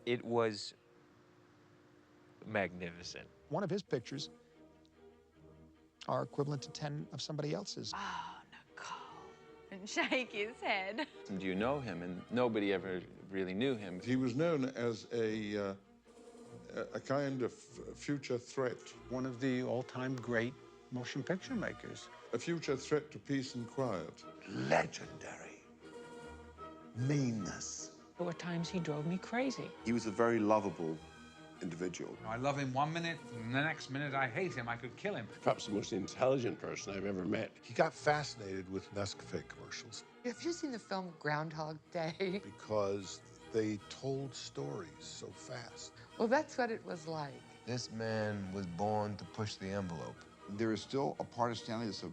It was magnificent. One of his pictures are equivalent to 10 of somebody else's. Oh, Nicole. And shake his head. Do you know him? And nobody ever really knew him. He was known as a kind of future threat. One of the all-time great motion picture makers. A future threat to peace and quiet. Legendary. Meanness. There were times he drove me crazy. He was a very lovable individual. I love him 1 minute, and the next minute I hate him. I could kill him. Perhaps the most intelligent person I've ever met. He got fascinated with Nescafe commercials. Have you seen the film Groundhog Day? Because they told stories so fast. Well, that's what it was like. This man was born to push the envelope. There is still a part of Stanley that's a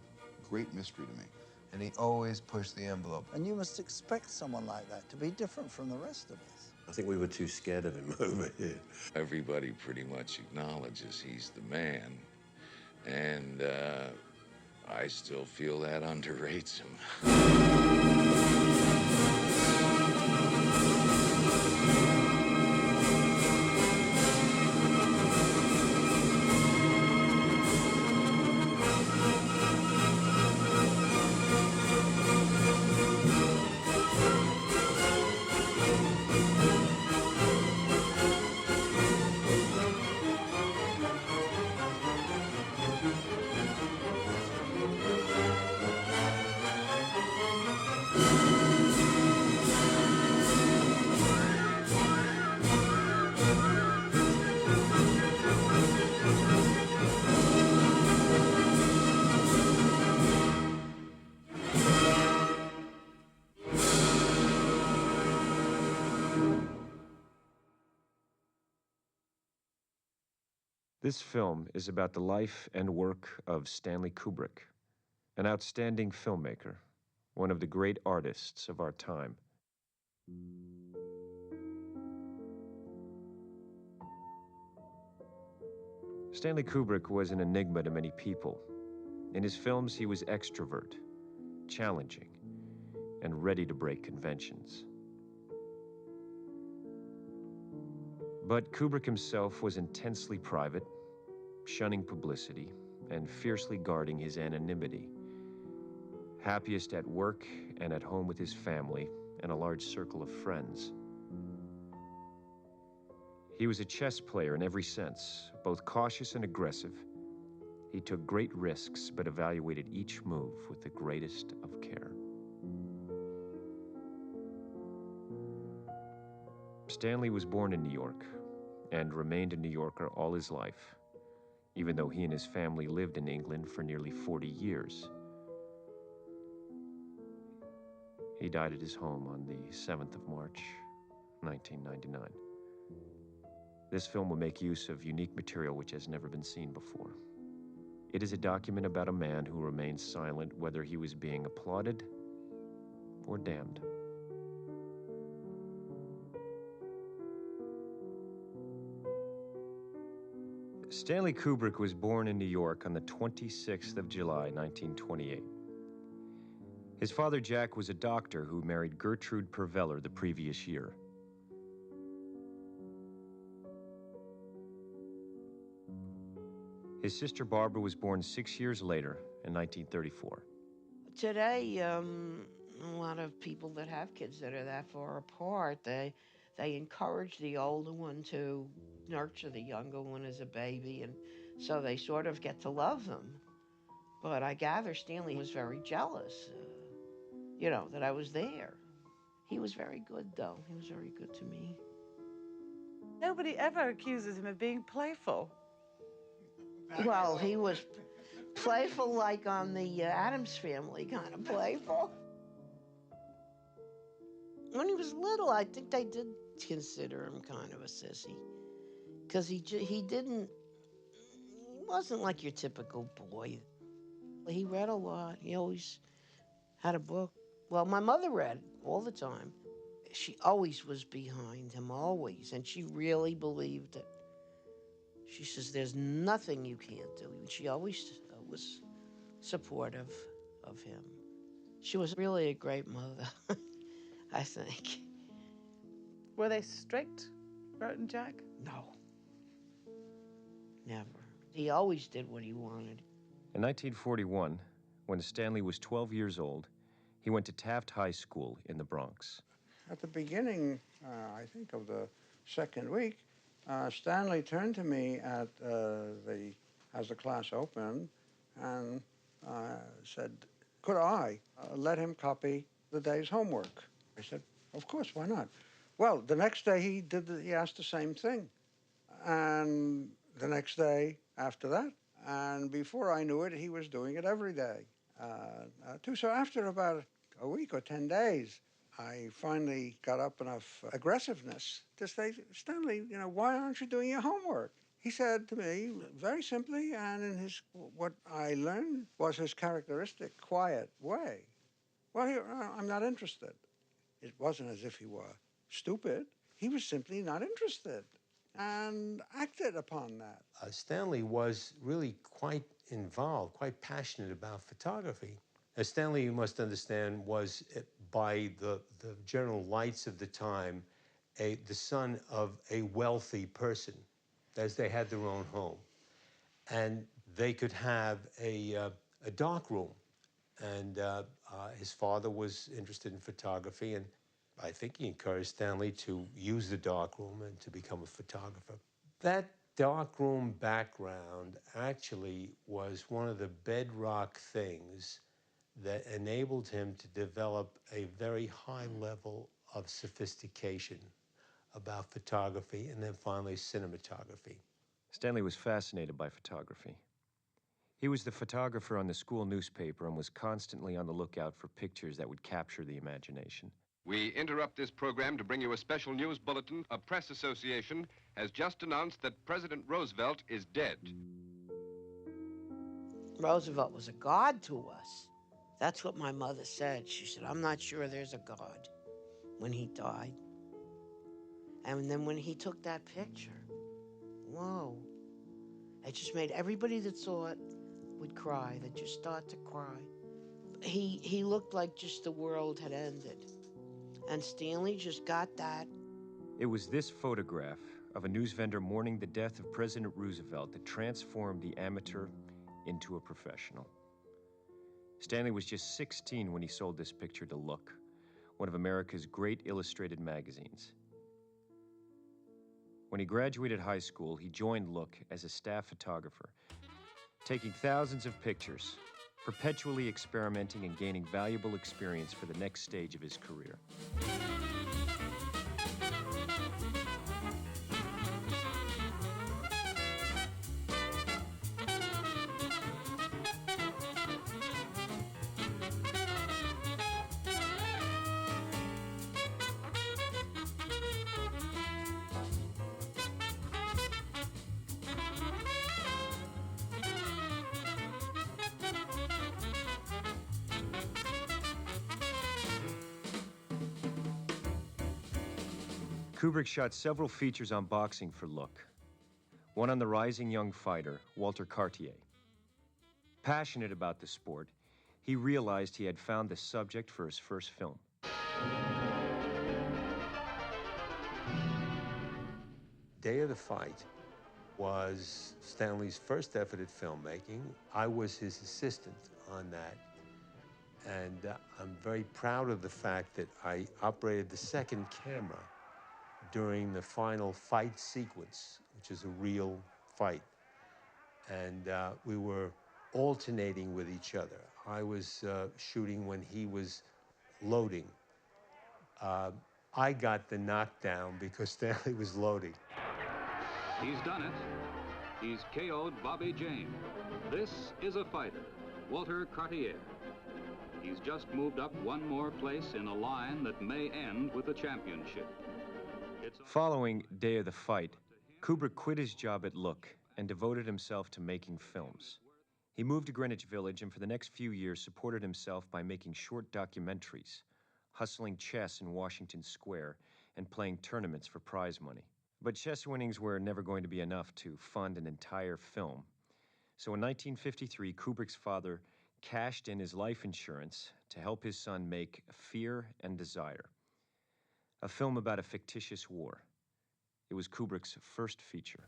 great mystery to me. And he always pushed the envelope. And you must expect someone like that to be different from the rest of us. I think we were too scared of him over here. Everybody pretty much acknowledges he's the man. And I still feel that underrates him. This film is about the life and work of Stanley Kubrick, an outstanding filmmaker, one of the great artists of our time. Stanley Kubrick was an enigma to many people. In his films, he was extrovert, challenging, and ready to break conventions. But Kubrick himself was intensely private, shunning publicity, and fiercely guarding his anonymity. Happiest at work and at home with his family and a large circle of friends. He was a chess player in every sense, both cautious and aggressive. He took great risks, but evaluated each move with the greatest of care. Stanley was born in New York and remained a New Yorker all his life, even though he and his family lived in England for nearly 40 years. He died at his home on the 7th of March, 1999. This film will make use of unique material which has never been seen before. It is a document about a man who remained silent whether he was being applauded or damned. Stanley Kubrick was born in New York on the 26th of July, 1928. His father, Jack, was a doctor who married Gertrude Perveller the previous year. His sister Barbara was born 6 years later in 1934. Today, a lot of people that have kids that are that far apart, they encourage the older one to nurture the younger one as a baby, and so they sort of get to love them. But I gather Stanley was very jealous, that I was there. He was very good, though. He was very good to me. Nobody ever accuses him of being playful. Well, he was playful like on the Addams Family, kind of playful. When he was little, I think they did consider him kind of a sissy. Because he wasn't like your typical boy. He read a lot. He always had a book. Well, my mother read all the time. She always was behind him, always. And she really believed it. She says, there's nothing you can't do. And she always was supportive of him. She was really a great mother, I think. Were they strict? Bert and Jack? No. Never. He always did what he wanted. In 1941, when Stanley was 12 years old, he went to Taft High School in the Bronx. At the beginning, I think, of the second week, Stanley turned to me as the class opened and said, could I let him copy the day's homework? I said, of course, why not? Well, the next day he asked the same thing. And the next day after that, and before I knew it, he was doing it every day, too. So after about a week or 10 days, I finally got up enough aggressiveness to say, Stanley, why aren't you doing your homework? He said to me, very simply, and in what I learned was his characteristic, quiet way, well, I'm not interested. It wasn't as if he were stupid. He was simply not interested and acted upon that. Stanley was really quite involved, quite passionate about photography. Stanley, you must understand, was, by the general lights of the time, the son of a wealthy person, as they had their own home. And they could have a dark room. And his father was interested in photography, and I think he encouraged Stanley to use the darkroom and to become a photographer. That darkroom background actually was one of the bedrock things that enabled him to develop a very high level of sophistication about photography and then finally cinematography. Stanley was fascinated by photography. He was the photographer on the school newspaper and was constantly on the lookout for pictures that would capture the imagination. We interrupt this program to bring you a special news bulletin. A press association has just announced that President Roosevelt is dead. Roosevelt was a god to us. That's what my mother said. She said, I'm not sure there's a God, when he died. And then when he took that picture, whoa. It just made everybody that saw it would cry. They'd just start to cry. He looked like just the world had ended. And Stanley just got that. It was this photograph of a news vendor mourning the death of President Roosevelt that transformed the amateur into a professional. Stanley was just 16 when he sold this picture to Look, one of America's great illustrated magazines. When he graduated high school, he joined Look as a staff photographer, taking thousands of pictures, perpetually experimenting and gaining valuable experience for the next stage of his career. Kubrick shot several features on boxing for Look, one on the rising young fighter, Walter Cartier. Passionate about the sport, he realized he had found the subject for his first film. Day of the Fight was Stanley's first effort at filmmaking. I was his assistant on that. And I'm very proud of the fact that I operated the second camera during the final fight sequence, which is a real fight. And we were alternating with each other. I was shooting when he was loading. I got the knockdown because Stanley was loading. He's done it. He's KO'd Bobby James. This is a fighter, Walter Cartier. He's just moved up one more place in a line that may end with the championship. Following Day of the Fight, Kubrick quit his job at Look and devoted himself to making films. He moved to Greenwich Village and for the next few years supported himself by making short documentaries, hustling chess in Washington Square, and playing tournaments for prize money. But chess winnings were never going to be enough to fund an entire film. So in 1953, Kubrick's father cashed in his life insurance to help his son make Fear and Desire, a film about a fictitious war. It was Kubrick's first feature.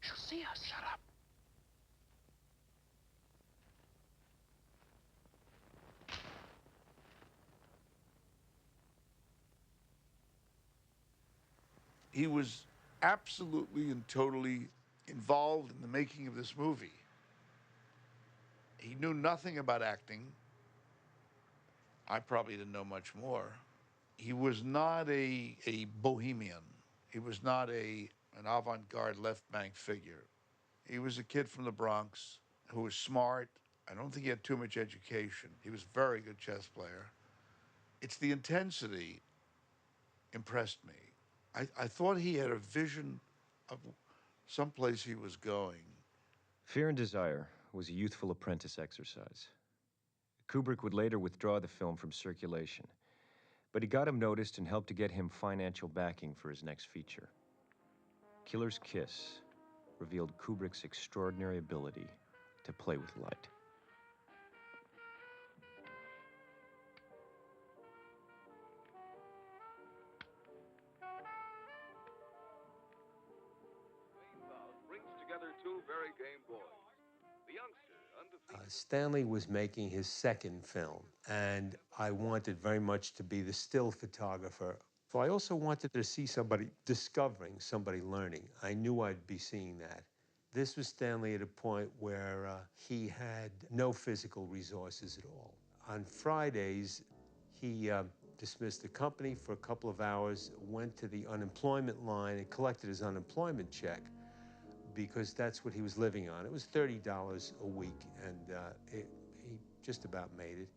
She'll see us. Shut up. He was absolutely and totally involved in the making of this movie. He knew nothing about acting. I probably didn't know much more. He was not a bohemian. He was not an avant-garde left bank figure. He was a kid from the Bronx who was smart. I don't think he had too much education. He was a very good chess player. It's the intensity impressed me. I thought he had a vision of someplace he was going. Fear and Desire was a youthful apprentice exercise. Kubrick would later withdraw the film from circulation, but he got him noticed and helped to get him financial backing for his next feature. Killer's Kiss revealed Kubrick's extraordinary ability to play with light. Brings together two very game boys. The youngster, undefeated. Stanley was making his second film, and I wanted very much to be the still photographer. So I also wanted to see somebody discovering, somebody learning. I knew I'd be seeing that. This was Stanley at a point where he had no physical resources at all. On Fridays, he dismissed the company for a couple of hours, went to the unemployment line and collected his unemployment check, because that's what he was living on. It was $30 a week, and he just about made it.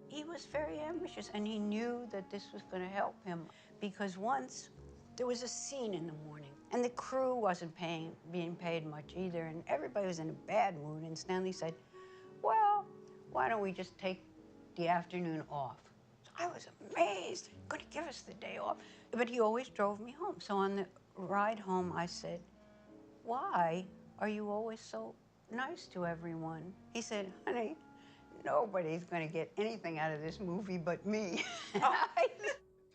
He was very ambitious, and he knew that this was going to help him, because once there was a scene in the morning, and the crew wasn't being paid much either, and everybody was in a bad mood, and Stanley said, well, why don't we just take the afternoon off? So I was amazed. Going to give us the day off. But he always drove me home. So on the ride home, I said, why are you always so nice to everyone? He said, honey, nobody's going to get anything out of this movie but me.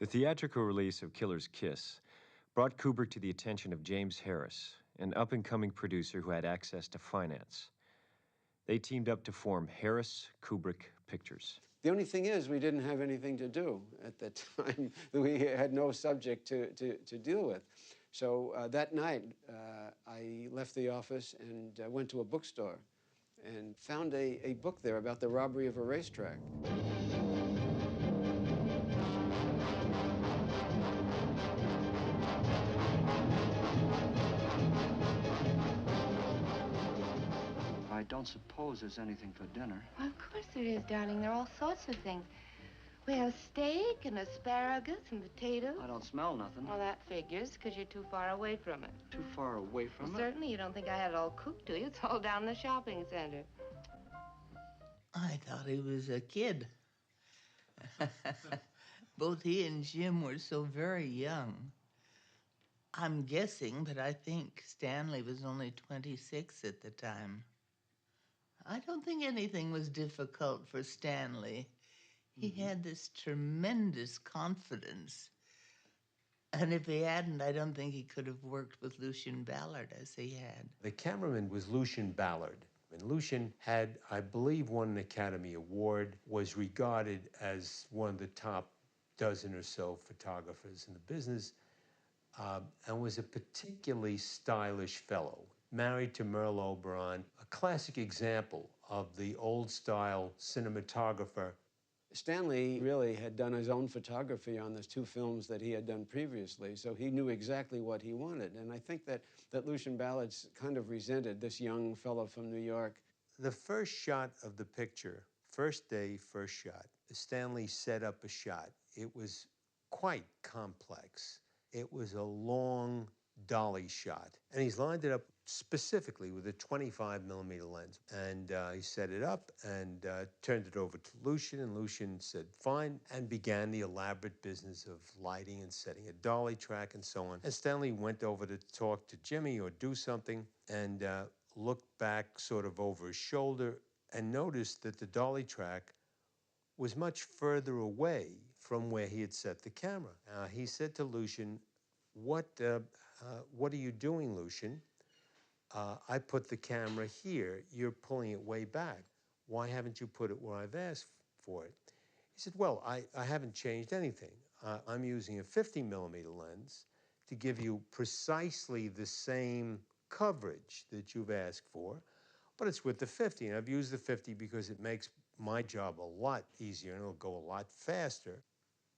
The theatrical release of Killer's Kiss brought Kubrick to the attention of James Harris, an up-and-coming producer who had access to finance. They teamed up to form Harris Kubrick Pictures. The only thing is, we didn't have anything to do at that time. We had no subject to deal with. So that night, I left the office and went to a bookstore and found a book there about the robbery of a racetrack. I don't suppose there's anything for dinner. Well, of course there is, darling. There are all sorts of things. We have steak and asparagus and potatoes. I don't smell nothing. Well, that figures, because you're too far away from it. Too far away from Well, certainly you don't think I had it all cooked, do you? It's all down in the shopping center. I thought he was a kid. Both he and Jim were so very young. I'm guessing, but I think Stanley was only 26 at the time. I don't think anything was difficult for Stanley. He had this tremendous confidence. And if he hadn't, I don't think he could have worked with Lucien Ballard as he had. The cameraman was Lucien Ballard. And Lucien had, I believe, won an Academy Award, was regarded as one of the top dozen or so photographers in the business, and was a particularly stylish fellow. Married to Merle Oberon, a classic example of the old-style cinematographer. Stanley really had done his own photography on those two films that he had done previously, so he knew exactly what he wanted. And I think that Lucien Ballard kind of resented this young fellow from New York. The first shot of the picture, first day, first shot, Stanley set up a shot. It was quite complex. It was a long dolly shot, and he's lined it up specifically with a 25mm lens. And he set it up and turned it over to Lucien, and Lucien said, fine, and began the elaborate business of lighting and setting a dolly track and so on. And Stanley went over to talk to Jimmy or do something, and looked back sort of over his shoulder and noticed that the dolly track was much further away from where he had set the camera. He said to Lucien, what are you doing, Lucien? I put the camera here. You're pulling it way back. Why haven't you put it where I've asked for it? He said, well, I haven't changed anything. I'm using a 50mm lens to give you precisely the same coverage that you've asked for, but it's with the 50. And I've used the 50 because it makes my job a lot easier and it'll go a lot faster.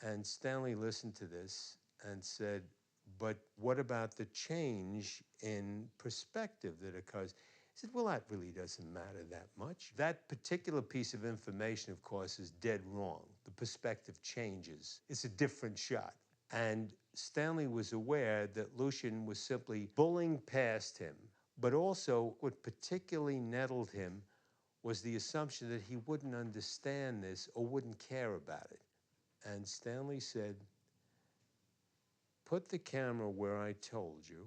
And Stanley listened to this and said, but what about the change in perspective that occurs? He said, well, that really doesn't matter that much. That particular piece of information, of course, is dead wrong. The perspective changes. It's a different shot. And Stanley was aware that Lucien was simply bullying past him, but also what particularly nettled him was the assumption that he wouldn't understand this or wouldn't care about it. And Stanley said, put the camera where I told you,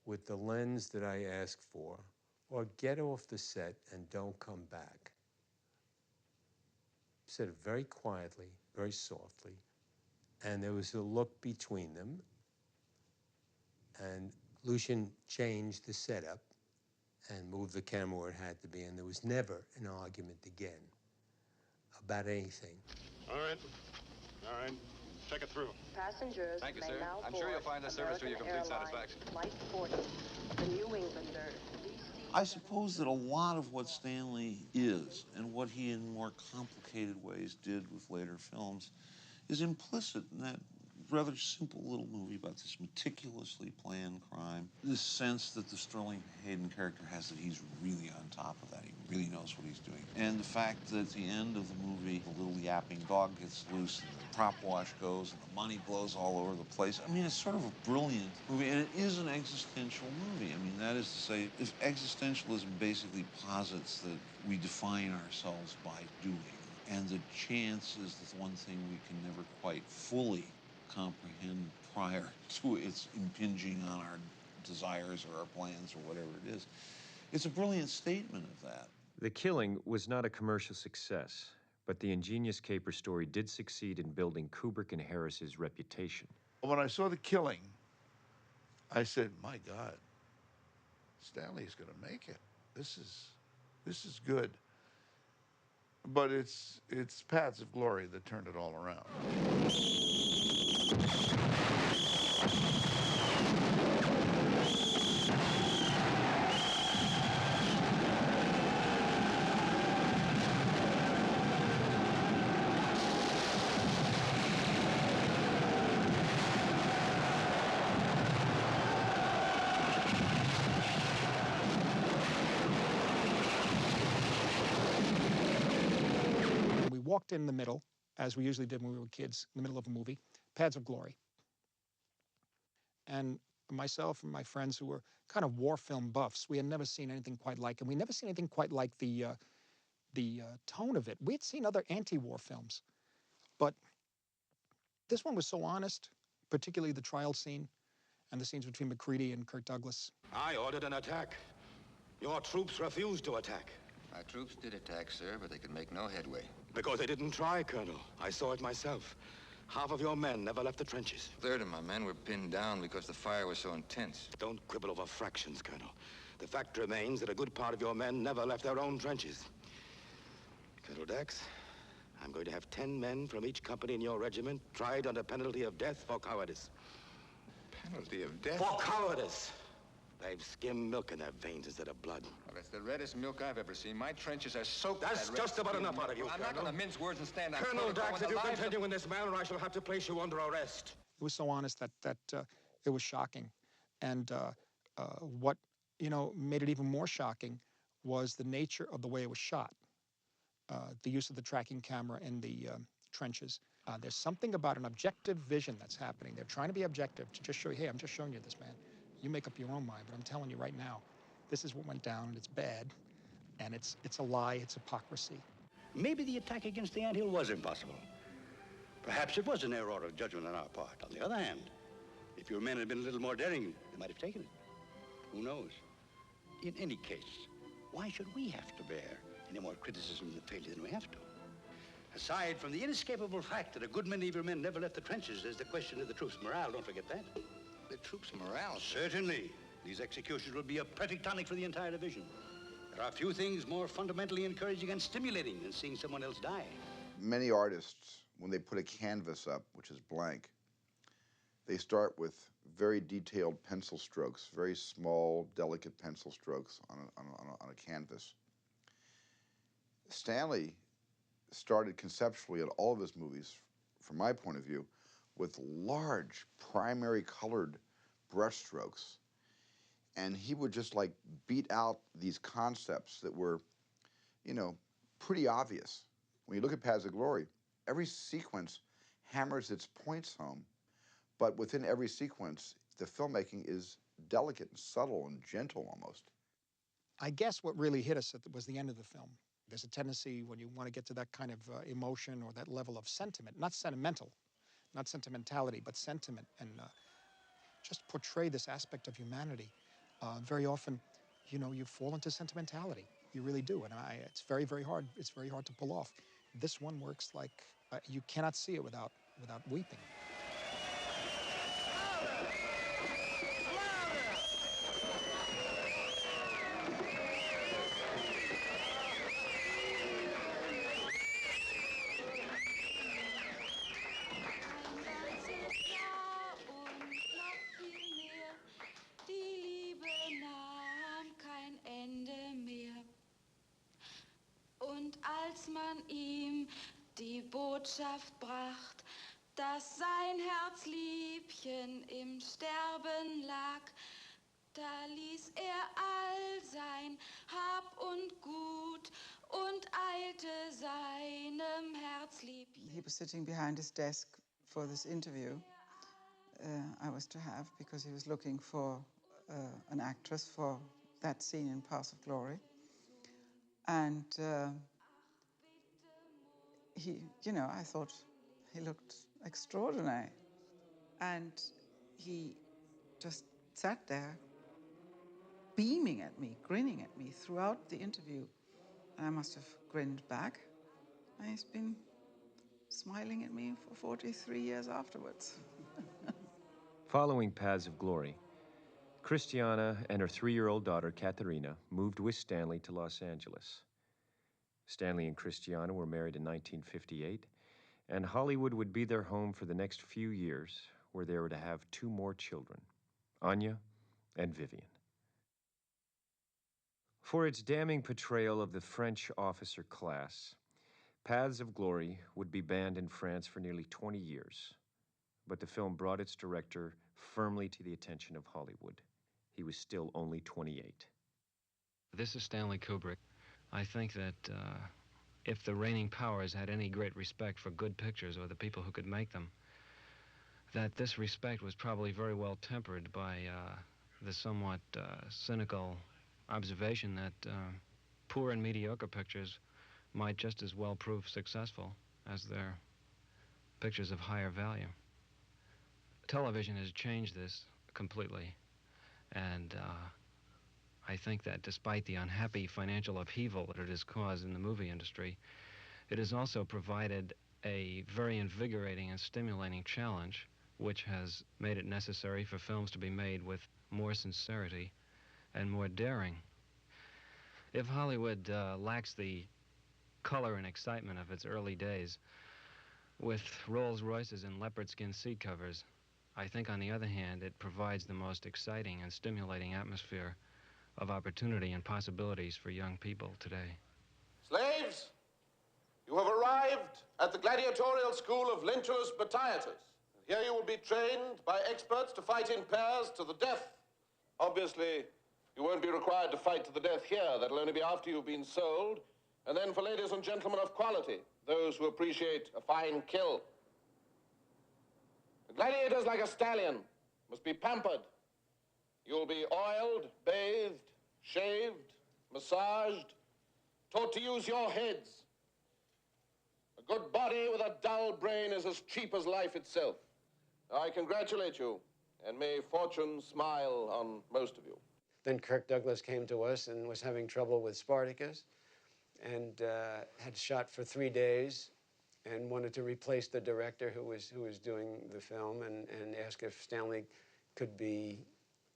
with the lens that I asked for, or get off the set and don't come back. He said it very quietly, very softly, and there was a look between them, and Lucien changed the setup and moved the camera where it had to be, and there was never an argument again about anything. All right. Check it through. Passengers Thank you, may sir. now I'm sure you'll board find this service to your complete American Airlines satisfaction. Flight 40, the New Englander. I suppose that a lot of what Stanley is and what he in more complicated ways did with later films is implicit in that rather simple little movie about this meticulously planned crime. This sense that the Sterling Hayden character has that he's really on top of that. He really knows what he's doing. And the fact that at the end of the movie, the little yapping dog gets loose and the prop wash goes and the money blows all over the place. I mean, it's sort of a brilliant movie, and it is an existential movie. I mean, that is to say, if existentialism basically posits that we define ourselves by doing, and the chance is the one thing we can never quite fully comprehend prior to its impinging on our desires or our plans or whatever it is. It's a brilliant statement of that. The Killing was not a commercial success, but the ingenious caper story did succeed in building Kubrick and Harris's reputation. When I saw The Killing, I said, my God, Stanley's going to make it. This is good. But it's Paths of Glory that turned it all around. We walked in the middle, as we usually did when we were kids, in the middle of a movie, Paths of Glory. And myself and my friends who were kind of war film buffs, we had never seen anything quite like it. And we never seen anything quite like the tone of it. We had seen other anti-war films, but this one was so honest, particularly the trial scene and the scenes between McCready and Kirk Douglas. I ordered an attack. Your troops refused to attack. My troops did attack, sir, but they could make no headway. Because they didn't try, Colonel. I saw it myself. Half of your men never left the trenches. A third of my men were pinned down because the fire was so intense. Don't quibble over fractions, Colonel. The fact remains that a good part of your men never left their own trenches. Colonel Dax, I'm going to have 10 men from each company in your regiment tried under penalty of death for cowardice. Penalty of death? For cowardice! They've skimmed milk in their veins instead of blood. Well, that's the reddest milk I've ever seen. My trenches are soaked with That's that just red about skim enough milk. out of you, I'm Colonel. not going to mince words and stand on Colonel Dax, if you lives continue in this manner, I shall have to place you under arrest. It was so honest that it was shocking. And what, made it even more shocking was the nature of the way it was shot. The use of the tracking camera in the trenches. There's something about an objective vision that's happening. They're trying to be objective to just show you, hey, I'm just showing you this, man. You make up your own mind, but I'm telling you right now, this is what went down, and it's bad, and it's a lie, it's hypocrisy. Maybe the attack against the anthill was impossible. Perhaps it was an error of judgment on our part. On the other hand, if your men had been a little more daring, they might have taken it. Who knows? in any case, why should we have to bear any more criticism of failure than we have to? Aside from the inescapable fact that a good many of your men never left the trenches, there's the question of the troops' morale. Don't forget that. The troops' morale? Certainly. These executions will be a perfect tonic for the entire division. There are few things more fundamentally encouraging and stimulating than seeing someone else die. Many artists, when they put a canvas up, which is blank, they start with very detailed pencil strokes, very small, delicate pencil strokes on a canvas. Stanley started conceptually in all of his movies, from my point of view, with large, primary colored brush strokes. And he would just like beat out these concepts that were, you know, pretty obvious. When you look at Paths of Glory, every sequence hammers its points home, but within every sequence, the filmmaking is delicate and subtle and gentle almost. I guess what really hit us was the end of the film. There's a tendency when you want to get to that kind of emotion or that level of sentiment, not sentimental, not sentimentality, but sentiment, and just portray this aspect of humanity. Very often, you know, you fall into sentimentality. You really do, and it's very, very hard. It's very hard to pull off. This one works like you cannot see it without weeping. Und als man ihm die Botschaft bracht, dass sein Herzliebchen im Sterben lag, da ließ all sein Hab und Gut und eilte seinem Herzliebchen. He was sitting behind his desk for this interview I was to have, because he was looking for an actress for that scene in Paths of Glory. And he, you know, I thought he looked extraordinary. And he just sat there, beaming at me, grinning at me throughout the interview. And I must have grinned back. And he's been smiling at me for 43 years afterwards. Following Paths of Glory, Christiana and her 3-year-old daughter, Katharina, moved with Stanley to Los Angeles. Stanley and Christiana were married in 1958, and Hollywood would be their home for the next few years, where they were to have 2 more children, Anya and Vivian. For its damning portrayal of the French officer class, Paths of Glory would be banned in France for nearly 20 years. But the film brought its director firmly to the attention of Hollywood. He was still only 28. This is Stanley Kubrick. I think that if the reigning powers had any great respect for good pictures or the people who could make them, that this respect was probably very well tempered by the somewhat cynical observation that poor and mediocre pictures might just as well prove successful as their pictures of higher value. Television has changed this completely, and I think that despite the unhappy financial upheaval that it has caused in the movie industry, it has also provided a very invigorating and stimulating challenge, which has made it necessary for films to be made with more sincerity and more daring. If Hollywood lacks the color and excitement of its early days, with Rolls Royces and leopard skin seat covers, I think, on the other hand, it provides the most exciting and stimulating atmosphere of opportunity and possibilities for young people today. Slaves, you have arrived at the gladiatorial school of Lynchers Batiatus. Here you will be trained by experts to fight in pairs to the death. Obviously, you won't be required to fight to the death here. That'll only be after you've been sold. And then for ladies and gentlemen of quality, those who appreciate a fine kill. The gladiators, like a stallion, must be pampered. You'll be oiled, bathed, shaved, massaged, taught to use your heads. A good body with a dull brain is as cheap as life itself. I congratulate you, and may fortune smile on most of you. Then Kirk Douglas came to us and was having trouble with Spartacus and had shot for 3 days and wanted to replace the director who was doing the film and asked if Stanley could be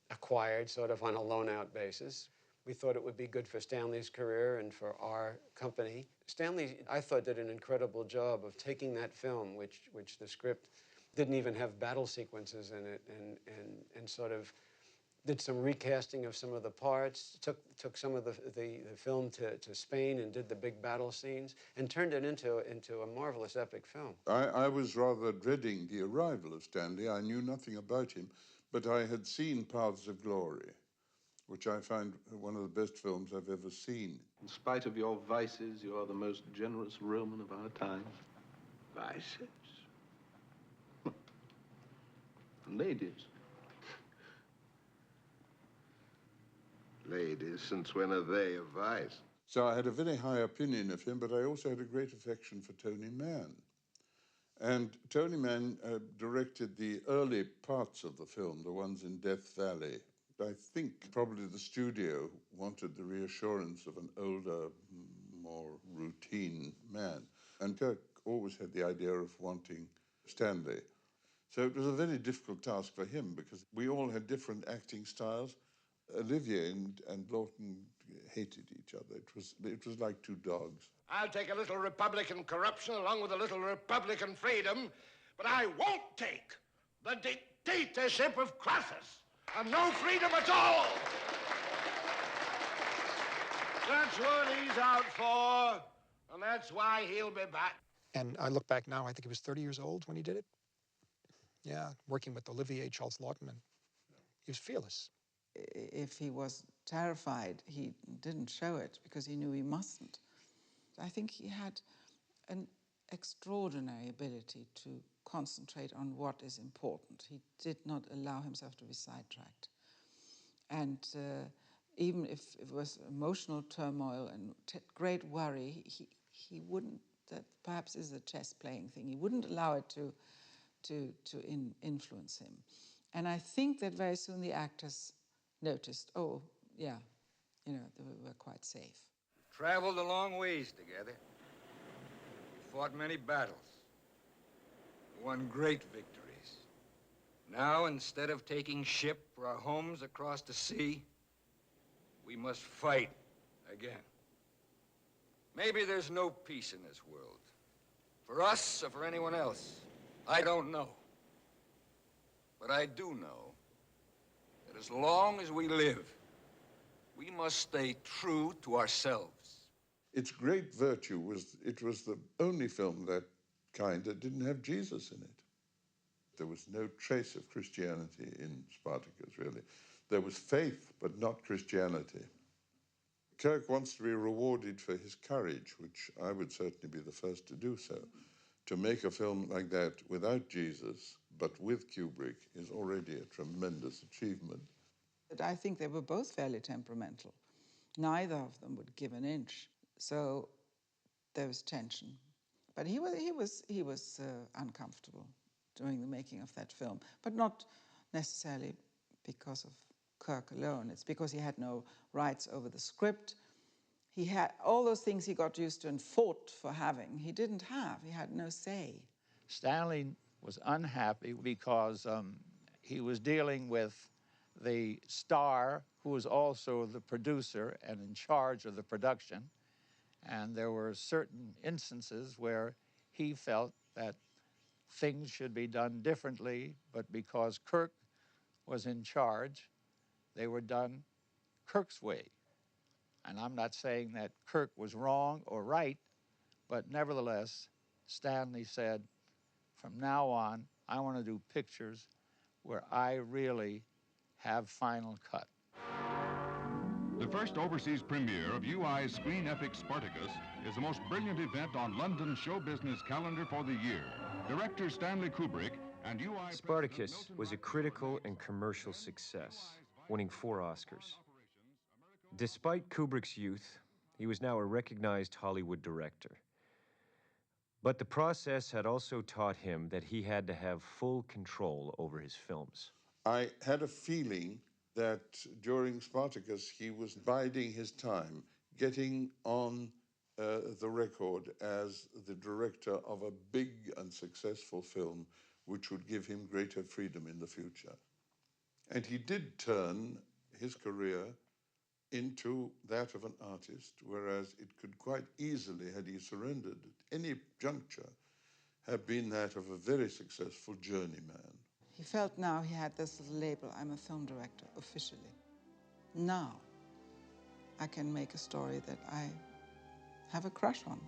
acquired sort of on a loan-out basis. We thought it would be good for Stanley's career and for our company. Stanley, I thought, did an incredible job of taking that film, which the script didn't even have battle sequences in it, and sort of did some recasting of some of the parts, took some of the film to Spain and did the big battle scenes, and turned it into a marvelous epic film. I was rather dreading the arrival of Stanley. I knew nothing about him, but I had seen Paths of Glory, which I find one of the best films I've ever seen. In spite of your vices, you are the most generous Roman of our time. Vices? Ladies. Ladies, since when are they a vice? So I had a very high opinion of him, but I also had a great affection for Tony Mann. And Tony Mann directed the early parts of the film, the ones in Death Valley. I think probably the studio wanted the reassurance of an older, more routine man. And Kirk always had the idea of wanting Stanley. So it was a very difficult task for him because we all had different acting styles. Olivier and Lawton hated each other. It was like two dogs. I'll take a little Republican corruption along with a little Republican freedom, but I won't take the dictatorship of Crassus and no freedom at all. That's what he's out for, and that's why he'll be back. And I look back now, I think he was 30 years old when he did it. Yeah, working with Olivier Charles Lawton, and he was fearless. If he was terrified, he didn't show it because he knew he mustn't. I think he had an extraordinary ability to concentrate on what is important. He did not allow himself to be sidetracked. And even if it was emotional turmoil and great worry, he wouldn't, that perhaps is a chess playing thing, he wouldn't allow it to influence him. And I think that very soon the actors noticed, oh, yeah, they were quite safe. Traveled a long ways together. Fought many battles. Won great victories. Now, instead of taking ship for our homes across the sea, we must fight again. Maybe there's no peace in this world. For us or for anyone else, I don't know. But I do know that as long as we live, we must stay true to ourselves. Its great virtue was it was the only film that kind that didn't have Jesus in it. There was no trace of Christianity in Spartacus, really. There was faith, but not Christianity. Kirk wants to be rewarded for his courage, which I would certainly be the first to do so. To make a film like that without Jesus, but with Kubrick, is already a tremendous achievement. I think they were both fairly temperamental. Neither of them would give an inch. So there was tension. But he was uncomfortable during the making of that film, but not necessarily because of Kirk alone. It's because he had no rights over the script. He had all those things he got used to and fought for having. He didn't have. He had no say. Stanley was unhappy because he was dealing with the star who was also the producer and in charge of the production. And there were certain instances where he felt that things should be done differently, but because Kirk was in charge, they were done Kirk's way. And I'm not saying that Kirk was wrong or right, but nevertheless, Stanley said, from now on, I want to do pictures where I really have final cut. The first overseas premiere of UI's screen epic Spartacus is the most brilliant event on London's show business calendar for the year. Director Stanley Kubrick and UI... Spartacus was a critical and commercial success, winning 4 Oscars. Despite Kubrick's youth, he was now a recognized Hollywood director. But the process had also taught him that he had to have full control over his films. I had a feeling that during Spartacus he was biding his time, getting on the record as the director of a big and successful film which would give him greater freedom in the future. And he did turn his career into that of an artist, whereas it could quite easily, had he surrendered at any juncture, have been that of a very successful journeyman. He felt now he had this label, I'm a film director, officially. Now I can make a story that I have a crush on.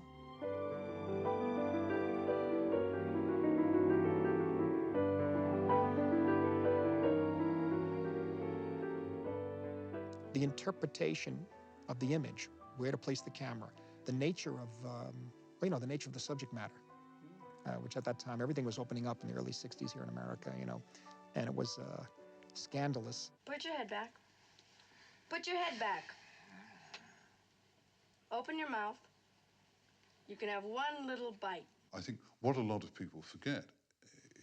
The interpretation of the image, where to place the camera, the nature of, the nature of the subject matter, which at that time, everything was opening up in the early 60s here in America, and it was scandalous. Put your head back. Put your head back. Open your mouth. You can have one little bite. I think what a lot of people forget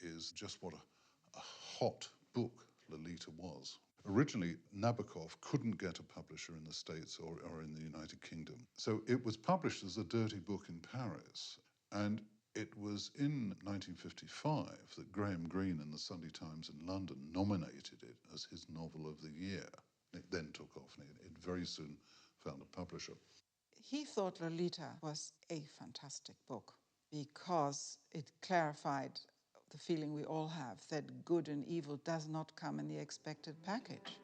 is just what a hot book Lolita was. Originally, Nabokov couldn't get a publisher in the States or in the United Kingdom. So it was published as a dirty book in Paris. And it was in 1955 that Graham Greene in the Sunday Times in London nominated it as his novel of the year. It then took off, and it very soon found a publisher. He thought Lolita was a fantastic book because it clarified the feeling we all have that good and evil does not come in the expected package.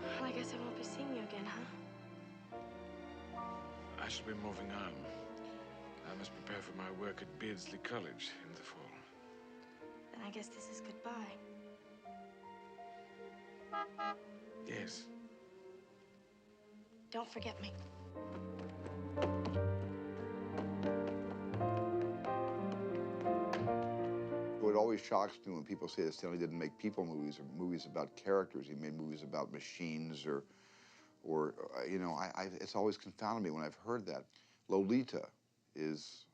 Well, I guess I won't be seeing you again, huh? I shall be moving on. I must prepare for my work at Beardsley College in the fall. Then I guess this is goodbye. Yes. Don't forget me. What always shocks me when people say that Stanley didn't make people movies or movies about characters. He made movies about machines or it's always confounded me when I've heard that. Lolita is,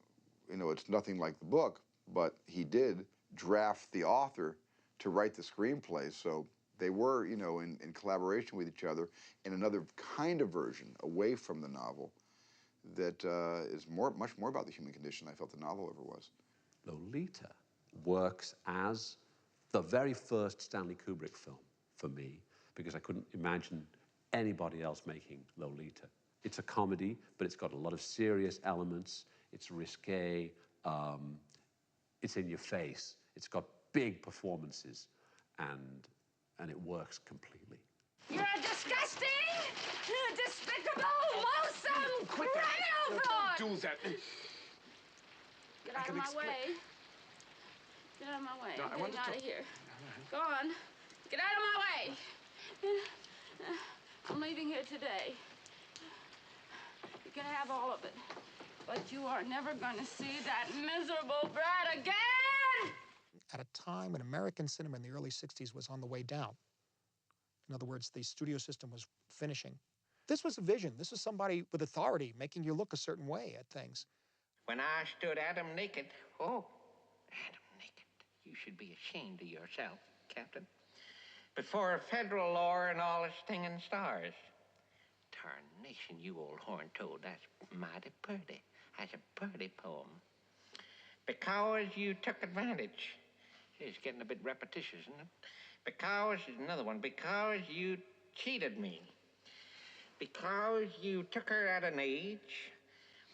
it's nothing like the book, but he did draft the author to write the screenplay. So they were, in collaboration with each other in another kind of version away from the novel that is much more about the human condition than I felt the novel ever was. Lolita works as the very first Stanley Kubrick film for me, because I couldn't imagine anybody else making Lolita. It's a comedy, but it's got a lot of serious elements. It's risque. It's in your face. It's got big performances, and it works completely. You're a disgusting, despicable, loathsome criminal fraud! Don't do that. Get out of my way. Get out of my way. No, I'm getting out of here. Go on. Get out of my way. I'm leaving here today. You can have all of it. But you are never going to see that miserable brat again! At a time when American cinema in the early 60s was on the way down. In other words, the studio system was finishing. This was a vision. This was somebody with authority making you look a certain way at things. When I stood Adam naked, Adam naked, you should be ashamed of yourself, Captain. Before federal law and all its stinging stars. Tarnation, you old horn toad, that's mighty pretty. That's a pretty poem. Because you took advantage. It's getting a bit repetitious, isn't it? Because, there's another one, because you cheated me. Because you took her at an age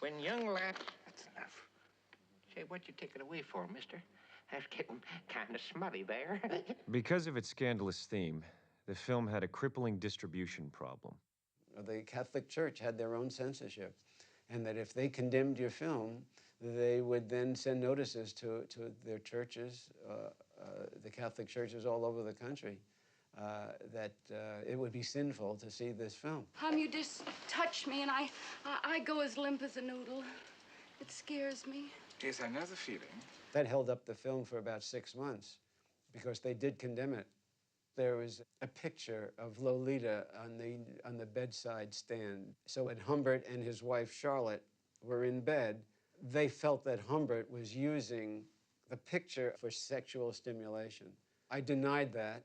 when young lads... That's enough. Say, what you take it away for, mister? That's getting kind of smutty there. Because of its scandalous theme, the film had a crippling distribution problem. The Catholic Church had their own censorship, and that if they condemned your film, they would then send notices to their churches, the Catholic churches all over the country, that it would be sinful to see this film. You just touch me and I go as limp as a noodle. It scares me. Yes, I know the feeling. That held up the film for about 6 months because they did condemn it. There was a picture of Lolita on the bedside stand. So when Humbert and his wife Charlotte were in bed, they felt that Humbert was using the picture for sexual stimulation. I denied that.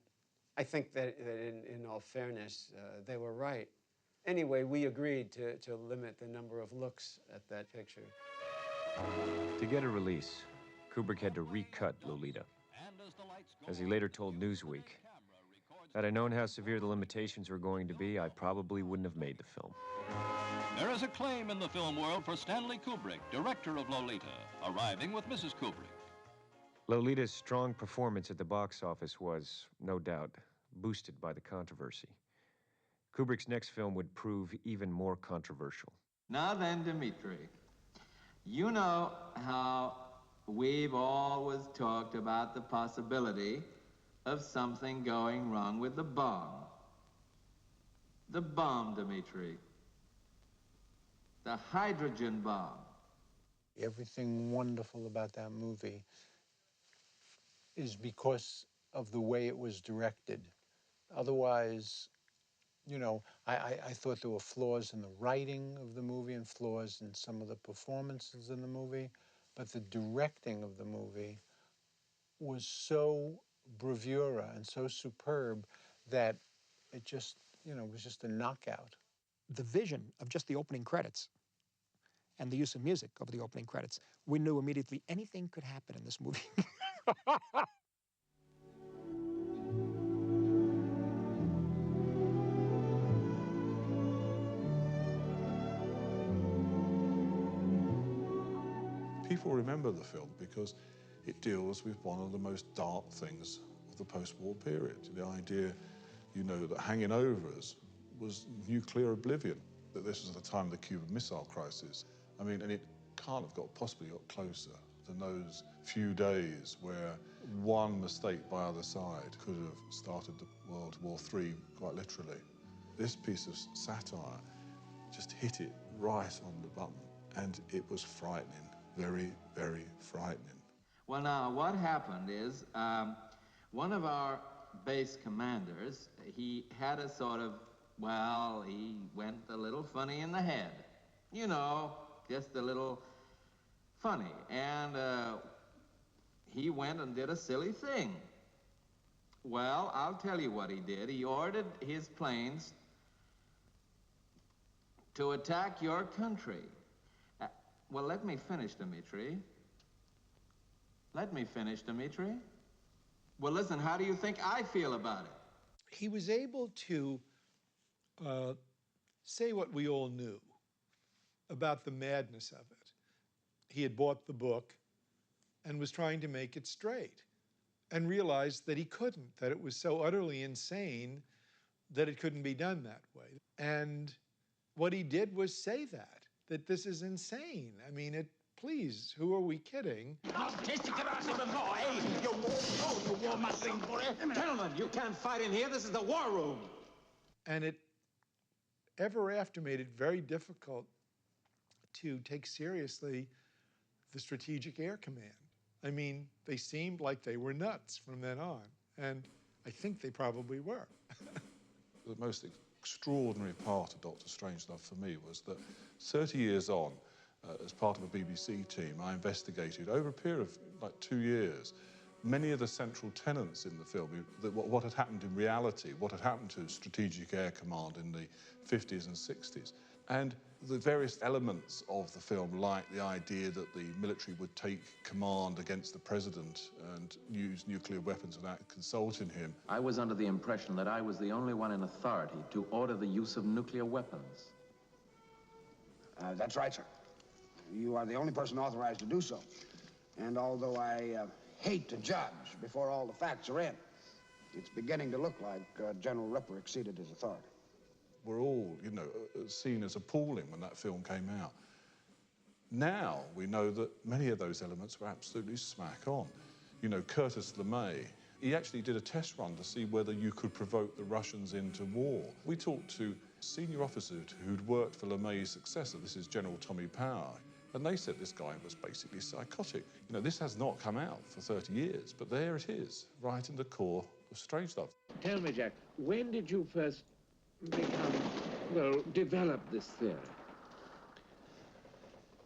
I think that in all fairness, they were right. Anyway, we agreed to limit the number of looks at that picture. To get a release, Kubrick had to recut Lolita. As he later told Newsweek, had I known how severe the limitations were going to be, I probably wouldn't have made the film. There is acclaim in the film world for Stanley Kubrick, director of Lolita, arriving with Mrs. Kubrick. Lolita's strong performance at the box office was, no doubt, boosted by the controversy. Kubrick's next film would prove even more controversial. Now then, Dmitri, you know how we've always talked about the possibility of something going wrong with the bomb. The bomb, Dmitri. The hydrogen bomb. Everything wonderful about that movie is because of the way it was directed. Otherwise, you know, I thought there were flaws in the writing of the movie and flaws in some of the performances in the movie, but the directing of the movie was so bravura and so superb that it just, you know, was just a knockout. The vision of just the opening credits and the use of music over the opening credits, we knew immediately anything could happen in this movie. People remember the film because it deals with one of the most dark things of the post-war period. The idea, you know, that hanging over us was nuclear oblivion, that this was the time of the Cuban Missile Crisis. I mean, and it can't have possibly got closer than those few days where one mistake by either side could have started the World War III, quite literally. This piece of satire just hit it right on the button, and it was frightening. Very, very frightening. Well, now, what happened is one of our base commanders, he had a sort of, well, he went a little funny in the head. You know, just a little funny. And he went and did a silly thing. Well, I'll tell you what he did. He ordered his planes to attack your country. Well, let me finish, Dmitri. Let me finish, Dmitri. Well, listen, how do you think I feel about it? He was able to say what we all knew about the madness of it. He had bought the book and was trying to make it straight and realized that he couldn't, that it was so utterly insane that it couldn't be done that way. And what he did was say that this is insane. I mean, please, who are we kidding? Gentlemen, you can't fight in here. This is the war room. And it ever after made it very difficult to take seriously the Strategic Air Command. I mean, they seemed like they were nuts from then on, and I think they probably were. The most extraordinary part of Dr. Strangelove for me was that 30 years on, as part of a BBC team, I investigated over a period of like 2 years many of the central tenets in the film, what had happened in reality, what had happened to Strategic Air Command in the 50s and 60s. And the various elements of the film, like the idea that the military would take command against the president and use nuclear weapons without consulting him. I was under the impression that I was the only one in authority to order the use of nuclear weapons. That's right, sir. You are the only person authorized to do so. And although I hate to judge before all the facts are in, it's beginning to look like General Ripper exceeded his authority. Were all, you know, seen as appalling when that film came out. Now we know that many of those elements were absolutely smack on. You know, Curtis LeMay, he actually did a test run to see whether you could provoke the Russians into war. We talked to senior officers who'd worked for LeMay's successor, this is General Tommy Power, and they said this guy was basically psychotic. You know, this has not come out for 30 years, but there it is, right in the core of Strangelove. Tell me, Jack, when did you first develop this theory?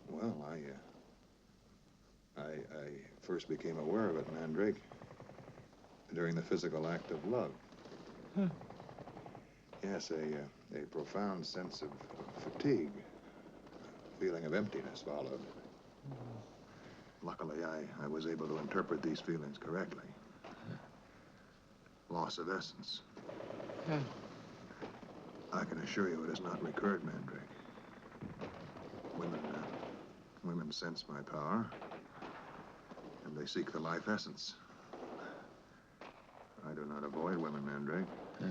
Well, I first became aware of it, Mandrake, during the physical act of love. Huh. Yes, a profound sense of fatigue, feeling of emptiness followed. Luckily, I was able to interpret these feelings correctly. Loss of essence. Huh. I can assure you it has not recurred, Mandrake. Women sense my power, and they seek the life essence. I do not avoid women, Mandrake. Yeah.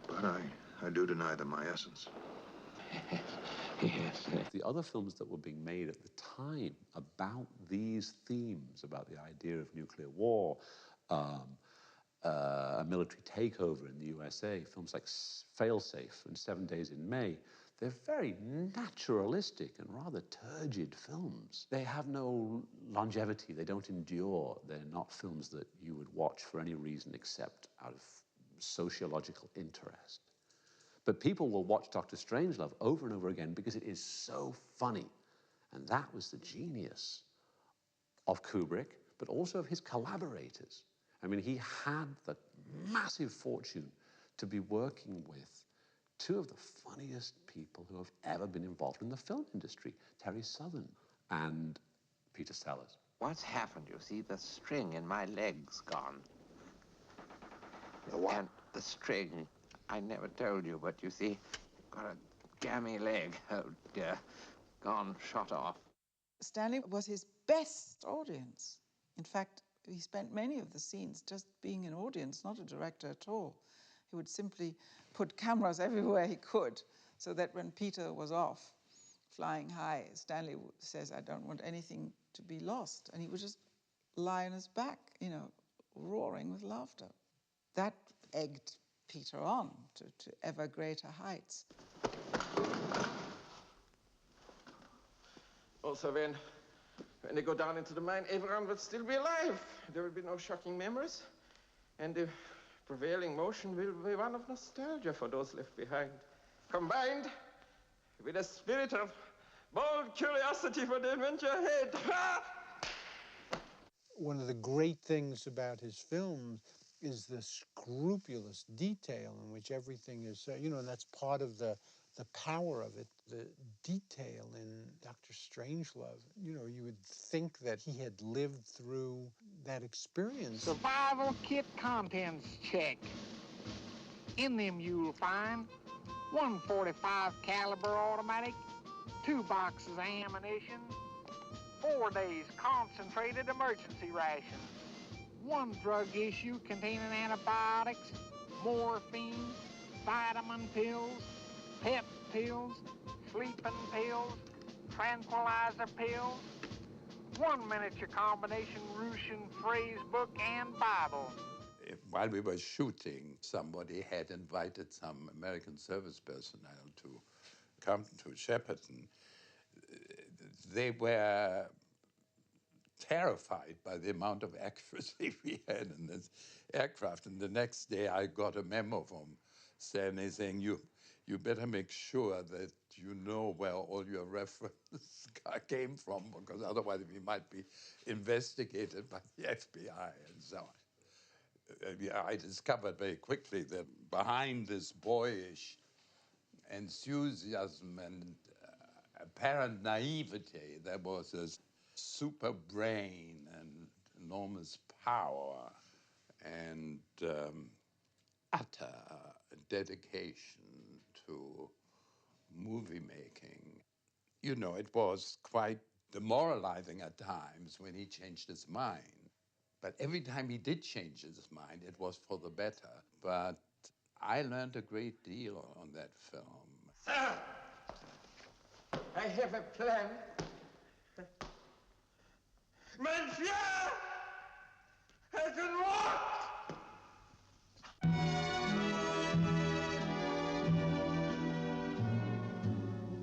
But I do deny them my essence. Yes. The other films that were being made at the time about these themes, about the idea of nuclear war, a military takeover in the USA, films like Failsafe and 7 Days in May, they're very naturalistic and rather turgid films. They have no longevity, they don't endure. They're not films that you would watch for any reason except out of sociological interest. But people will watch Dr. Strangelove over and over again because it is so funny. And that was the genius of Kubrick, but also of his collaborators. I mean, he had the massive fortune to be working with two of the funniest people who have ever been involved in the film industry, Terry Southern and Peter Sellers. What's happened, you see? The string in my leg's gone. The what? And the string. I never told you, but you see, got a gammy leg. Oh, dear. Gone, shot off. Stanley was his best audience. In fact, he spent many of the scenes just being an audience, not a director at all. He would simply put cameras everywhere he could, so that when Peter was off, flying high, Stanley says, "I don't want anything to be lost." And he would just lie on his back, you know, roaring with laughter. That egged Peter on to ever greater heights. Also, when they go down into the mine, everyone will still be alive. There will be no shocking memories. And the prevailing motion will be one of nostalgia for those left behind, combined with a spirit of bold curiosity for the adventure ahead. One of the great things about his films is the scrupulous detail in which everything is, and that's part of the power of it, the detail in Dr. Strangelove. You would think that he had lived through that experience. Survival kit contents check. In them you'll find 145 caliber automatic, 2 boxes of ammunition, 4 days concentrated emergency rations, 1 drug issue containing antibiotics, morphine, vitamin pills, pep pills, sleeping pills, tranquilizer pills, 1 miniature combination Russian phrase book and Bible. While we were shooting, somebody had invited some American service personnel to come to Shepperton. They were terrified by the amount of accuracy we had in this aircraft. And the next day I got a memo from Stanley saying, you better make sure that you know where all your references came from, because otherwise we might be investigated by the FBI and so on. I discovered very quickly that behind this boyish enthusiasm and apparent naivety, there was this super brain and enormous power and utter dedication to movie making. You know, it was quite demoralizing at times when he changed his mind. But every time he did change his mind, it was for the better. But I learned a great deal on that film. Sir, I have a plan. Monsieur has been walked!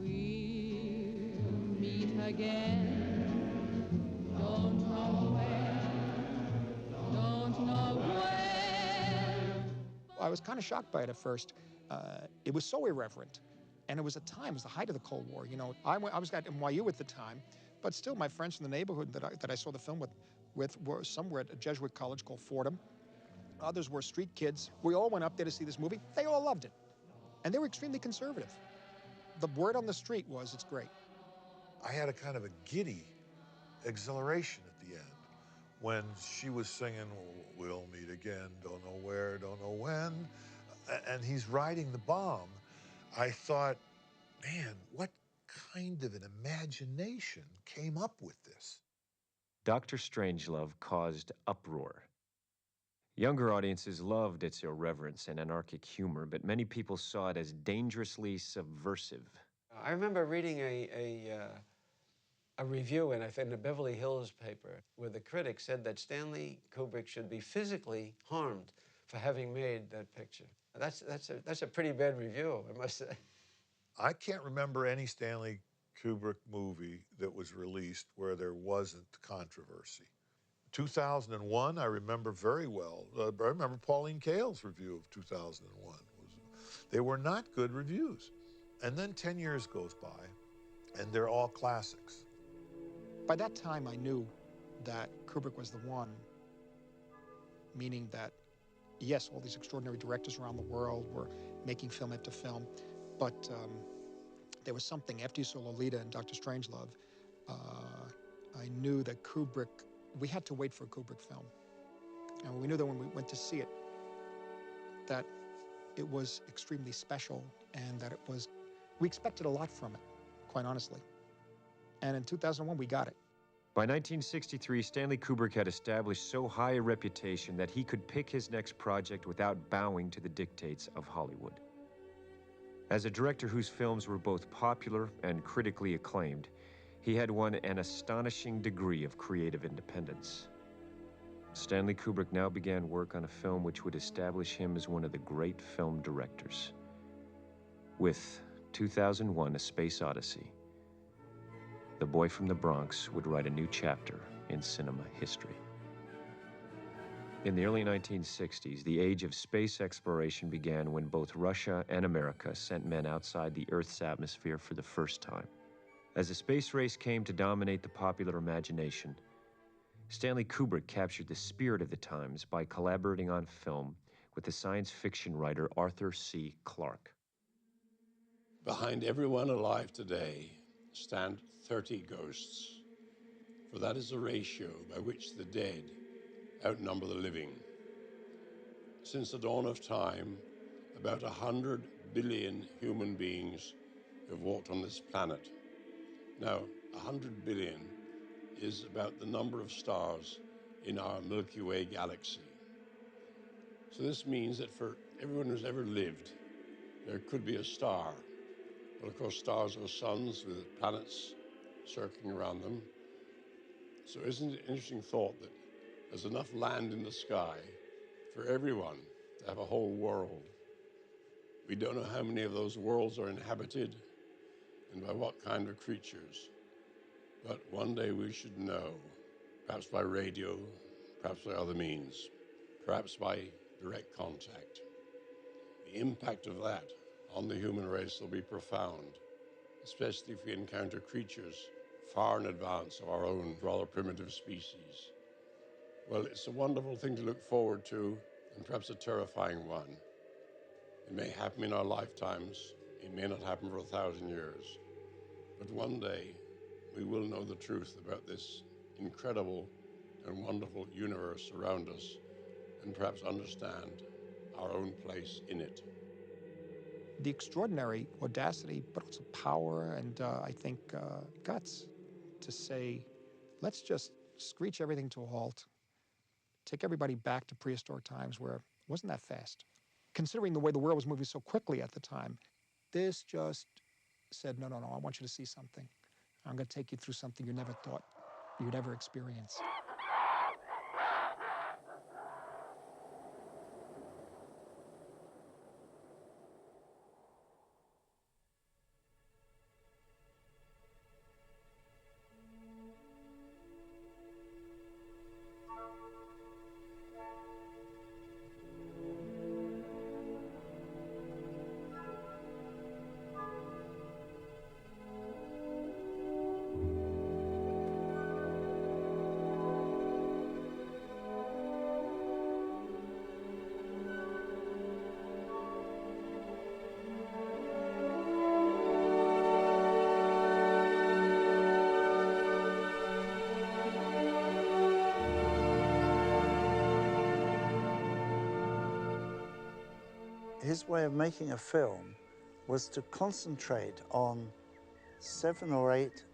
We'll meet again. Don't know where. Don't know where. I was kind of shocked by it at first. It was so irreverent. And it was a time, it was the height of the Cold War. You know, I was at NYU at the time, But still, my friends from the neighborhood that I saw the film with were some were at a Jesuit college called Fordham. Others were street kids. We all went up there to see this movie. They all loved it. And they were extremely conservative. The word on the street was, it's great. I had a kind of a giddy exhilaration at the end when she was singing, "We'll meet again, don't know where, don't know when," and he's riding the bomb. I thought, man, what kind of an imagination came up with this? Dr. Strangelove caused uproar. Younger audiences loved its irreverence and anarchic humor, but many people saw it as dangerously subversive. I remember reading a review in the Beverly Hills paper where the critic said that Stanley Kubrick should be physically harmed for having made that picture. That's a pretty bad review, I must say. I can't remember any Stanley Kubrick movie that was released where there wasn't controversy. 2001, I remember very well. I remember Pauline Kael's review of 2001. They were not good reviews. And then 10 years goes by, and they're all classics. By that time, I knew that Kubrick was the one, meaning that, yes, all these extraordinary directors around the world were making film after film, but there was something, after you saw Lolita and Dr. Strangelove, I knew that Kubrick, we had to wait for a Kubrick film. And we knew that when we went to see it, that it was extremely special and that we expected a lot from it, quite honestly. And in 2001, we got it. By 1963, Stanley Kubrick had established so high a reputation that he could pick his next project without bowing to the dictates of Hollywood. As a director whose films were both popular and critically acclaimed, he had won an astonishing degree of creative independence. Stanley Kubrick now began work on a film which would establish him as one of the great film directors. With 2001: A Space Odyssey, the boy from the Bronx would write a new chapter in cinema history. In the early 1960s, the age of space exploration began when both Russia and America sent men outside the Earth's atmosphere for the first time. As the space race came to dominate the popular imagination, Stanley Kubrick captured the spirit of the times by collaborating on film with the science fiction writer Arthur C. Clarke. Behind everyone alive today stand 30 ghosts, for that is the ratio by which the dead outnumber the living. Since the dawn of time, about 100 billion human beings have walked on this planet. Now, 100 billion is about the number of stars in our Milky Way galaxy. So this means that for everyone who's ever lived, there could be a star. Well, of course, stars are suns with planets circling around them. So isn't it an interesting thought that there's enough land in the sky for everyone to have a whole world? We don't know how many of those worlds are inhabited and by what kind of creatures. But one day we should know, perhaps by radio, perhaps by other means, perhaps by direct contact. The impact of that on the human race will be profound, especially if we encounter creatures far in advance of our own rather primitive species. Well, it's a wonderful thing to look forward to, and perhaps a terrifying one. It may happen in our lifetimes, it may not happen for 1,000 years, but one day we will know the truth about this incredible and wonderful universe around us, and perhaps understand our own place in it. The extraordinary audacity, but also power and I think guts to say, let's just screech everything to a halt, take everybody back to prehistoric times where it wasn't that fast. Considering the way the world was moving so quickly at the time, this just said, no, I want you to see something. I'm going to take you through something you never thought you'd ever experience. his way of making a film was to concentrate on 7 or 8,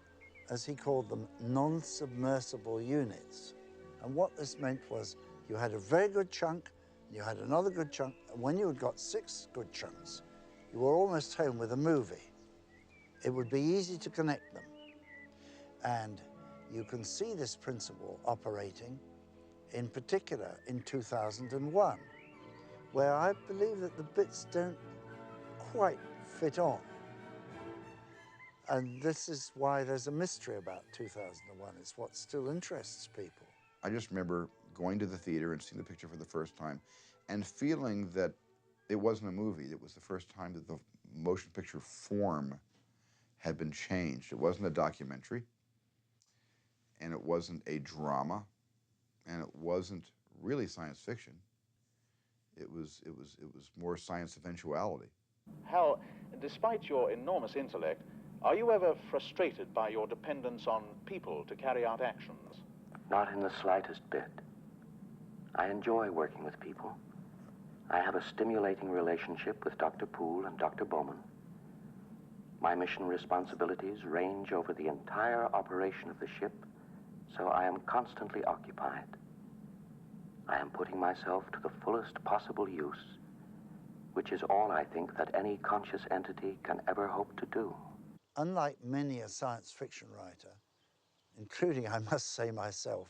as he called them, non-submersible units. And what this meant was you had a very good chunk, you had another good chunk, and when you had got 6 good chunks, you were almost home with a movie. It would be easy to connect them. And you can see this principle operating, in particular in 2001, where I believe that the bits don't quite fit on. And this is why there's a mystery about 2001. It's what still interests people. I just remember going to the theater and seeing the picture for the first time and feeling that it wasn't a movie. It was the first time that the motion picture form had been changed. It wasn't a documentary, and it wasn't a drama, and it wasn't really science fiction. It was more science eventuality. Hal, despite your enormous intellect, are you ever frustrated by your dependence on people to carry out actions? Not in the slightest bit. I enjoy working with people. I have a stimulating relationship with Dr. Poole and Dr. Bowman. My mission responsibilities range over the entire operation of the ship, so I am constantly occupied. I am putting myself to the fullest possible use, which is all I think that any conscious entity can ever hope to do. Unlike many a science fiction writer, including, I must say, myself,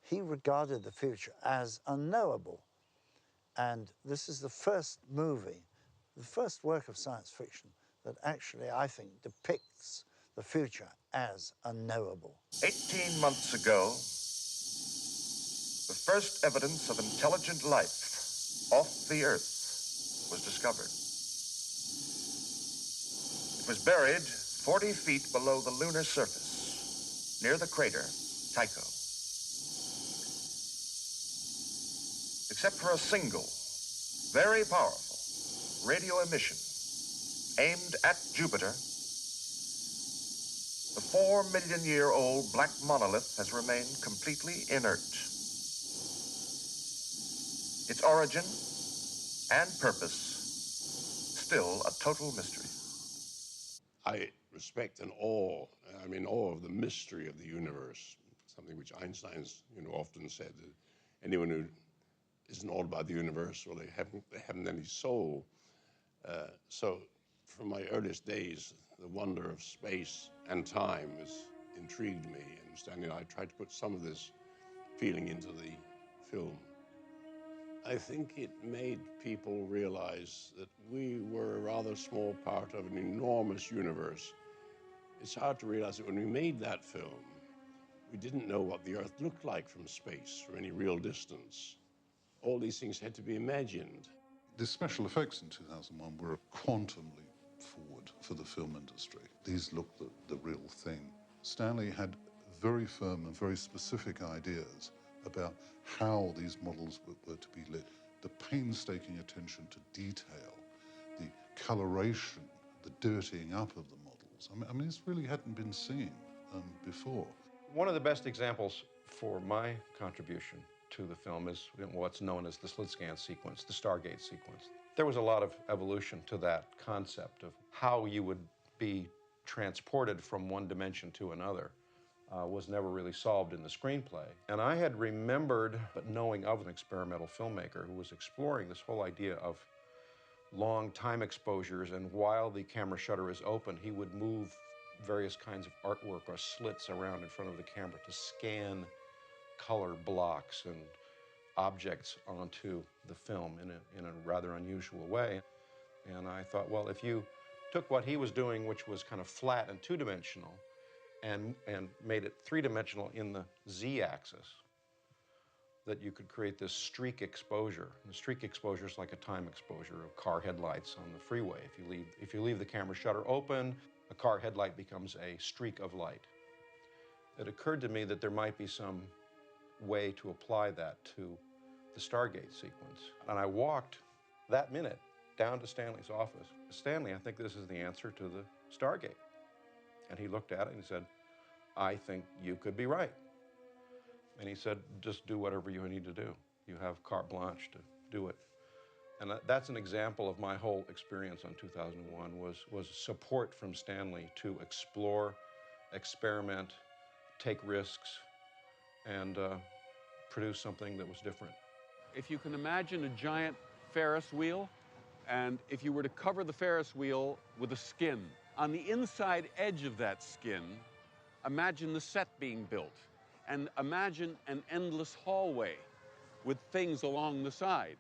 he regarded the future as unknowable. And this is the first movie, the first work of science fiction that actually, I think, depicts the future as unknowable. 18 months ago, the first evidence of intelligent life off the Earth was discovered. It was buried 40 feet below the lunar surface, near the crater Tycho. Except for a single, very powerful radio emission aimed at Jupiter, the 4-million-year-old black monolith has remained completely inert. Its origin and purpose, still a total mystery. I respect and awe, I'm in awe of the mystery of the universe, something which Einstein's often said, that anyone who isn't awed by the universe, well, they haven't any soul. So from my earliest days, the wonder of space and time has intrigued me, and Stanley and I tried to put some of this feeling into the film. I think it made people realize that we were a rather small part of an enormous universe. It's hard to realize that when we made that film, we didn't know what the Earth looked like from space, from any real distance. All these things had to be imagined. The special effects in 2001 were a quantum leap forward for the film industry. These looked the real thing. Stanley had very firm and very specific ideas about how these models were to be lit. The painstaking attention to detail, the coloration, the dirtying up of the models. I mean this really hadn't been seen before. One of the best examples for my contribution to the film is what's known as the slit scan sequence, the Stargate sequence. There was a lot of evolution to that concept of how you would be transported from one dimension to another. Was never really solved in the screenplay. And I had remembered knowing of an experimental filmmaker who was exploring this whole idea of long time exposures, and while the camera shutter is open, he would move various kinds of artwork or slits around in front of the camera to scan color blocks and objects onto the film in a rather unusual way. And I thought, well, if you took what he was doing, which was kind of flat and two-dimensional, and made it three-dimensional in the z-axis, that you could create this streak exposure. And the streak exposure is like a time exposure of car headlights on the freeway. If you leave the camera shutter open, a car headlight becomes a streak of light. It occurred to me that there might be some way to apply that to the Stargate sequence. And I walked that minute down to Stanley's office. Stanley, I think this is the answer to the Stargate. And he looked at it and he said, I think you could be right. And he said, just do whatever you need to do. You have carte blanche to do it. And that's an example of my whole experience on 2001 was support from Stanley to explore, experiment, take risks, and produce something that was different. If you can imagine a giant Ferris wheel, and if you were to cover the Ferris wheel with a skin, on the inside edge of that skin, imagine the set being built, and imagine an endless hallway with things along the side.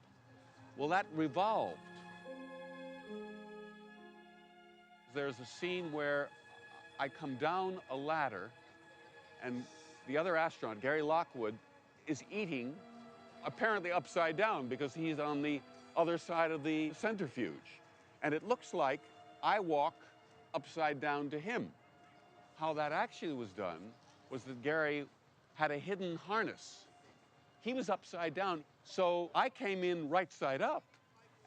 Well, that revolved. There's a scene where I come down a ladder, and the other astronaut, Gary Lockwood, is eating, apparently upside down because he's on the other side of the centrifuge. And it looks like I walk upside down to him. How that actually was done was that Gary had a hidden harness. He was upside down, so I came in right side up,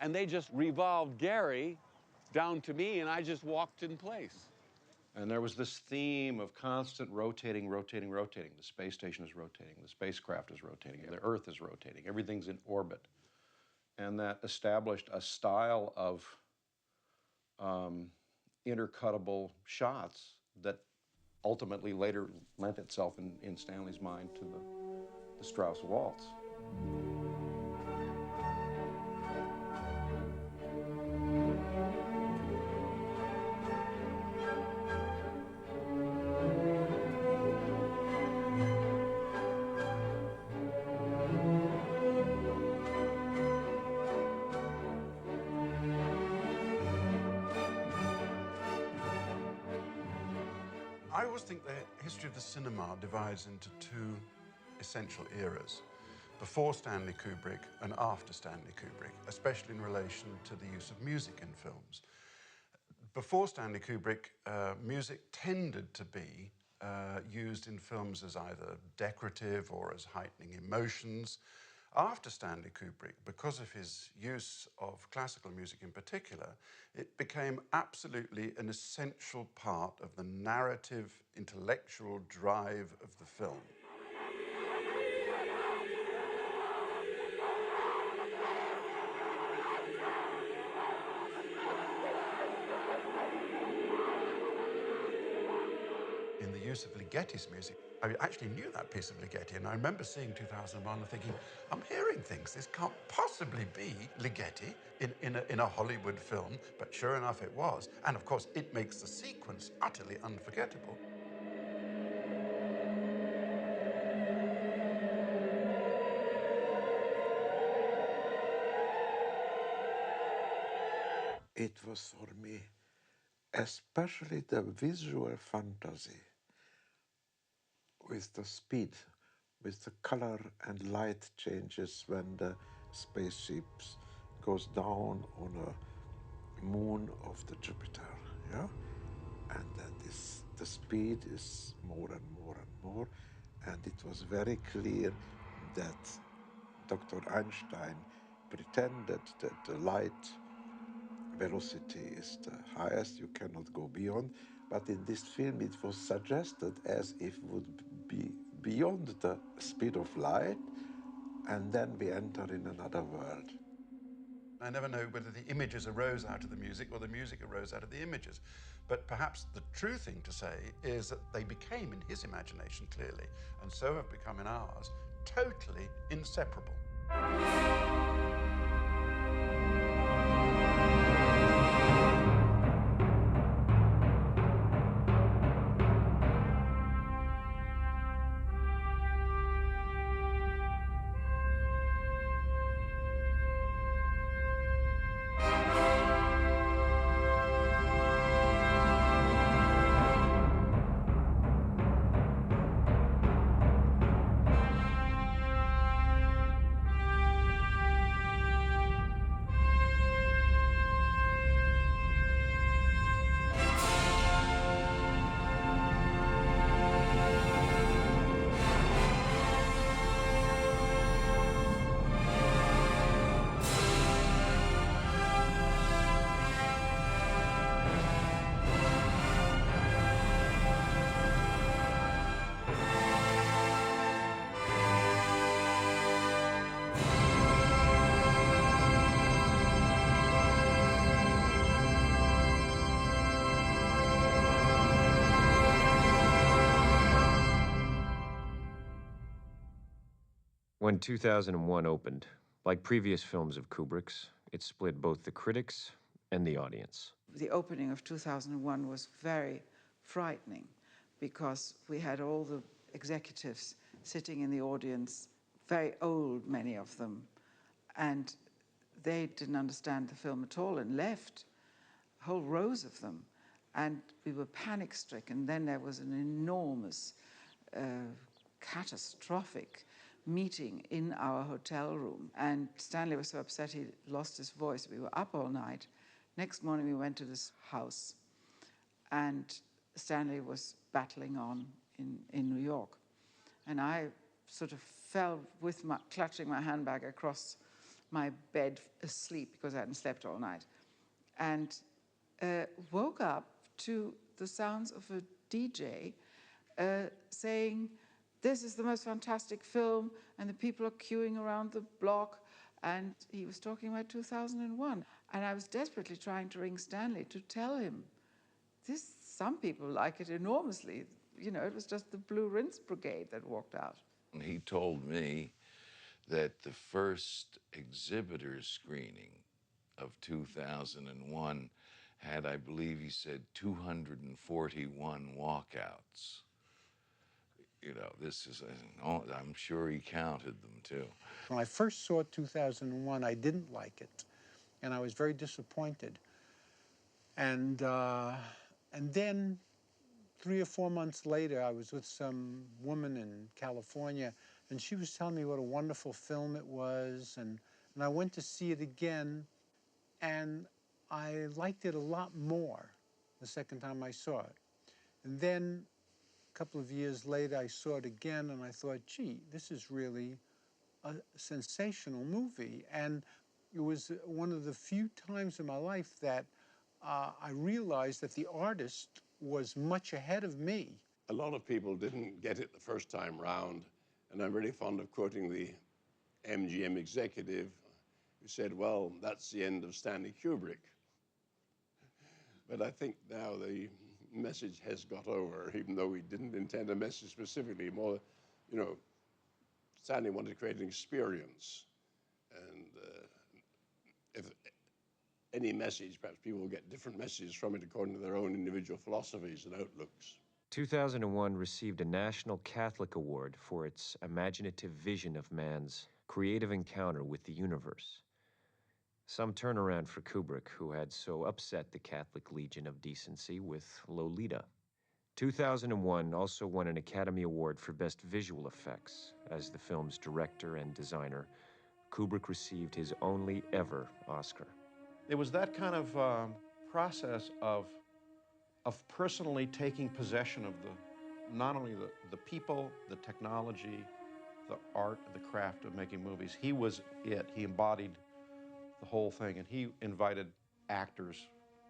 and they just revolved Gary down to me, and I just walked in place. And there was this theme of constant rotating, rotating, rotating. The space station is rotating, the spacecraft is rotating, the Earth is rotating, everything's in orbit. And that established a style of intercuttable shots that ultimately later lent itself in Stanley's mind to the Strauss waltz. I always think the history of the cinema divides into two essential eras, before Stanley Kubrick and after Stanley Kubrick, especially in relation to the use of music in films. Before Stanley Kubrick, music tended to be used in films as either decorative or as heightening emotions. After Stanley Kubrick, because of his use of classical music in particular, it became absolutely an essential part of the narrative, intellectual drive of the film. In the use of Ligeti's music, I actually knew that piece of Ligeti, and I remember seeing 2001 and thinking, I'm hearing things. This can't possibly be Ligeti in a Hollywood film, but sure enough it was. And of course, it makes the sequence utterly unforgettable. It was for me, especially the visual fantasy, with the speed, with the color and light changes when the spaceship goes down on a moon of the Jupiter, yeah? And then the speed is more and more and more, and it was very clear that Dr. Einstein pretended that the light velocity is the highest, you cannot go beyond, but in this film it was suggested as if it would be beyond the speed of light, and then we enter in another world. I never know whether the images arose out of the music or the music arose out of the images. But perhaps the true thing to say is that they became, in his imagination clearly, and so have become in ours, totally inseparable. When 2001 opened, like previous films of Kubrick's, it split both the critics and the audience. The opening of 2001 was very frightening because we had all the executives sitting in the audience, very old, many of them, and they didn't understand the film at all and left, whole rows of them, and we were panic-stricken. Then there was an enormous, catastrophic meeting in our hotel room, and Stanley was so upset he lost his voice. We were up all night. Next morning we went to this house, and Stanley was battling on in New York. And I sort of fell with clutching my handbag across my bed asleep because I hadn't slept all night, and woke up to the sounds of a DJ saying, "This is the most fantastic film," and the people are queuing around the block, and he was talking about 2001. And I was desperately trying to ring Stanley to tell him, some people like it enormously. You know, it was just the Blue Rinse Brigade that walked out. He told me that the first exhibitor screening of 2001 had, I believe he said, 241 walkouts. You know, this is, I'm sure he counted them too. When I first saw 2001, I didn't like it, and I was very disappointed. And then 3 or 4 months later, I was with some woman in California, and she was telling me what a wonderful film it was, and I went to see it again, and I liked it a lot more the second time I saw it. And then a couple of years later, I saw it again, and I thought, gee, this is really a sensational movie. And it was one of the few times in my life that I realized that the artist was much ahead of me. A lot of people didn't get it the first time round, and I'm really fond of quoting the MGM executive who said, well, that's the end of Stanley Kubrick. But I think now the message has got over, even though we didn't intend a message specifically. More, you know, Stanley wanted to create an experience. And if any message, perhaps people will get different messages from it according to their own individual philosophies and outlooks. 2001 received a National Catholic Award for its imaginative vision of man's creative encounter with the universe. Some turnaround for Kubrick, who had so upset the Catholic Legion of Decency with Lolita. 2001 also won an Academy Award for Best Visual Effects. As the film's director and designer, Kubrick received his only ever Oscar. It was that kind of process of personally taking possession of not only the people, the technology, the art, the craft of making movies. He was it. He embodied the whole thing, and he invited actors,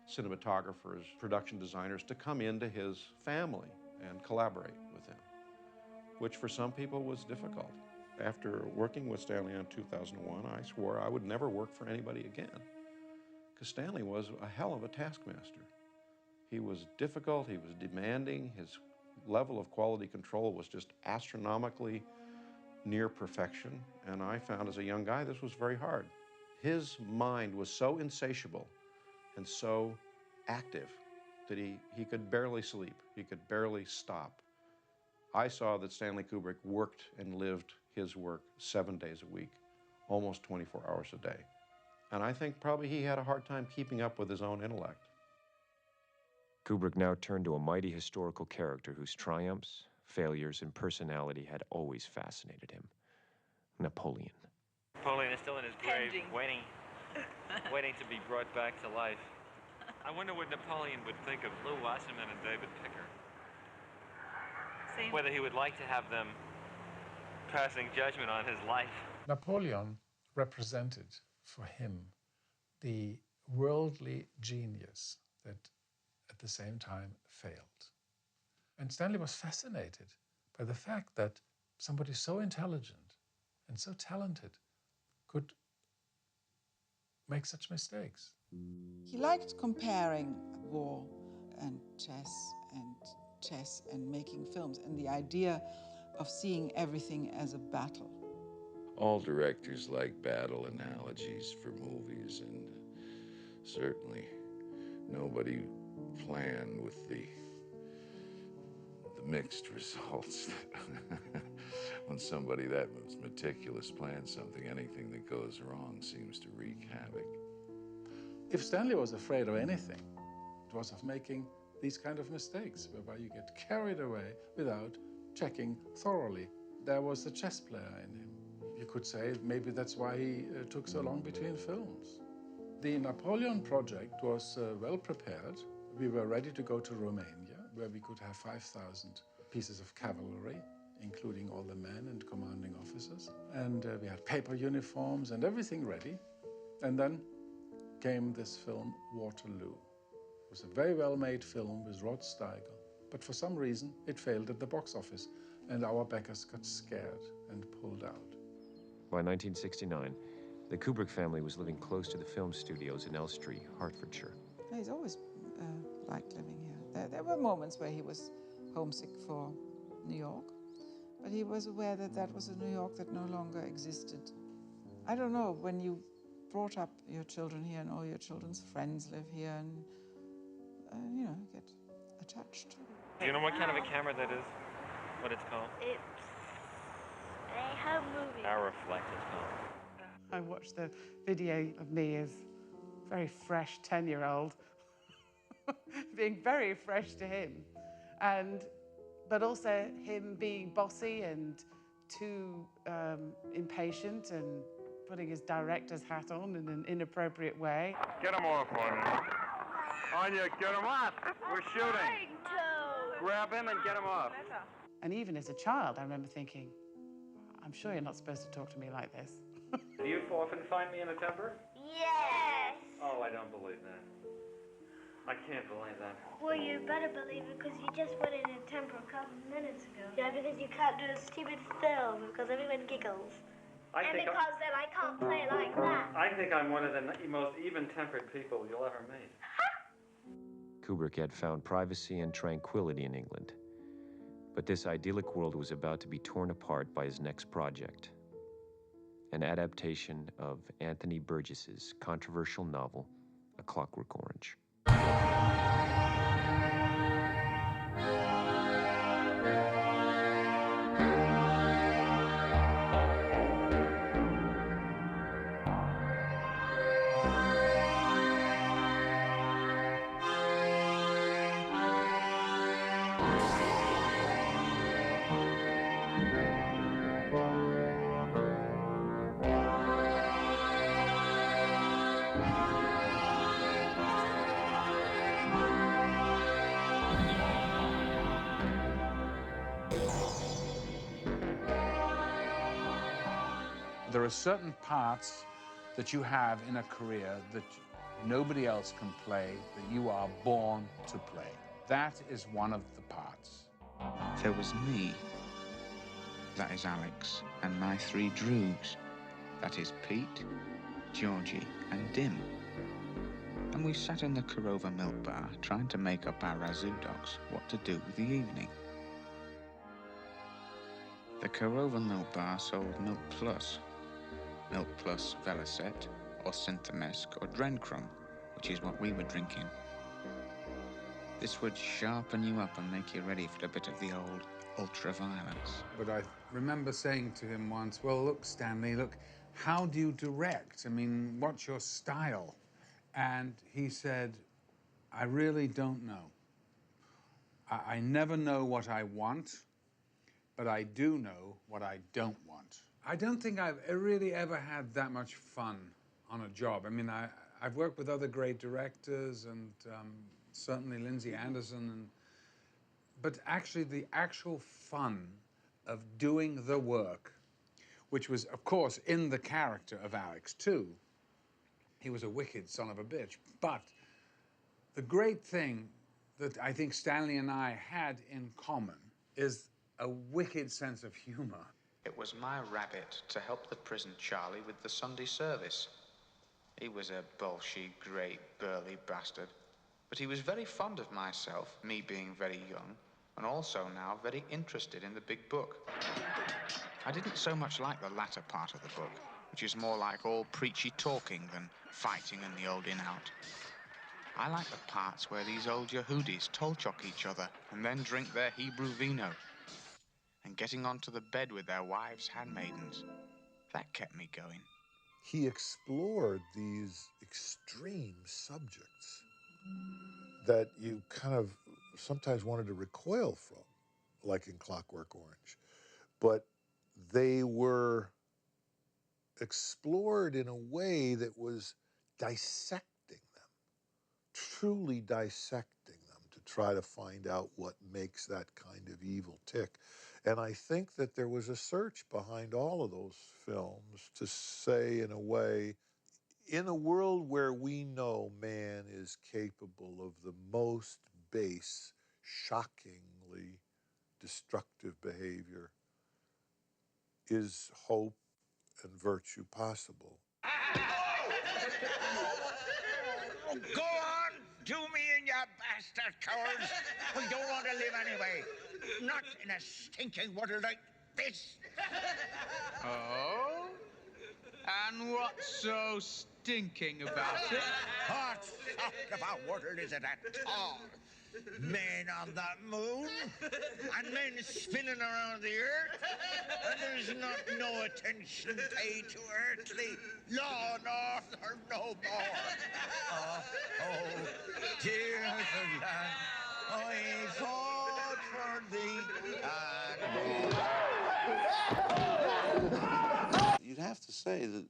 cinematographers, production designers to come into his family and collaborate with him, which for some people was difficult. After working with Stanley on 2001, I swore I would never work for anybody again, because Stanley was a hell of a taskmaster. He was difficult, he was demanding, his level of quality control was just astronomically near perfection, and I found as a young guy this was very hard. His mind was so insatiable and so active that he could barely sleep, he could barely stop. I saw that Stanley Kubrick worked and lived his work 7 days a week, almost 24 hours a day. And I think probably he had a hard time keeping up with his own intellect. Kubrick now turned to a mighty historical character whose triumphs, failures, and personality had always fascinated him: Napoleon. Napoleon is still in his grave, waiting to be brought back to life. I wonder what Napoleon would think of Lou Wasserman and David Picker. Whether he would like to have them passing judgment on his life. Napoleon represented for him the worldly genius that at the same time failed. And Stanley was fascinated by the fact that somebody so intelligent and so talented could make such mistakes. He liked comparing war and chess and making films, and the idea of seeing everything as a battle. All directors like battle analogies for movies, and certainly nobody planned with the mixed results. When somebody that meticulous plans something, anything that goes wrong seems to wreak havoc. If Stanley was afraid of anything, it was of making these kind of mistakes, whereby you get carried away without checking thoroughly. There was a chess player in him. You could say maybe that's why he took so long between films. The Napoleon project was well prepared. We were ready to go to Romania, where we could have 5,000 pieces of cavalry, including all the men and commanding officers. And we had paper uniforms and everything ready. And then came this film, Waterloo. It was a very well-made film with Rod Steiger, but for some reason it failed at the box office, and our backers got scared and pulled out. By 1969, the Kubrick family was living close to the film studios in Elstree, Hertfordshire. He's always liked living here. There were moments where he was homesick for New York, but he was aware that that was a New York that no longer existed. I don't know, when you brought up your children here and all your children's friends live here and, you know, get attached. Do you know what kind of a camera that is? What it's called? It's a home movie. Araflex, it's called. I watched the video of me as very fresh 10-year-old, being very fresh to him, but also him being bossy and too impatient and putting his director's hat on in an inappropriate way. Get him off on me. On you, get him off. We're shooting. Grab him and get him off. And even as a child, I remember thinking, I'm sure you're not supposed to talk to me like this. Do you often find me in a temper? Yes. Oh, I don't believe that. I can't believe that. Well, you better believe it, because you just went in a temper a couple of minutes ago. Yeah, because you can't do a stupid film, because everyone giggles. And because then I can't play like that. I think I'm one of the most even-tempered people you'll ever meet. Kubrick had found privacy and tranquility in England. But this idyllic world was about to be torn apart by his next project, an adaptation of Anthony Burgess's controversial novel, A Clockwork Orange. There are certain parts that you have in a career that nobody else can play, that you are born to play. That is one of the parts. There was me, that is Alex, and my three droogs, that is Pete, Georgie, and Dim. And we sat in the Korova milk bar trying to make up our razoo dogs what to do with the evening. The Korova milk bar sold Milk Plus Velocet, or Synthamesque, or Drencrum, which is what we were drinking. This would sharpen you up and make you ready for a bit of the old ultra-violence. But I remember saying to him once, well, look, Stanley, look, how do you direct? I mean, what's your style? And he said, I really don't know. I never know what I want, but I do know what I don't want. I don't think I've really ever had that much fun on a job. I mean, I've worked with other great directors and certainly Lindsay Anderson, but actually the actual fun of doing the work, which was, of course, in the character of Alex, too. He was a wicked son of a bitch. But the great thing that I think Stanley and I had in common is a wicked sense of humor. It was my rabbit to help the prison Charlie with the Sunday service. He was a bolshy, great, burly bastard, but he was very fond of myself, me being very young, and also now very interested in the big book. I didn't so much like the latter part of the book, which is more like all preachy talking than fighting and the old in-out. I like the parts where these old Yehudis toll-chock each other and then drink their Hebrew vino, and getting onto the bed with their wives' handmaidens. That kept me going. He explored these extreme subjects that you kind of sometimes wanted to recoil from, like in Clockwork Orange. But they were explored in a way that was dissecting them, truly dissecting them to try to find out what makes that kind of evil tick. And I think that there was a search behind all of those films to say, in a way, in a world where we know man is capable of the most base, shockingly destructive behavior, is hope and virtue possible? Oh, go on, do me in, you bastard cowards. We don't want to live anyway. Not in a stinking world like this. Oh? And what's so stinking about it? What sort of a world is it at all? Men on the moon, and men spinning around the earth, and there's not no attention paid to earthly law nor no more. Oh, dear land, I fought for thee, You'd have to say that,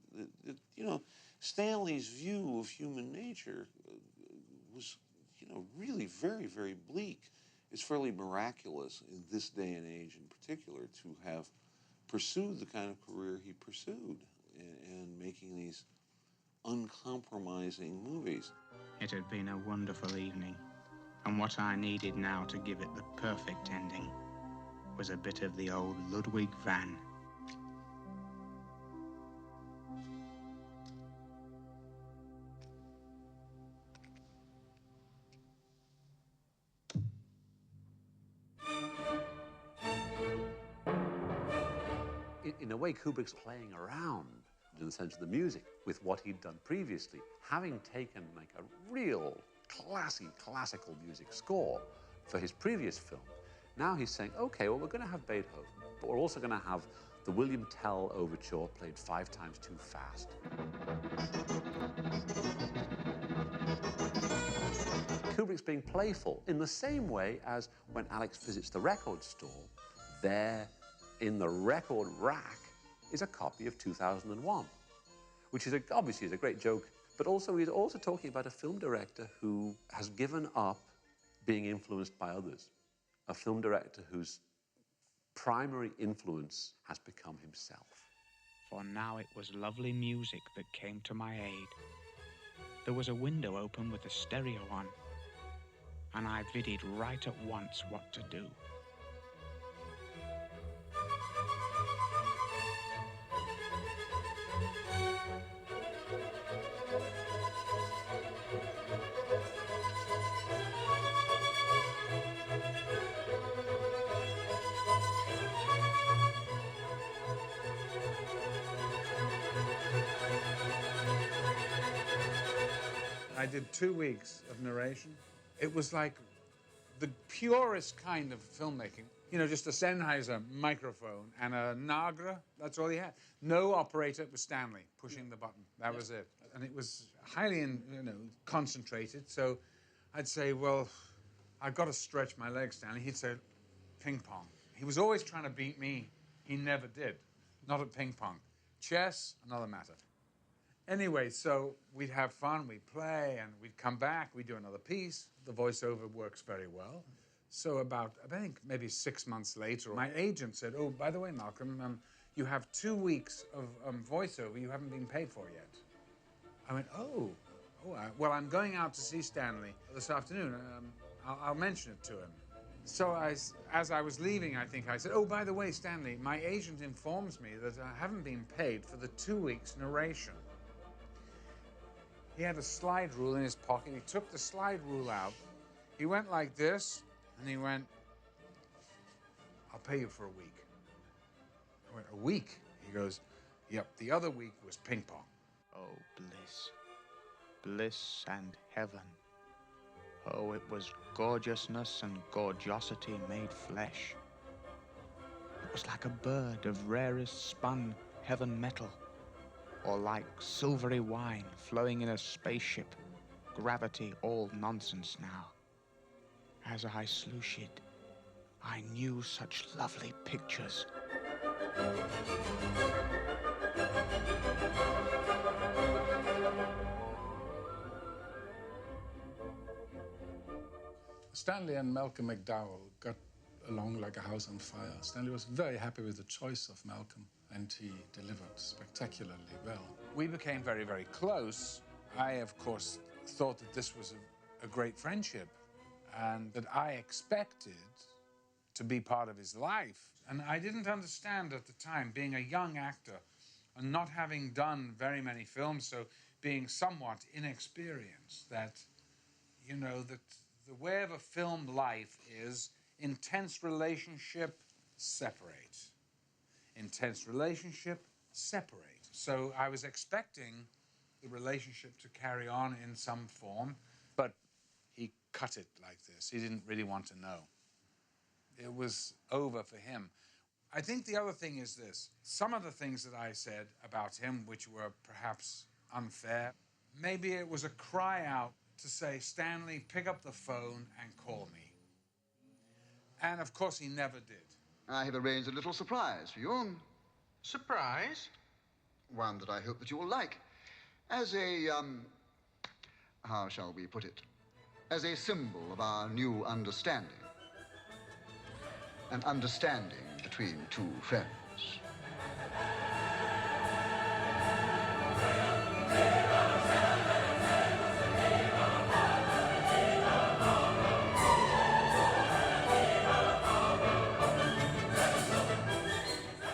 you know, Stanley's view of human nature was, you know, really very, very bleak. It's fairly miraculous in this day and age in particular to have pursued the kind of career he pursued and making these uncompromising movies. It had been a wonderful evening, and what I needed now to give it the perfect ending was a bit of the old Ludwig van. In a way, Kubrick's playing around, in the sense of the music, with what he'd done previously. Having taken like a real classical music score for his previous film, now he's saying, okay, well, we're going to have Beethoven, but we're also going to have the William Tell Overture played 5 times too fast. Kubrick's being playful in the same way as when Alex visits the record store, there in the record rack is a copy of 2001, which is obviously is a great joke, but also he's also talking about a film director who has given up being influenced by others, a film director whose primary influence has become himself. For now it was lovely music that came to my aid. There was a window open with the stereo on, and I viddied right at once what to do. I did 2 weeks of narration. It was like the purest kind of filmmaking. You know, just a Sennheiser microphone and a Nagra, that's all he had. No operator, it was Stanley pushing the button. That was it. And it was highly, concentrated. So I'd say, well, I've got to stretch my legs, Stanley. He'd say, ping pong. He was always trying to beat me. He never did. Not at ping pong. Chess, another matter. Anyway, so we'd have fun, we'd play, and we'd come back, we'd do another piece. The voiceover works very well. So about, I think, maybe 6 months later, my agent said, oh, by the way, Malcolm, you have 2 weeks of voiceover you haven't been paid for yet. I went, well, I'm going out to see Stanley this afternoon. I'll mention it to him. So as I was leaving, I think I said, oh, by the way, Stanley, my agent informs me that I haven't been paid for the 2 weeks narration. He had a slide rule in his pocket. He took the slide rule out. He went like this, and he went, I'll pay you for a week. I went, a week? He goes, yep, the other week was ping pong. Oh, bliss. Bliss and heaven. Oh, it was gorgeousness and gorgeosity made flesh. It was like a bird of rarest spun heaven metal, or like silvery wine flowing in a spaceship, gravity all nonsense now. As I sluiced it, I knew such lovely pictures. Stanley and Malcolm McDowell got along like a house on fire. Stanley was very happy with the choice of Malcolm, and he delivered spectacularly well. We became very, very close. I, of course, thought that this was a great friendship, and that I expected to be part of his life. And I didn't understand at the time, being a young actor and not having done very many films, so being somewhat inexperienced, that, you know, that the way of a film life is intense relationship, separate. Intense relationship, separate. So I was expecting the relationship to carry on in some form, but he cut it like this. He didn't really want to know. It was over for him. I think the other thing is this. Some of the things that I said about him, which were perhaps unfair, maybe it was a cry out to say, Stanley, pick up the phone and call me. And of course he never did. I have arranged a little surprise for you. Surprise? One that I hope that you will like. As a, how shall we put it? As a symbol of our new understanding. An understanding between two friends.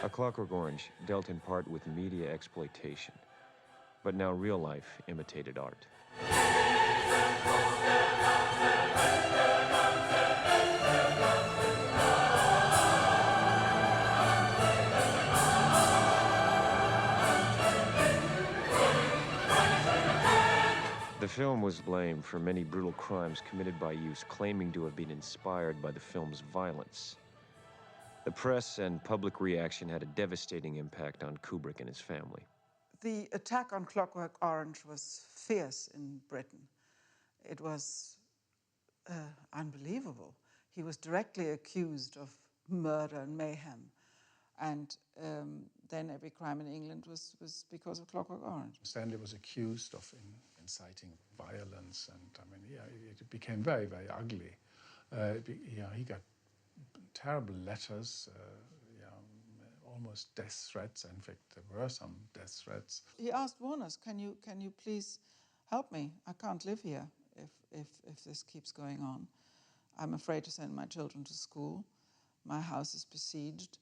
A Clockwork Orange dealt in part with media exploitation, but now real life imitated art. The film was blamed for many brutal crimes committed by youths claiming to have been inspired by the film's violence. The press and public reaction had a devastating impact on Kubrick and his family. The attack on Clockwork Orange was fierce in Britain. It was unbelievable. He was directly accused of murder and mayhem. And then every crime in England was because of Clockwork Orange. Stanley was accused of inciting violence, and I mean, yeah, it became very, very ugly. He got terrible letters, almost death threats. In fact, there were some death threats. He asked Warner's, can you please help me? I can't live here if this keeps going on. I'm afraid to send my children to school. My house is besieged.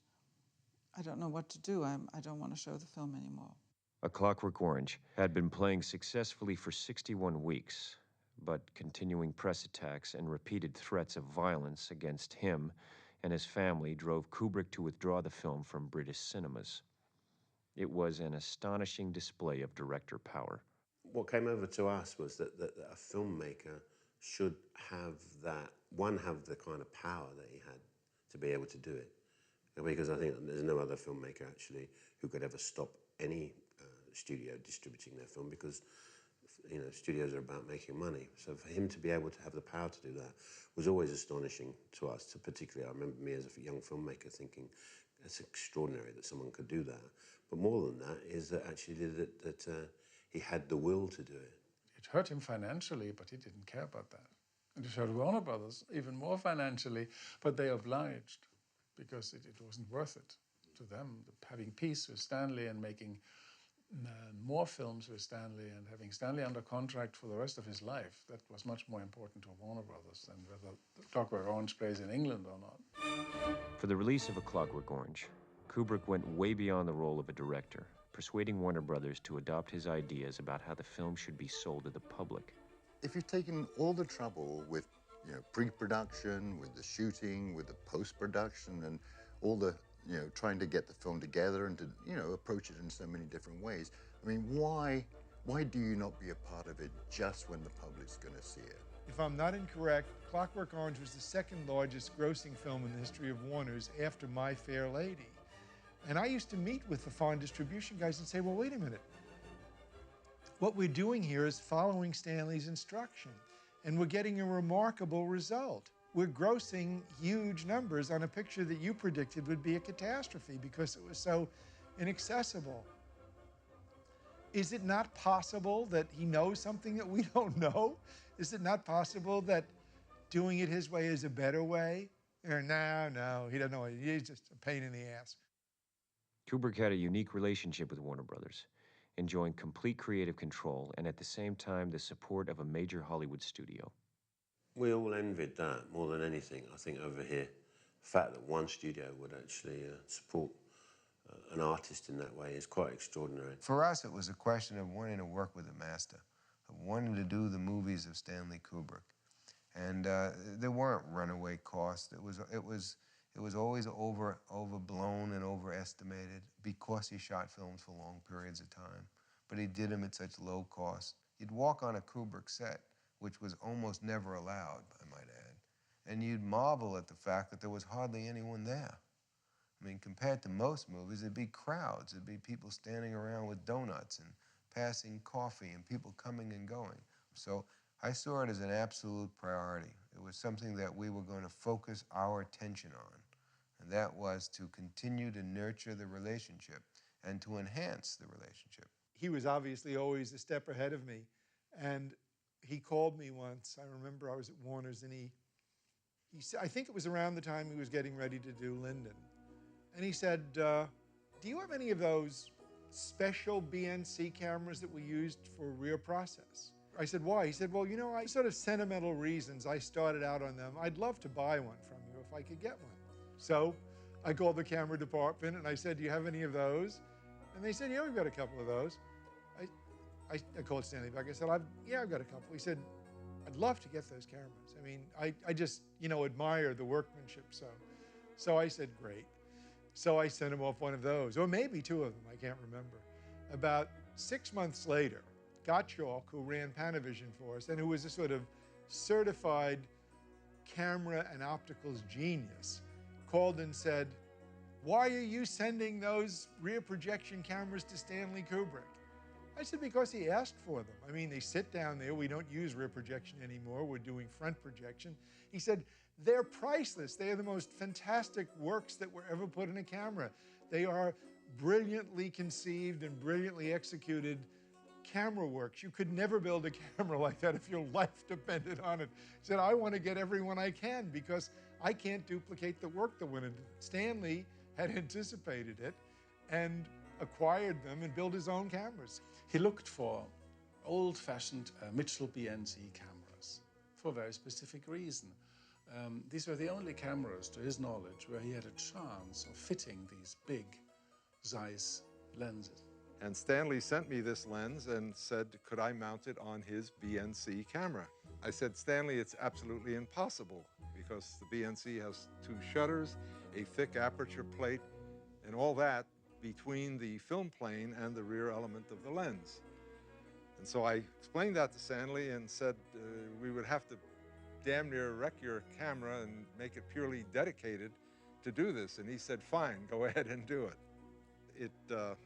I don't know what to do. I don't want to show the film anymore. A Clockwork Orange had been playing successfully for 61 weeks, but continuing press attacks and repeated threats of violence against him and his family drove Kubrick to withdraw the film from British cinemas. It was an astonishing display of director power. What came over to us was that a filmmaker should have that, have the kind of power that he had to be able to do it. Because I think there's no other filmmaker actually who could ever stop any studio distributing their film, because studios are about making money. So for him to be able to have the power to do that was always astonishing to us. Particularly, I remember me as a young filmmaker thinking, it's extraordinary that someone could do that. But more than that is that actually that he had the will to do it. It hurt him financially, but he didn't care about that. And it hurt Warner Brothers even more financially, but they obliged, because it wasn't worth it to them. Having peace with Stanley and making more films with Stanley and having Stanley under contract for the rest of his life, that was much more important to Warner Brothers than whether Clockwork Orange plays in England or not. For the release of A Clockwork Orange, Kubrick went way beyond the role of a director, persuading Warner Brothers to adopt his ideas about how the film should be sold to the public. If you've taken all the trouble with pre-production, with the shooting, with the post-production, and all the you know, trying to get the film together and to, you know, approach it in so many different ways. I mean, why do you not be a part of it just when the public's going to see it? If I'm not incorrect, Clockwork Orange was the second largest grossing film in the history of Warner's after My Fair Lady. And I used to meet with the foreign distribution guys and say, well, wait a minute. What we're doing here is following Stanley's instruction, and we're getting a remarkable result. We're grossing huge numbers on a picture that you predicted would be a catastrophe because it was so inaccessible. Is it not possible that he knows something that we don't know? Is it not possible that doing it his way is a better way? Or no, he doesn't know. He's just a pain in the ass. Kubrick had a unique relationship with Warner Brothers, enjoying complete creative control and at the same time the support of a major Hollywood studio. We all envied that more than anything, I think, over here. The fact that one studio would actually support an artist in that way is quite extraordinary. For us, it was a question of wanting to work with a master, of wanting to do the movies of Stanley Kubrick. And there weren't runaway costs. It was always overblown and overestimated because he shot films for long periods of time. But he did them at such low cost. You'd walk on a Kubrick set, which was almost never allowed, I might add, and you'd marvel at the fact that there was hardly anyone there. I mean, compared to most movies, it'd be crowds. It'd be people standing around with donuts and passing coffee and people coming and going. So I saw it as an absolute priority. It was something that we were going to focus our attention on, and that was to continue to nurture the relationship and to enhance the relationship. He was obviously always a step ahead of me, and he called me once. I remember I was at Warner's, and he said, I think it was around the time he was getting ready to do Linden. And he said, do you have any of those special BNC cameras that we used for rear process? I said, why? He said, well, you know, I sort of sentimental reasons I started out on them. I'd love to buy one from you if I could get one. So I called the camera department and I said, do you have any of those? And they said, yeah, we've got a couple of those. I called Stanley back. I said, yeah, I've got a couple. He said, I'd love to get those cameras. I mean, I just, you know, admire the workmanship. So I said, great. So I sent him off one of those, or maybe two of them, I can't remember. About 6 months later, Gottschalk, who ran Panavision for us and who was a sort of certified camera and opticals genius, called and said, why are you sending those rear projection cameras to Stanley Kubrick? I said, because he asked for them. I mean, they sit down there. We don't use rear projection anymore. We're doing front projection. He said, they're priceless. They are the most fantastic works that were ever put in a camera. They are brilliantly conceived and brilliantly executed camera works. You could never build a camera like that if your life depended on it. He said, I want to get everyone I can because I can't duplicate the work that went into it. Stanley had anticipated it and acquired them and built his own cameras. He looked for old-fashioned Mitchell BNC cameras for a very specific reason. These were the only cameras, to his knowledge, where he had a chance of fitting these big Zeiss lenses. And Stanley sent me this lens and said, could I mount it on his BNC camera? I said, Stanley, it's absolutely impossible because the BNC has 2 shutters, a thick aperture plate, and all that between the film plane and the rear element of the lens. And so I explained that to Stanley and said we would have to damn near wreck your camera and make it purely dedicated to do this. And he said, fine, go ahead and do it. It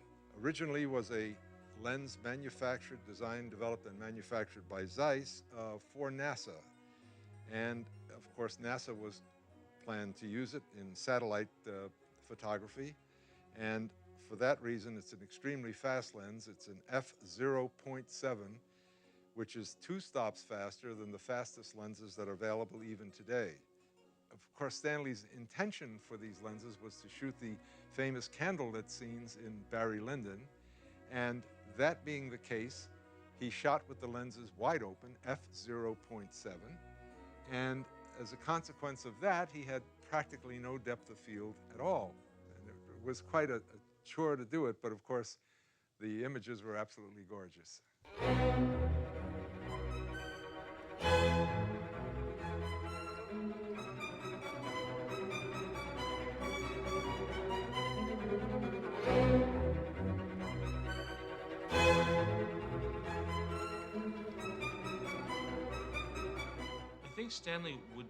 originally was a lens manufactured, designed, developed, and manufactured by Zeiss for NASA. And of course, NASA was planned to use it in satellite photography. And for that reason, it's an extremely fast lens. It's an f/0.7, which is 2 stops faster than the fastest lenses that are available even today. Of course, Stanley's intention for these lenses was to shoot the famous candlelit scenes in Barry Lyndon. And that being the case, he shot with the lenses wide open, f/0.7. And as a consequence of that, he had practically no depth of field at all. And it was quite a chore to do it, but of course, the images were absolutely gorgeous. think Stanley would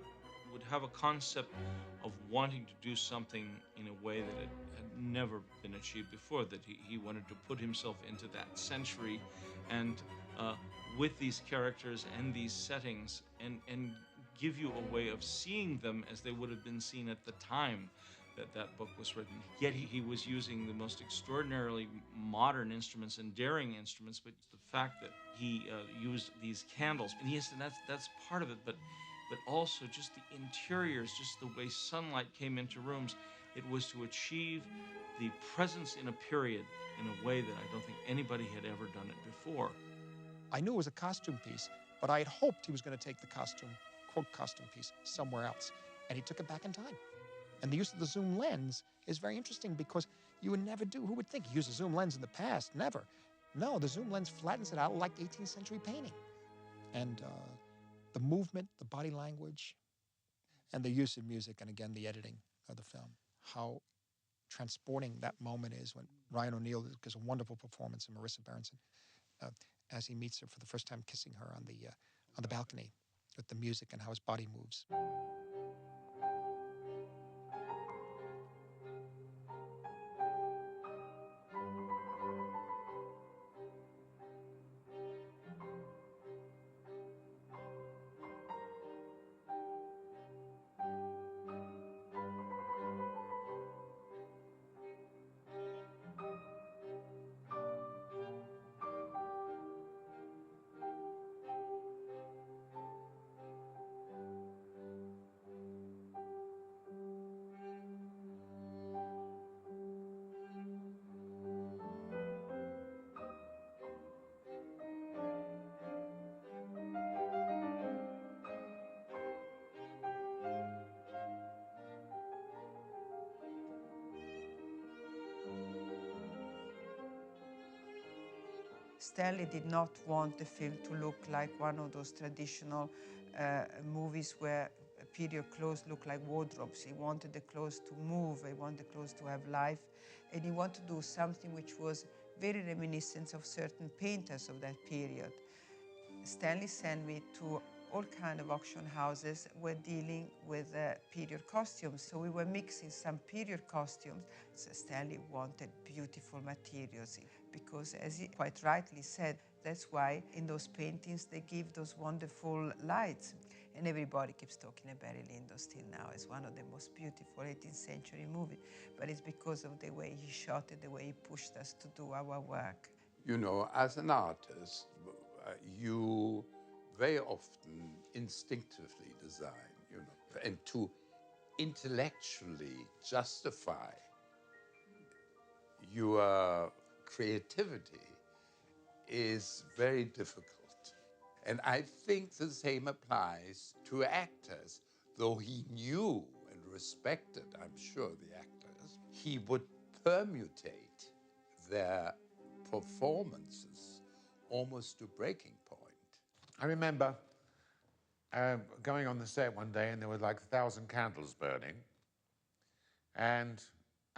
have a concept of wanting to do something in a way that had never been achieved before, that he wanted to put himself into that century and with these characters and these settings and give you a way of seeing them as they would have been seen at the time that book was written. Yet he was using the most extraordinarily modern instruments and daring instruments, but the fact that he used these candles, and yes, and that's part of it, but also just the interiors, just the way sunlight came into rooms. It was to achieve the presence in a period in a way that I don't think anybody had ever done it before. I knew it was a costume piece, but I had hoped he was going to take the costume, quote, costume piece somewhere else, and he took it back in time. And the use of the zoom lens is very interesting because you would never do, who would think you use a zoom lens in the past? Never. No, the zoom lens flattens it out like 18th century painting. And the movement, the body language, and the use of music, and again, the editing of the film, how transporting that moment is when Ryan O'Neal gives a wonderful performance in Marissa Berenson as he meets her for the first time, kissing her on the balcony with the music and how his body moves. Stanley did not want the film to look like one of those traditional movies where period clothes look like wardrobes. He wanted the clothes to move, he wanted the clothes to have life, and he wanted to do something which was very reminiscent of certain painters of that period. Stanley sent me to all kinds of auction houses were dealing with period costumes. So we were mixing some period costumes. So Stanley wanted beautiful materials because, as he quite rightly said, that's why in those paintings they give those wonderful lights. And everybody keeps talking about Barry Lyndon still now as one of the most beautiful 18th century movies. But it's because of the way he shot it, the way he pushed us to do our work. You know, as an artist, you very often instinctively design, you know, and to intellectually justify your creativity is very difficult. And I think the same applies to actors. Though he knew and respected, I'm sure, the actors, he would permutate their performances almost to breaking point. I remember going on the set one day and there were like 1,000 candles burning. And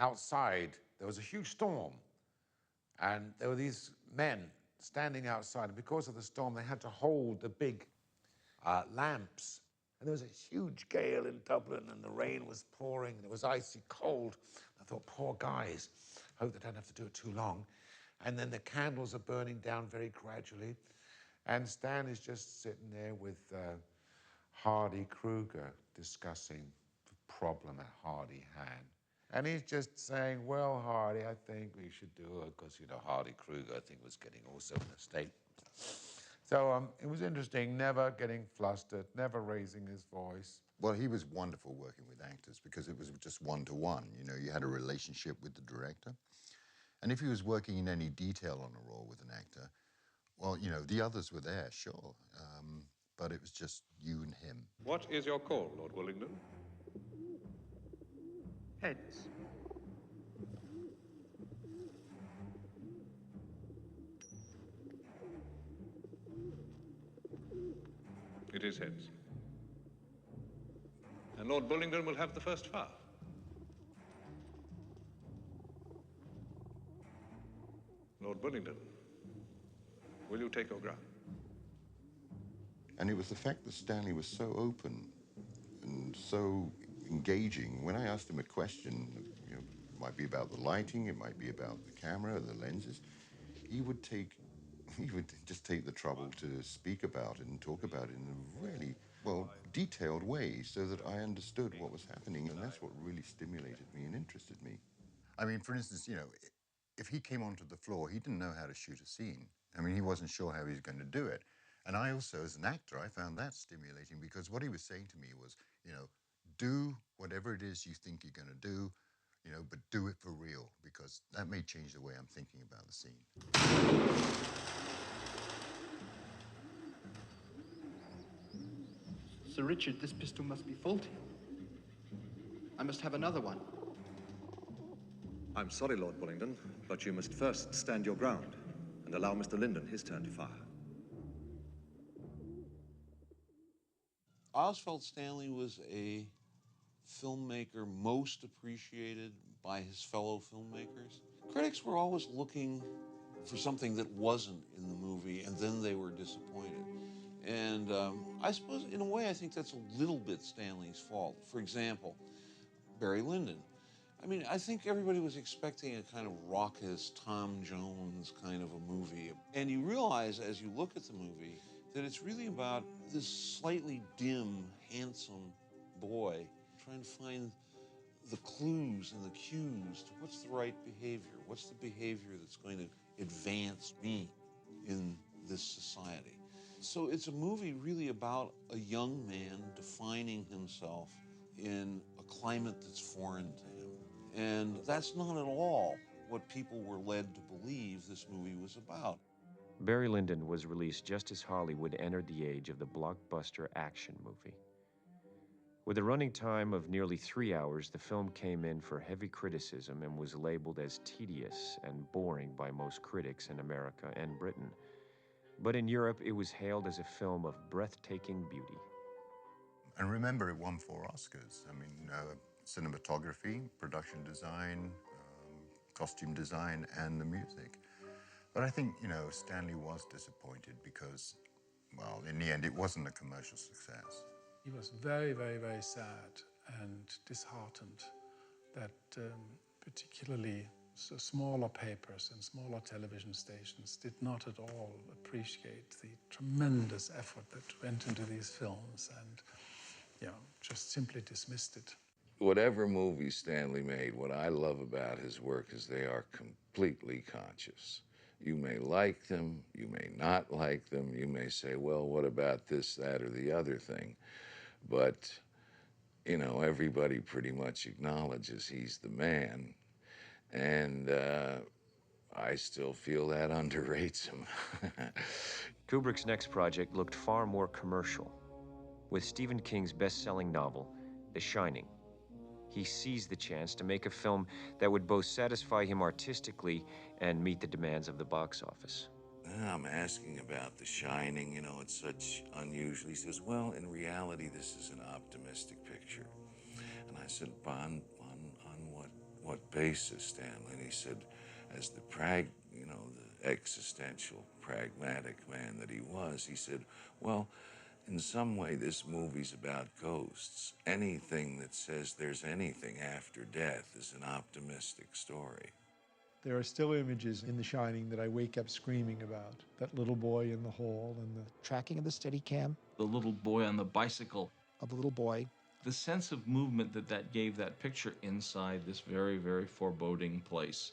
outside there was a huge storm. And there were these men standing outside. And because of the storm, they had to hold the big lamps. And there was a huge gale in Dublin and the rain was pouring and it was icy cold. I thought, poor guys, hope they don't have to do it too long. And then the candles are burning down very gradually. And Stan is just sitting there with Hardy Kruger discussing the problem that Hardy had. And he's just saying, well, Hardy, I think we should do it, because, you know, Hardy Kruger, I think, was getting also in a state. So it was interesting, never getting flustered, never raising his voice. Well, he was wonderful working with actors because it was just one-to-one. You know, you had a relationship with the director. And if he was working in any detail on a role with an actor, well, you know, the others were there, sure. But it was just you and him. What is your call, Lord Willingdon? Heads. It is heads. And Lord Bullingdon will have the first fire. Lord Bullingdon, will you take your ground? And it was the fact that Stanley was so open and so engaging. When I asked him a question, you know, it might be about the lighting, it might be about the camera, the lenses, he would just take the trouble to speak about it and talk about it in a really, well, detailed way so that I understood what was happening. And that's what really stimulated me and interested me. I mean, for instance, you know, if he came onto the floor, he didn't know how to shoot a scene. I mean, he wasn't sure how he was going to do it. And I also, as an actor, I found that stimulating because what he was saying to me was, you know, do whatever it is you think you're going to do, you know, but do it for real because that may change the way I'm thinking about the scene. Sir Richard, this pistol must be faulty. I must have another one. I'm sorry, Lord Bullingdon, but you must first stand your ground and allow Mr. Lyndon his turn to fire. I always felt Stanley was a filmmaker most appreciated by his fellow filmmakers. Critics were always looking for something that wasn't in the movie, and then they were disappointed. And I suppose, in a way, I think that's a little bit Stanley's fault. For example, Barry Lyndon. I mean, I think everybody was expecting a kind of raucous Tom Jones kind of a movie. And you realize, as you look at the movie, that it's really about this slightly dim, handsome boy trying to find the clues and the cues to what's the right behavior, what's the behavior that's going to advance me in this society. So it's a movie really about a young man defining himself in a climate that's foreign to him. And that's not at all what people were led to believe this movie was about. Barry Lyndon was released just as Hollywood entered the age of the blockbuster action movie. With a running time of nearly 3 hours, the film came in for heavy criticism and was labeled as tedious and boring by most critics in America and Britain. But in Europe, it was hailed as a film of breathtaking beauty. And remember, it won 4 Oscars. I mean, cinematography, production design, costume design, and the music. But I think, you know, Stanley was disappointed because, well, in the end, it wasn't a commercial success. He was very, very, very sad and disheartened that particularly smaller papers and smaller television stations did not at all appreciate the tremendous effort that went into these films and, you know, just simply dismissed it. Whatever movies Stanley made, what I love about his work is they are completely conscious. You may like them, you may not like them, you may say, well, what about this, that, or the other thing? But, you know, everybody pretty much acknowledges he's the man. And I still feel that underrates him. Kubrick's next project looked far more commercial. With Stephen King's best-selling novel, The Shining, he seized the chance to make a film that would both satisfy him artistically and meet the demands of the box office. I'm asking about The Shining, you know, it's such unusual. He says, well, in reality, this is an optimistic picture. And I said, on what basis, Stanley? And he said, as the existential, pragmatic man that he was, he said, well, in some way, this movie's about ghosts. Anything that says there's anything after death is an optimistic story. There are still images in The Shining that I wake up screaming about. That little boy in the hall and the tracking of the Steadicam. The little boy on the bicycle. Of the little boy. The sense of movement that gave that picture inside this very, very foreboding place.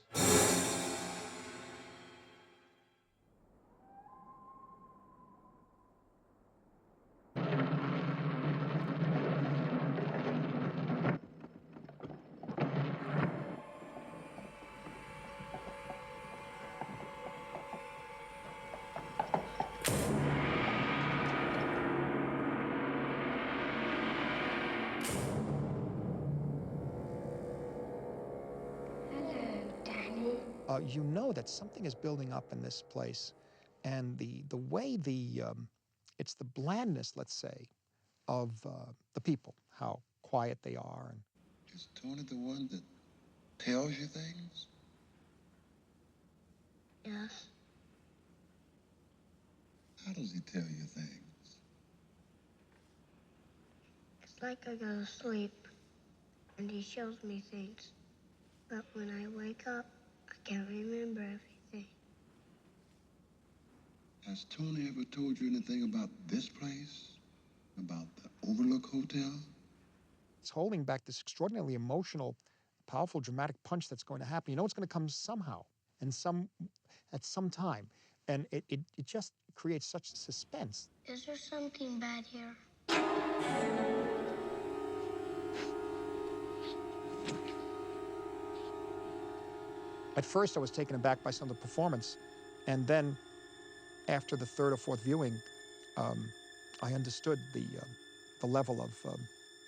You know that something is building up in this place, and the way it's the blandness, let's say, of the people, how quiet they are. And is Tony the one that tells you things? Yes. How does he tell you things? It's like I go to sleep, and he shows me things. But when I wake up, I can't remember everything. Has Tony ever told you anything about this place? About the Overlook Hotel? It's holding back this extraordinarily emotional, powerful, dramatic punch that's going to happen. You know it's going to come somehow and at some time. And it just creates such suspense. Is there something bad here? At first, I was taken aback by some of the performance. And then, after the third or fourth viewing, I understood the level of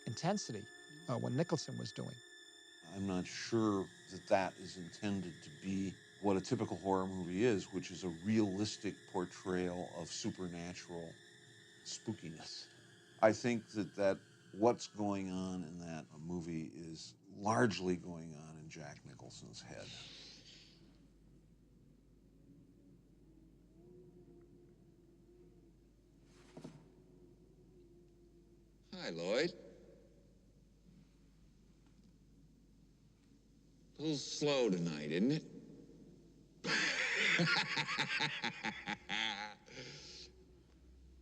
intensity what Nicholson was doing. I'm not sure that that is intended to be what a typical horror movie is, which is a realistic portrayal of supernatural spookiness. I think that what's going on in that movie is largely going on in Jack Nicholson's head. Hi, Lloyd. A little slow tonight, isn't it?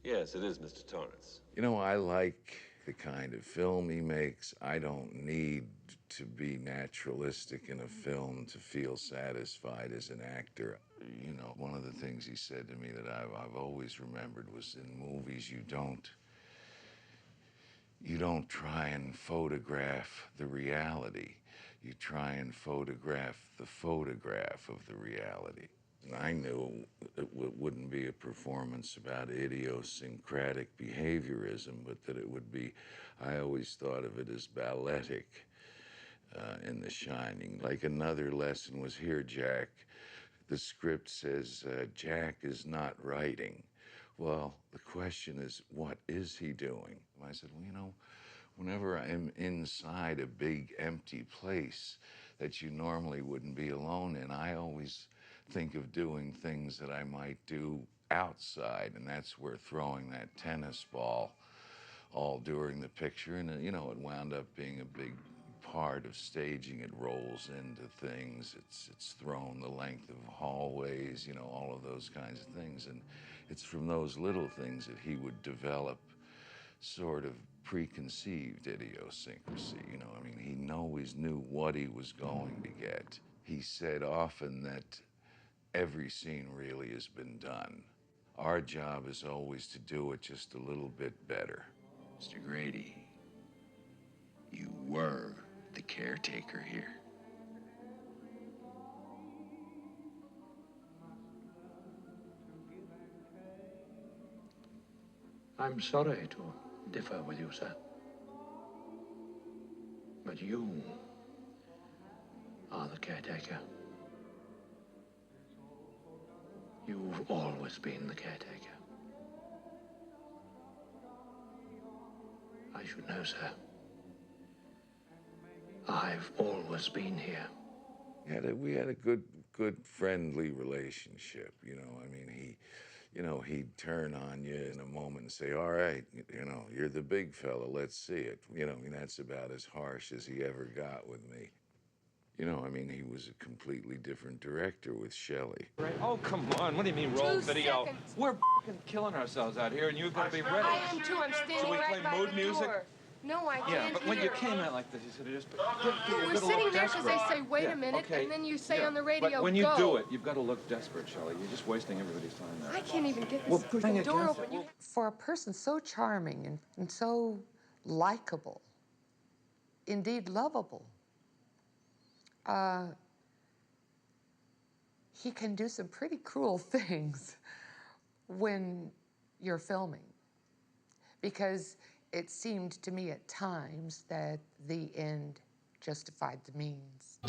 Yes, it is, Mr. Torrance. You know, I like the kind of film he makes. I don't need to be naturalistic in a film to feel satisfied as an actor. You know, one of the things he said to me that I've always remembered was in movies, you don't try and photograph the reality. You try and photograph the photograph of the reality. And I knew it wouldn't be a performance about idiosyncratic behaviorism, but that it would be, I always thought of it as balletic in The Shining. Like another lesson was here, Jack. The script says Jack is not writing. Well, the question is, what is he doing? And I said, well, you know, whenever I'm inside a big empty place that you normally wouldn't be alone in, I always think of doing things that I might do outside, and that's where throwing that tennis ball all during the picture, and you know, it wound up being a big part of staging. It rolls into things, it's thrown the length of hallways, you know, all of those kinds of things, and it's from those little things that he would develop sort of preconceived idiosyncrasy. You know, I mean, he always knew what he was going to get. He said often that every scene really has been done. Our job is always to do it just a little bit better. Mr. Grady, you were the caretaker here. I'm sorry to differ with you, sir. But you are the caretaker. You've always been the caretaker. I should know, sir. I've always been here. We had a good friendly relationship, you know. I mean, he'd turn on you in a moment and say, all right, you know, you're the big fella, let's see it. You know, I mean, that's about as harsh as he ever got with me. You know, I mean, he was a completely different director with Shelley. Right. Oh, come on. What do you mean roll 2 video? seconds. We're killing ourselves out here, and you're going to be ready. I am too. I'm standing Should we right play by mood the music? door. No, I can't Yeah, but when you hear. came out like this, you should have just... We're sitting there because they say, wait a minute, okay. and then you say Yeah. on the radio, But when you go. do it, you've got to look desperate, Shelley. You're just wasting everybody's time there. I can't even get Well, this bring freaking it, door Jess. open. For a person so charming and so likable, indeed lovable, he can do some pretty cruel things when you're filming. Because it seemed to me at times that the end justified the means.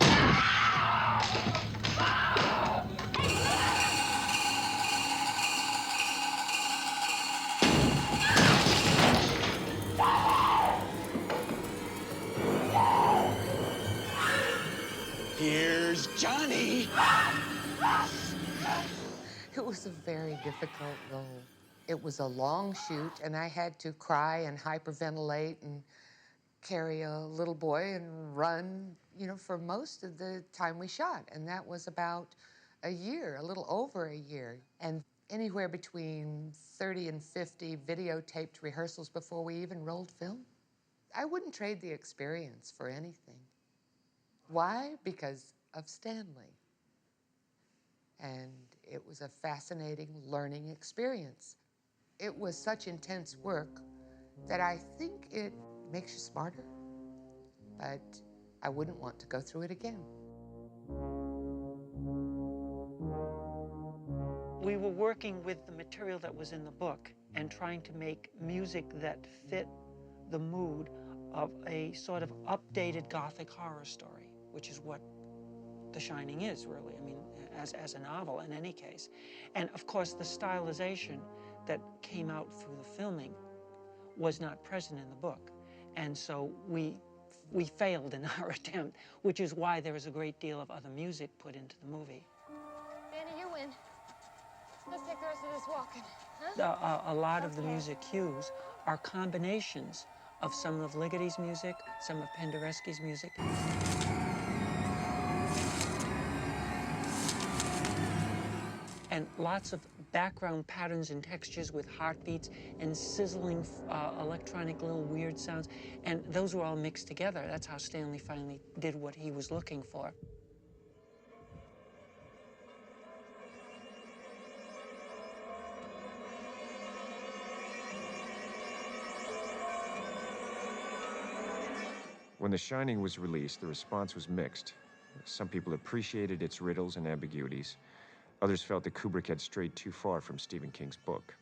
Here's Johnny. It was a very difficult role. It was a long shoot, and I had to cry and hyperventilate and carry a little boy and run, you know, for most of the time we shot. And that was about a year, a little over a year. And anywhere between 30 and 50 videotaped rehearsals before we even rolled film. I wouldn't trade the experience for anything. Why? Because of Stanley. And it was a fascinating learning experience. It was such intense work that I think it makes you smarter, but I wouldn't want to go through it again. We were working with the material that was in the book and trying to make music that fit the mood of a sort of updated Gothic horror story, which is what The Shining is, really. I mean, as a novel in any case. And of course, the stylization that came out through the filming was not present in the book. And so we failed in our attempt, which is why there is a great deal of other music put into the movie. Danny, you win. Let's take the rest of this walking, huh? A lot of the music cues are combinations of some of Ligeti's music, some of Penderecki's music. And lots of background patterns and textures with heartbeats and sizzling electronic little weird sounds. And those were all mixed together. That's how Stanley finally did what he was looking for. When The Shining was released, the response was mixed. Some people appreciated its riddles and ambiguities. Others felt that Kubrick had strayed too far from Stephen King's book.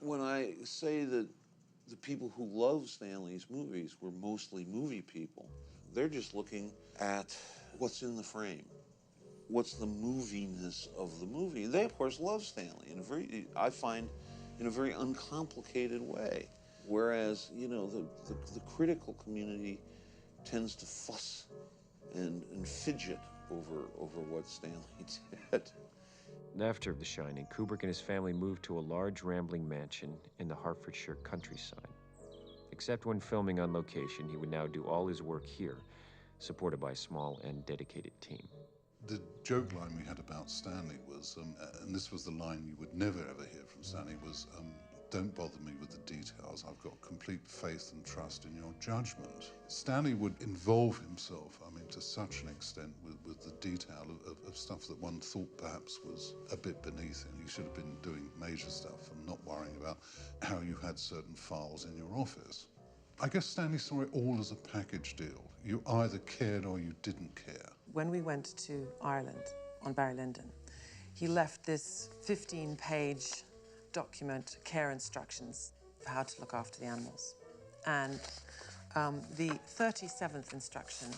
When I say that the people who love Stanley's movies were mostly movie people, they're just looking at what's in the frame. What's the moviness of the movie? They, of course, love Stanley in a very, I find, in a very uncomplicated way. Whereas, you know, the critical community tends to fuss and fidget over what Stanley did. After The Shining, Kubrick and his family moved to a large rambling mansion in the Hertfordshire countryside. Except when filming on location, he would now do all his work here, supported by a small and dedicated team. The joke line we had about Stanley was, and this was the line you would never ever hear from Stanley, was, don't bother me with the details. I've got complete faith and trust in your judgment. Stanley would involve himself, I mean, to such an extent with the detail of stuff that one thought perhaps was a bit beneath him. He should have been doing major stuff and not worrying about how you had certain files in your office. I guess Stanley saw it all as a package deal. You either cared or you didn't care. When we went to Ireland on Barry Lyndon, he left this 15-page document, care instructions for how to look after the animals. And the 37th instruction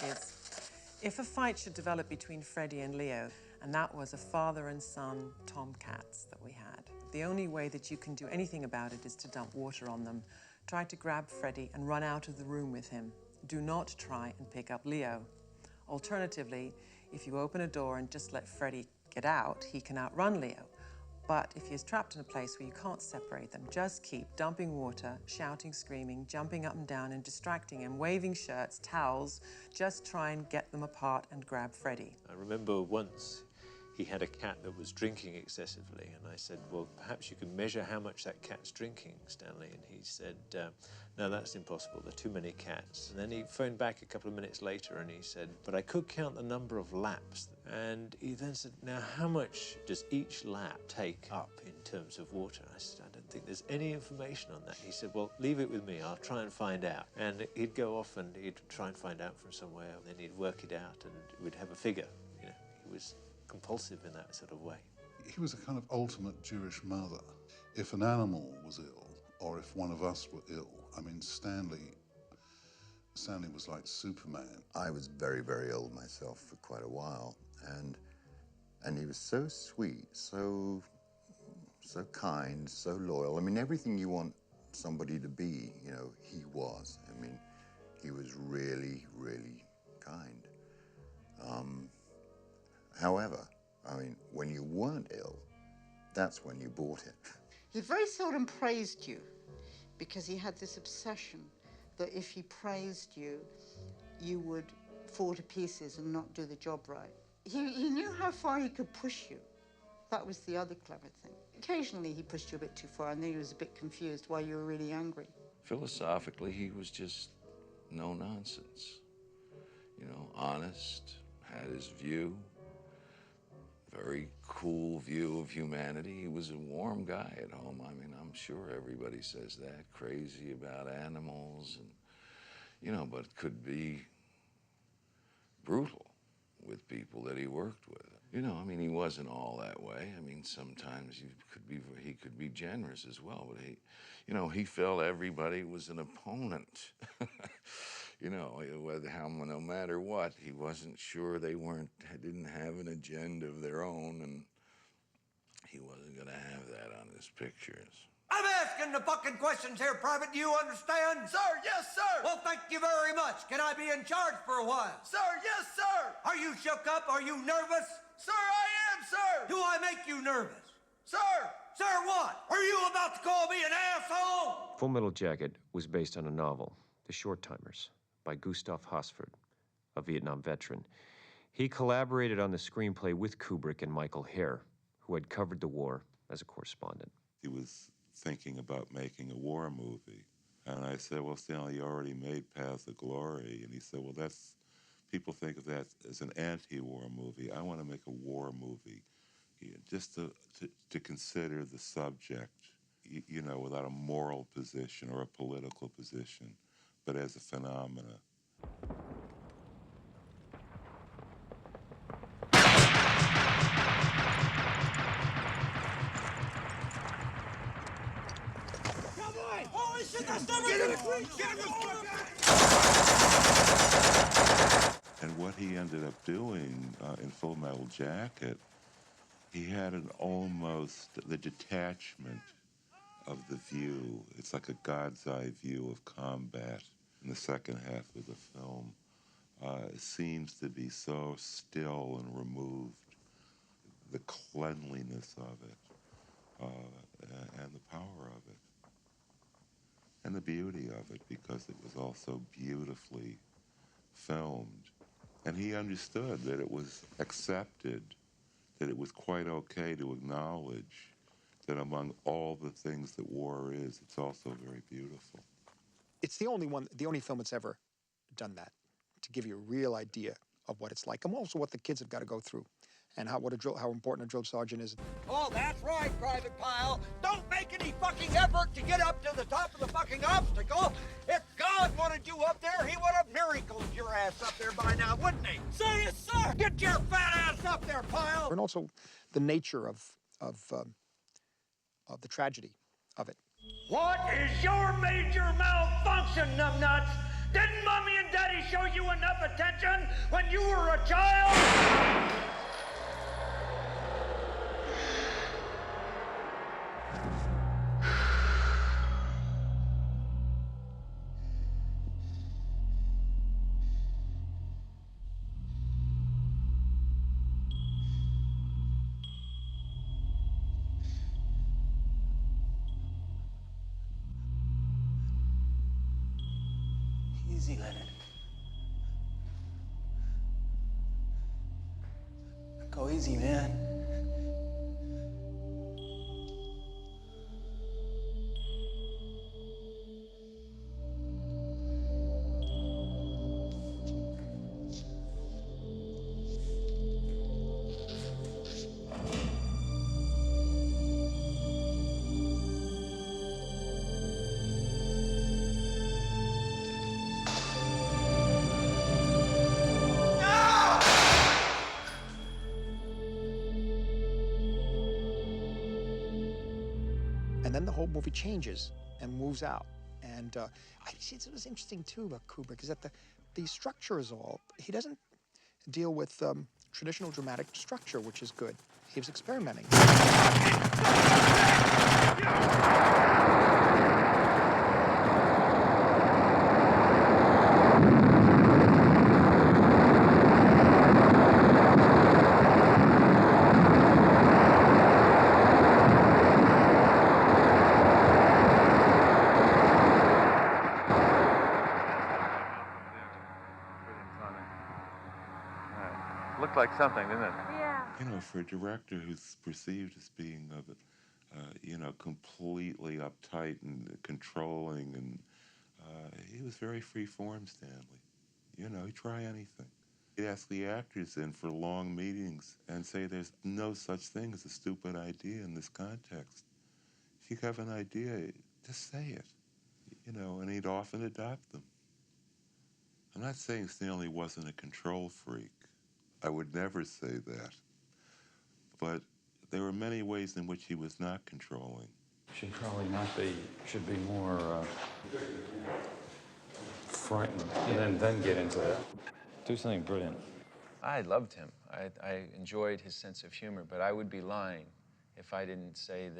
is, if a fight should develop between Freddie and Leo, and that was a father and son tomcats that we had, the only way that you can do anything about it is to dump water on them. Try to grab Freddie and run out of the room with him. Do not try and pick up Leo. Alternatively, if you open a door and just let Freddie get out, he can outrun Leo. But if he is trapped in a place where you can't separate them, just keep dumping water, shouting, screaming, jumping up and down and distracting him, waving shirts, towels. Just try and get them apart and grab Freddie. I remember once he had a cat that was drinking excessively, and I said, well, perhaps you can measure how much that cat's drinking, Stanley. And he said, no, that's impossible. There are too many cats. And then he phoned back a couple of minutes later and he said, but I could count the number of laps. And he then said, now, how much does each lap take up in terms of water? I said, I don't think there's any information on that. He said, well, leave it with me. I'll try and find out. And he'd go off and he'd try and find out from somewhere, and then he'd work it out and we'd have a figure. You know, he was compulsive in that sort of way. He was a kind of ultimate Jewish mother. If an animal was ill, or if one of us were ill, I mean, Stanley was like Superman. I was very, very ill myself for quite a while, and he was so sweet, so kind, so loyal. I mean, everything you want somebody to be, you know, he was. I mean, he was really, really kind. However, I mean, when you weren't ill, that's when you bought it. He very seldom praised you because he had this obsession that if he praised you, you would fall to pieces and not do the job right. He knew how far he could push you. That was the other clever thing. Occasionally he pushed you a bit too far, and then he was a bit confused why you were really angry. Philosophically, he was just no nonsense. You know, honest, had his view, very cool view of humanity. He was a warm guy at home. I mean, I'm sure everybody says that, crazy about animals, and, you know, but could be brutal with people that he worked with. You know, I mean, he wasn't all that way. I mean, sometimes he could be generous as well, but you know, he felt everybody was an opponent. You know, no matter what, he wasn't sure didn't have an agenda of their own, and he wasn't gonna have that on his pictures. I'm asking the fucking questions here, Private. Do you understand? Sir, yes, sir. Well, thank you very much. Can I be in charge for a while? Sir, yes, sir. Are you shook up? Are you nervous? Sir, I am, sir. Do I make you nervous? Sir. Sir, what? Are you about to call me an asshole? Full Metal Jacket was based on a novel, The Short Timers, by Gustav Hosford, a Vietnam veteran. He collaborated on the screenplay with Kubrick and Michael Herr, who had covered the war as a correspondent. He was thinking about making a war movie. And I said, well, Stanley, you already made Paths of Glory. And he said, well, people think of that as an anti-war movie. I want to make a war movie, just to consider the subject, you know, without a moral position or a political position, but as a phenomena. Holy shit, that's never And what he ended up doing in Full Metal Jacket, he had the detachment of the view. It's like a God's eye view of combat in the second half of the film. It seems to be so still and removed. The cleanliness of it, and the power of it. And the beauty of it, because it was also beautifully filmed. And he understood that it was accepted, that it was quite okay to acknowledge that among all the things that war is, it's also very beautiful. It's the only film that's ever done that, to give you a real idea of what it's like, and also what the kids have got to go through, and how important a drill sergeant is. Oh, that's right, Private Pyle. Don't make any fucking effort to get up to the top of the fucking obstacle. If God wanted you up there, he would have miracled your ass up there by now, wouldn't he? Sir, yes, sir. Get your fat ass up there, Pyle. And also the nature of the tragedy of it. What is your major malfunction, numbnuts? Didn't Mommy and Daddy show you enough attention when you were a child? Easy, Leonard. Go easy, man. And then the whole movie changes and moves out. And I see it was interesting too about Kubrick is that the structure is all, he doesn't deal with traditional dramatic structure, which is good. He was experimenting. like something, doesn't it? Yeah. You know, for a director who's perceived as being you know, completely uptight and controlling, and he was very free-form, Stanley. You know, he'd try anything. He'd ask the actors in for long meetings and say there's no such thing as a stupid idea in this context. If you have an idea, just say it. You know, and he'd often adopt them. I'm not saying Stanley wasn't a control freak. I would never say that. But there were many ways in which he was not controlling. Should probably not be, should be more frightened and then get into it. Do something brilliant. I loved him. I enjoyed his sense of humor, but I would be lying if I didn't say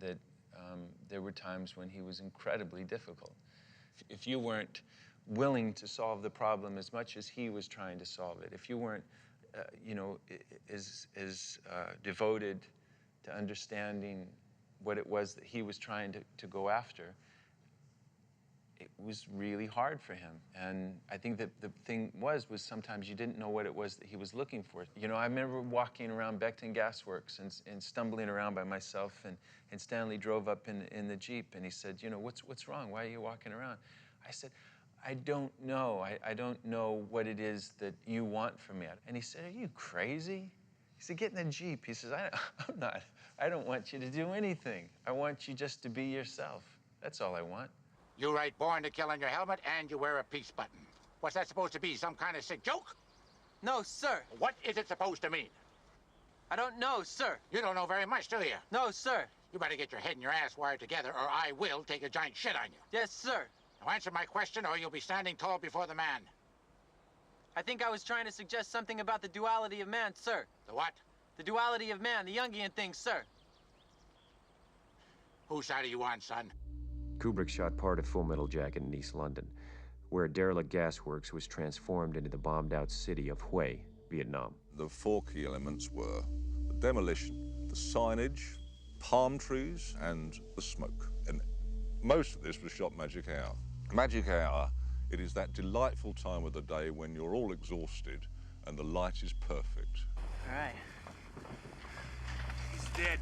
that there were times when he was incredibly difficult. If you weren't willing to solve the problem as much as he was trying to solve it, if you weren't, you know, as devoted to understanding what it was that he was trying to go after, it was really hard for him. And I think that the thing was sometimes you didn't know what it was that he was looking for. You know, I remember walking around Beckton Gas Works and stumbling around by myself, and Stanley drove up in the Jeep, and he said, you know, what's wrong? Why are you walking around? I said, I don't know. I don't know what it is that you want from me. And he said, are you crazy? He said, get in the Jeep. He says, I'm not. I don't want you to do anything. I want you just to be yourself. That's all I want. You write Born to Kill on your helmet, and you wear a peace button. What's that supposed to be, some kind of sick joke? No, sir. What is it supposed to mean? I don't know, sir. You don't know very much, do you? No, sir. You better get your head and your ass wired together, or I will take a giant shit on you. Yes, sir. Now answer my question, or you'll be standing tall before the man. I think I was trying to suggest something about the duality of man, sir. The what? The duality of man, the Jungian thing, sir. Whose side are you on, son? Kubrick shot part of Full Metal Jacket in East London, where a derelict gasworks was transformed into the bombed-out city of Hue, Vietnam. The four key elements were the demolition, the signage, palm trees, and the smoke. And most of this was shot magic hour. Magic hour, it is that delightful time of the day when you're all exhausted and the light is perfect. All right. He's dead.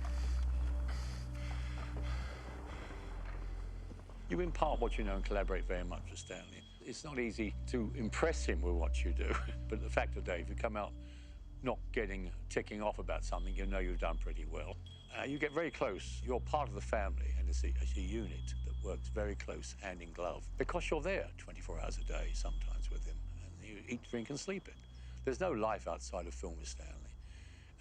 You impart what you know and collaborate very much with Stanley. It's not easy to impress him with what you do, but the fact of the day, if you come out not ticking off about something, you know you've done pretty well. You get very close. You're part of the family, and it's a unit that works very close hand in glove, because you're there 24 hours a day sometimes with him, and you eat, drink, and sleep it. There's no life outside of film with Stanley.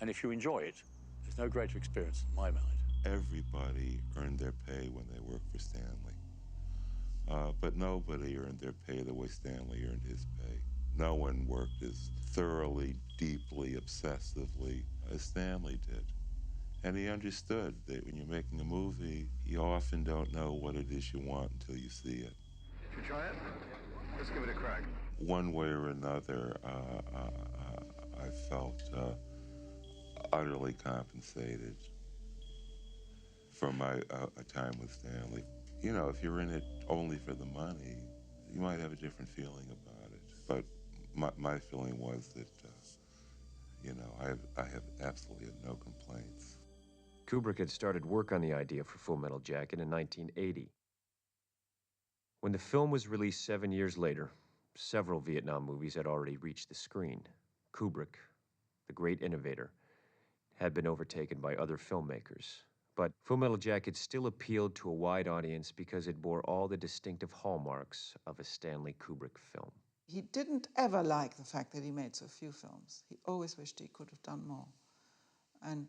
And if you enjoy it, there's no greater experience in my mind. Everybody earned their pay when they worked for Stanley. But nobody earned their pay the way Stanley earned his pay. No one worked as thoroughly, deeply, obsessively as Stanley did. And he understood that when you're making a movie, you often don't know what it is you want until you see it. Should we try it? Let's give it a crack. One way or another, I felt utterly compensated for my time with Stanley. You know, if you're in it only for the money, you might have a different feeling about it. But my feeling was that, you know, I have absolutely no complaints. Kubrick had started work on the idea for Full Metal Jacket in 1980. When the film was released 7 years later, several Vietnam movies had already reached the screen. Kubrick, the great innovator, had been overtaken by other filmmakers. But Full Metal Jacket still appealed to a wide audience because it bore all the distinctive hallmarks of a Stanley Kubrick film. He didn't ever like the fact that he made so few films. He always wished he could have done more. And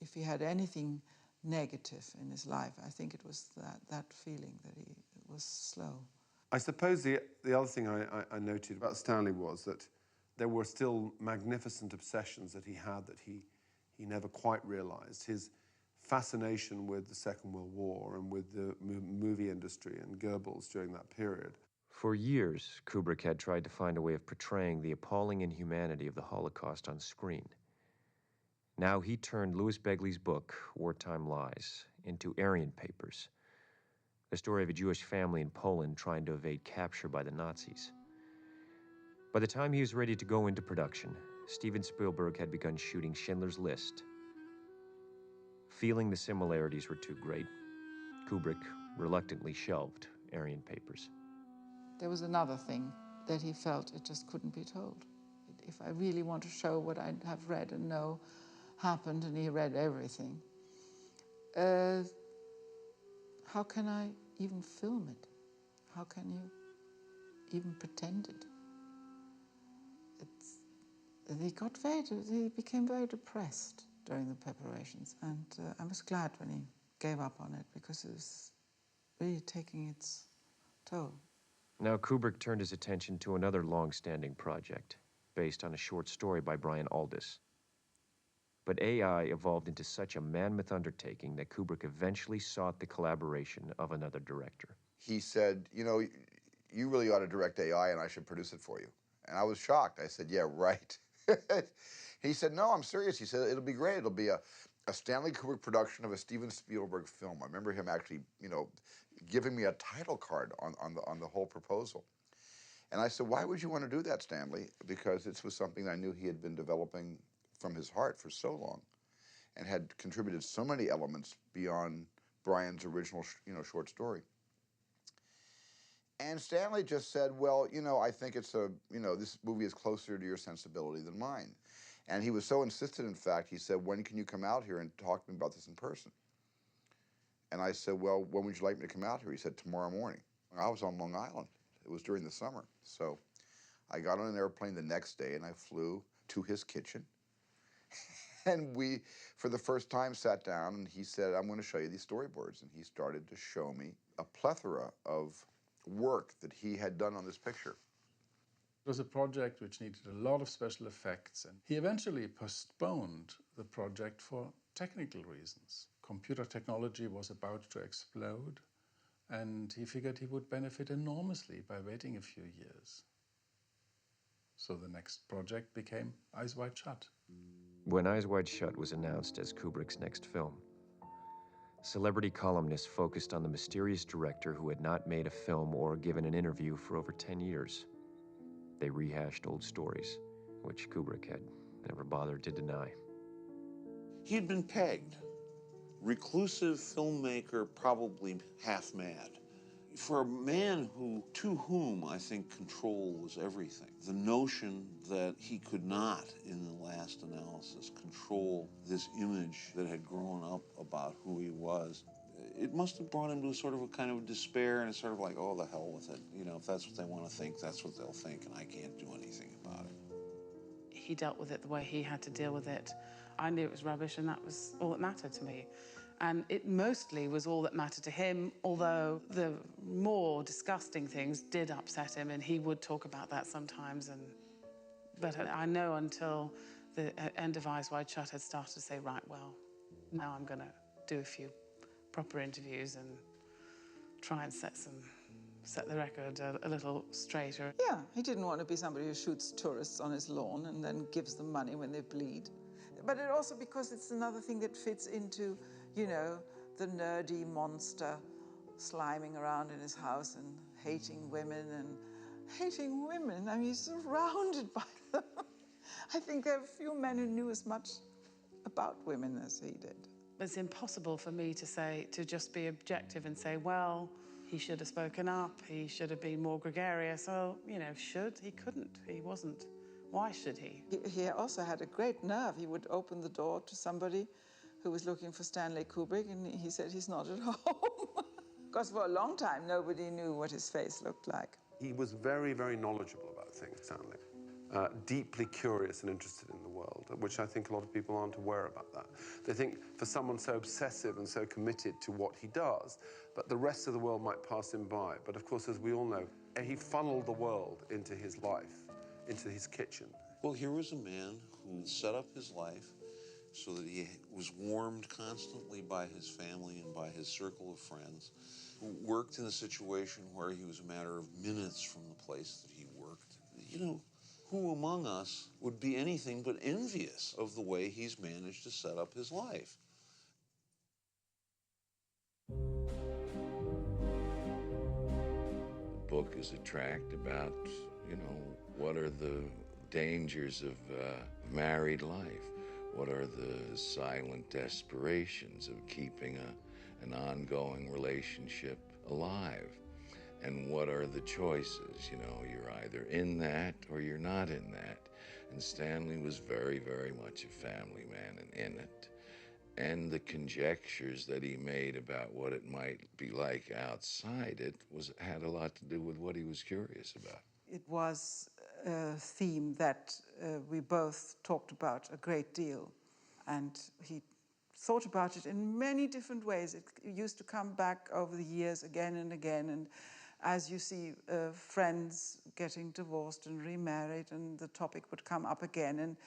if he had anything negative in his life, I think it was that feeling that he was slow. I suppose the other thing I noted about Stanley was that there were still magnificent obsessions that he had that he never quite realized. His fascination with the Second World War and with the movie industry and Goebbels during that period. For years, Kubrick had tried to find a way of portraying the appalling inhumanity of the Holocaust on screen. Now he turned Louis Begley's book, Wartime Lies, into Aryan Papers, the story of a Jewish family in Poland trying to evade capture by the Nazis. By the time he was ready to go into production, Steven Spielberg had begun shooting Schindler's List. Feeling the similarities were too great, Kubrick reluctantly shelved Aryan Papers. There was another thing that he felt it just couldn't be told. If I really want to show what I have read and know happened, and he read everything, how can I even film it? How can you even pretend it? He became very depressed during the preparations, and I was glad when he gave up on it, because it was really taking its toll. Now Kubrick turned his attention to another long-standing project based on a short story by Brian Aldiss. But AI evolved into such a mammoth undertaking that Kubrick eventually sought the collaboration of another director. He said, you know, you really ought to direct AI and I should produce it for you. And I was shocked. I said, yeah, right. He said, no, I'm serious. He said, it'll be great. It'll be a Stanley Kubrick production of a Steven Spielberg film. I remember him actually, you know, giving me a title card on the whole proposal. And I said, why would you want to do that, Stanley? Because this was something I knew he had been developing from his heart for so long and had contributed so many elements beyond Brian's original, you know, short story. And Stanley just said, well, you know, I think it's this movie is closer to your sensibility than mine. And he was so insistent, in fact, he said, when can you come out here and talk to me about this in person? And I said, well, when would you like me to come out here? He said, tomorrow morning. I was on Long Island. It was during the summer. So I got on an airplane the next day and I flew to his kitchen. And we, for the first time, sat down and he said, I'm going to show you these storyboards. And he started to show me a plethora of work that he had done on this picture. It was a project which needed a lot of special effects, and he eventually postponed the project for technical reasons. Computer technology was about to explode, and he figured he would benefit enormously by waiting a few years. So the next project became Eyes Wide Shut. When Eyes Wide Shut was announced as Kubrick's next film, celebrity columnists focused on the mysterious director who had not made a film or given an interview for over 10 years. They rehashed old stories, which Kubrick had never bothered to deny. He had been pegged. Reclusive filmmaker, probably half mad. For a man to whom I think control was everything, the notion that he could not, in the last analysis, control this image that had grown up about who he was, it must have brought him to sort of a kind of despair, and it's sort of like, oh, the hell with it. You know, if that's what they want to think, that's what they'll think, and I can't do anything about it. He dealt with it the way he had to deal with it. I knew it was rubbish, and that was all that mattered to me. And it mostly was all that mattered to him, although the more disgusting things did upset him, and he would talk about that sometimes. But I know until the end of Eyes Wide Shut, I'd started to say, right, well, now I'm going to do a few proper interviews and try and set the record a little straighter. Yeah, he didn't want to be somebody who shoots tourists on his lawn and then gives them money when they bleed. But it also, because it's another thing that fits into, you know, the nerdy monster sliming around in his house and hating women. I mean, he's surrounded by them. I think there are few men who knew as much about women as he did. It's impossible for me to just be objective and say, well, he should have spoken up, he should have been more gregarious. Well, you know, he couldn't, he wasn't. Why should he? He also had a great nerve. He would open the door to somebody who was looking for Stanley Kubrick, and he said he's not at home. Because for a long time, nobody knew what his face looked like. He was very, very knowledgeable about things, Stanley. Deeply curious and interested in the world, which I think a lot of people aren't aware about that. They think for someone so obsessive and so committed to what he does, but the rest of the world might pass him by. But of course, as we all know, he funneled the world into his life, into his kitchen. Well, here was a man who set up his life so that he was warmed constantly by his family and by his circle of friends, who worked in a situation where he was a matter of minutes from the place that he worked. You know, who among us would be anything but envious of the way he's managed to set up his life? The book is a tract about, you know, what are the dangers of married life? What are the silent desperations of keeping an ongoing relationship alive? And what are the choices? You know, you're either in that or you're not in that. And Stanley was very, very much a family man and in it. And the conjectures that he made about what it might be like outside it had a lot to do with what he was curious about. It was a theme that we both talked about a great deal. And he thought about it in many different ways. It used to come back over the years again and again. And as you see friends getting divorced and remarried, and the topic would come up again. And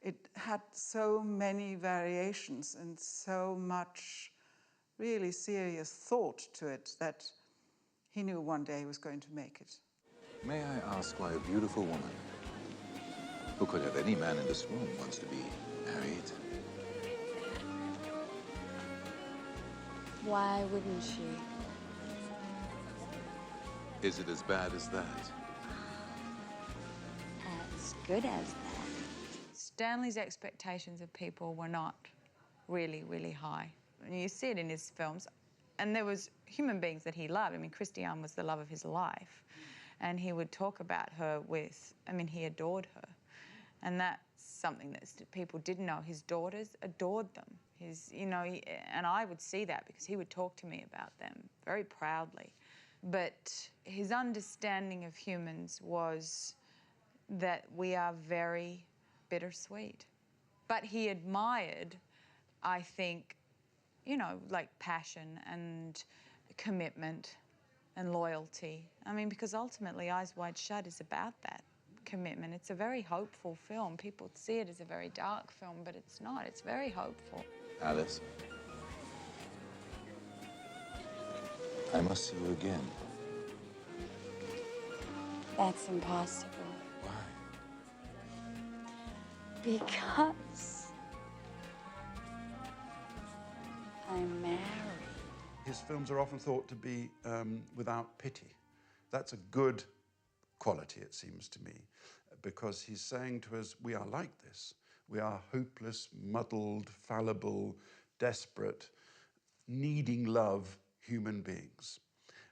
it had so many variations and so much really serious thought to it that he knew one day he was going to make it. May I ask why a beautiful woman, who could have any man in this room, wants to be married? Why wouldn't she? Is it as bad as that? As good as that. Stanley's expectations of people were not really, really high. And you see it in his films. And there was human beings that he loved. I mean, Christiane was the love of his life. And he would talk about her with, I mean, he adored her. And that's something that people didn't know. His daughters adored them. You know, and I would see that because he would talk to me about them very proudly. But his understanding of humans was that we are very bittersweet. But he admired, I think, you know, like passion and commitment and loyalty. I mean, because ultimately Eyes Wide Shut is about that commitment. It's a very hopeful film. People see it as a very dark film, but it's not. It's very hopeful. Alice, I must see you again. That's impossible. Why? Because I'm married. His films are often thought to be without pity. That's a good quality, it seems to me, because he's saying to us, we are like this. We are hopeless, muddled, fallible, desperate, needing love human beings.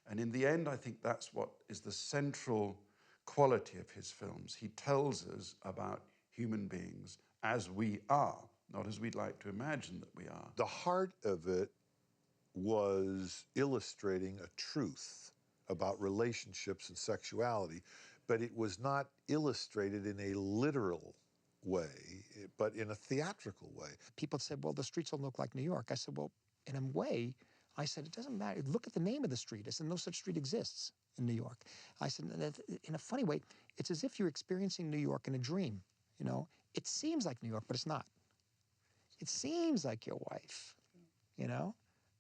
And in the end, I think that's what is the central quality of his films. He tells us about human beings as we are, not as we'd like to imagine that we are. The heart of it was illustrating a truth about relationships and sexuality, but it was not illustrated in a literal way, but in a theatrical way. People said, well, the streets don't look like New York. I said, well, in a way, I said, it doesn't matter. Look at the name of the street. I said, no such street exists in New York. I said, in a funny way, it's as if you're experiencing New York in a dream, you know? It seems like New York, but it's not. It seems like your wife, you know?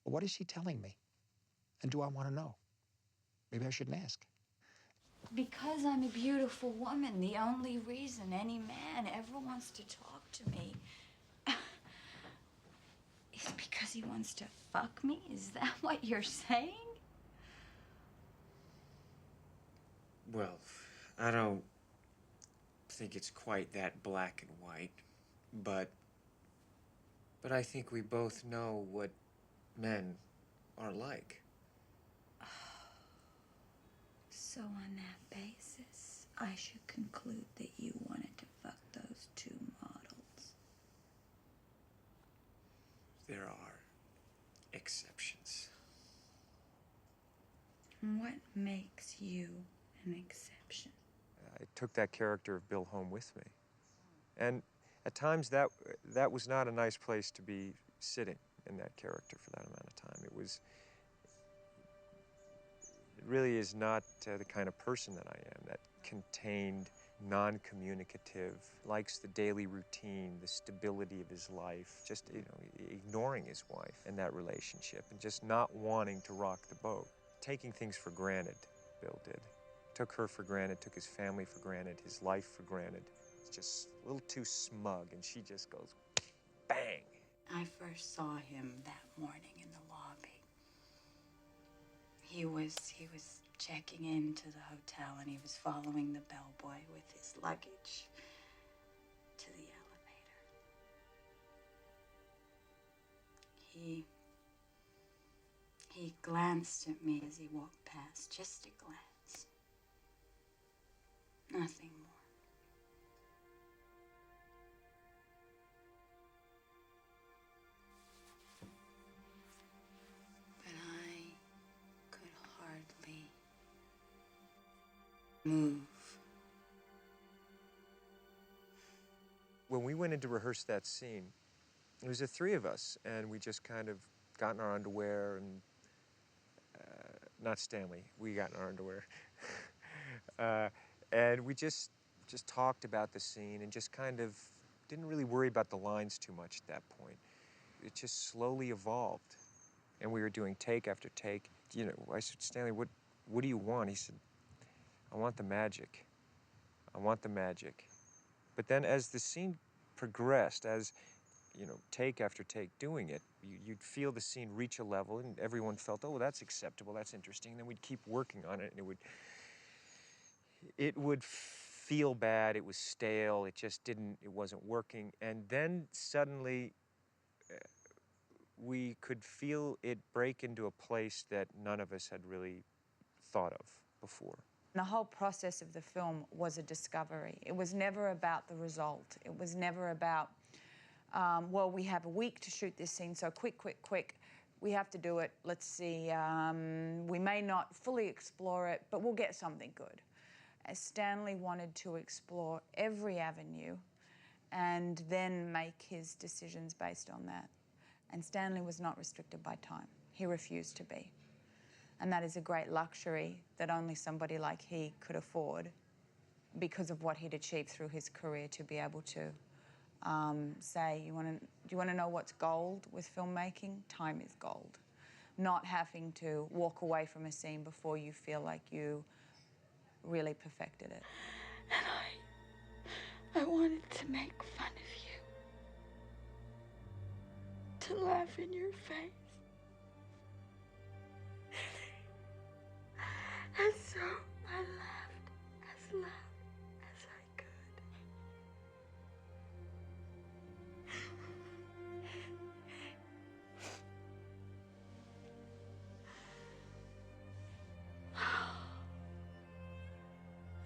But what is she telling me? And do I want to know? Maybe I shouldn't ask. Because I'm a beautiful woman, the only reason any man ever wants to talk to me is because he wants to fuck me? Is that what you're saying? Well, I don't think it's quite that black and white, but I think we both know what men are like. So on that basis, I should conclude that you wanted to fuck those two models. There are exceptions. What makes you an exception? I took that character of Bill home with me. And at times that was not a nice place to be sitting in that character for that amount of time. It really is not the kind of person that I am, that contained, non-communicative, likes the daily routine, the stability of his life, just, you know, ignoring his wife in that relationship and just not wanting to rock the boat. Taking things for granted, Bill did. Took her for granted, took his family for granted, his life for granted. It's just a little too smug, and she just goes, bang. I first saw him that morning in the lobby. He was checking into the hotel, and he was following the bellboy with his luggage. He glanced at me as he walked past, just a glance. Nothing more. But I could hardly move. When we went in to rehearse that scene, it was the three of us, and we just kind of got in our underwear and, not Stanley, we got in our underwear. And we just talked about the scene and just kind of didn't really worry about the lines too much at that point. It just slowly evolved. And we were doing take after take. You know, I said, Stanley, what do you want? He said, I want the magic. I want the magic. But then as the scene progressed, as, you know, take after take doing it, you'd feel the scene reach a level and everyone felt, oh, that's acceptable, that's interesting. And then we'd keep working on it and it would feel bad, it was stale, it wasn't working. And then suddenly we could feel it break into a place that none of us had really thought of before. The whole process of the film was a discovery. It was never about the result. It was never about, well, we have a week to shoot this scene, so quick. We have to do it. Let's see. We may not fully explore it, but we'll get something good. As Stanley wanted to explore every avenue and then make his decisions based on that. And Stanley was not restricted by time. He refused to be. And that is a great luxury that only somebody like he could afford because of what he'd achieved through his career, to be able to say, do you want to know what's gold with filmmaking? Time is gold. Not having to walk away from a scene before you feel like you really perfected it. And I wanted to make fun of you. To laugh in your face. And so I laughed as loud as I could.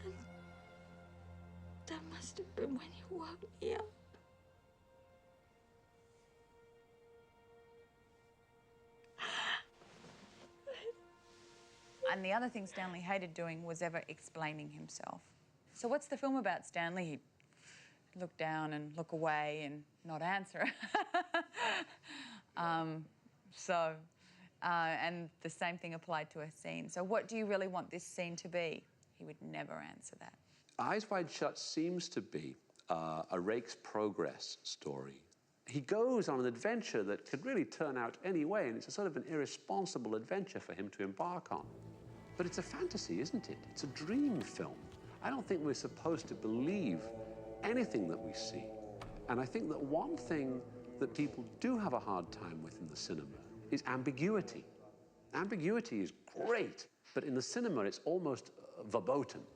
And that must have been when you woke me up. And the other thing Stanley hated doing was ever explaining himself. So what's the film about, Stanley? He'd look down and look away and not answer. And the same thing applied to a scene. So what do you really want this scene to be? He would never answer that. Eyes Wide Shut seems to be a rake's progress story. He goes on an adventure that could really turn out any way, and it's a sort of an irresponsible adventure for him to embark on. But it's a fantasy, isn't it? It's a dream film. I don't think we're supposed to believe anything that we see. And I think that one thing that people do have a hard time with in the cinema is ambiguity. Ambiguity is great, but in the cinema it's almost verboten.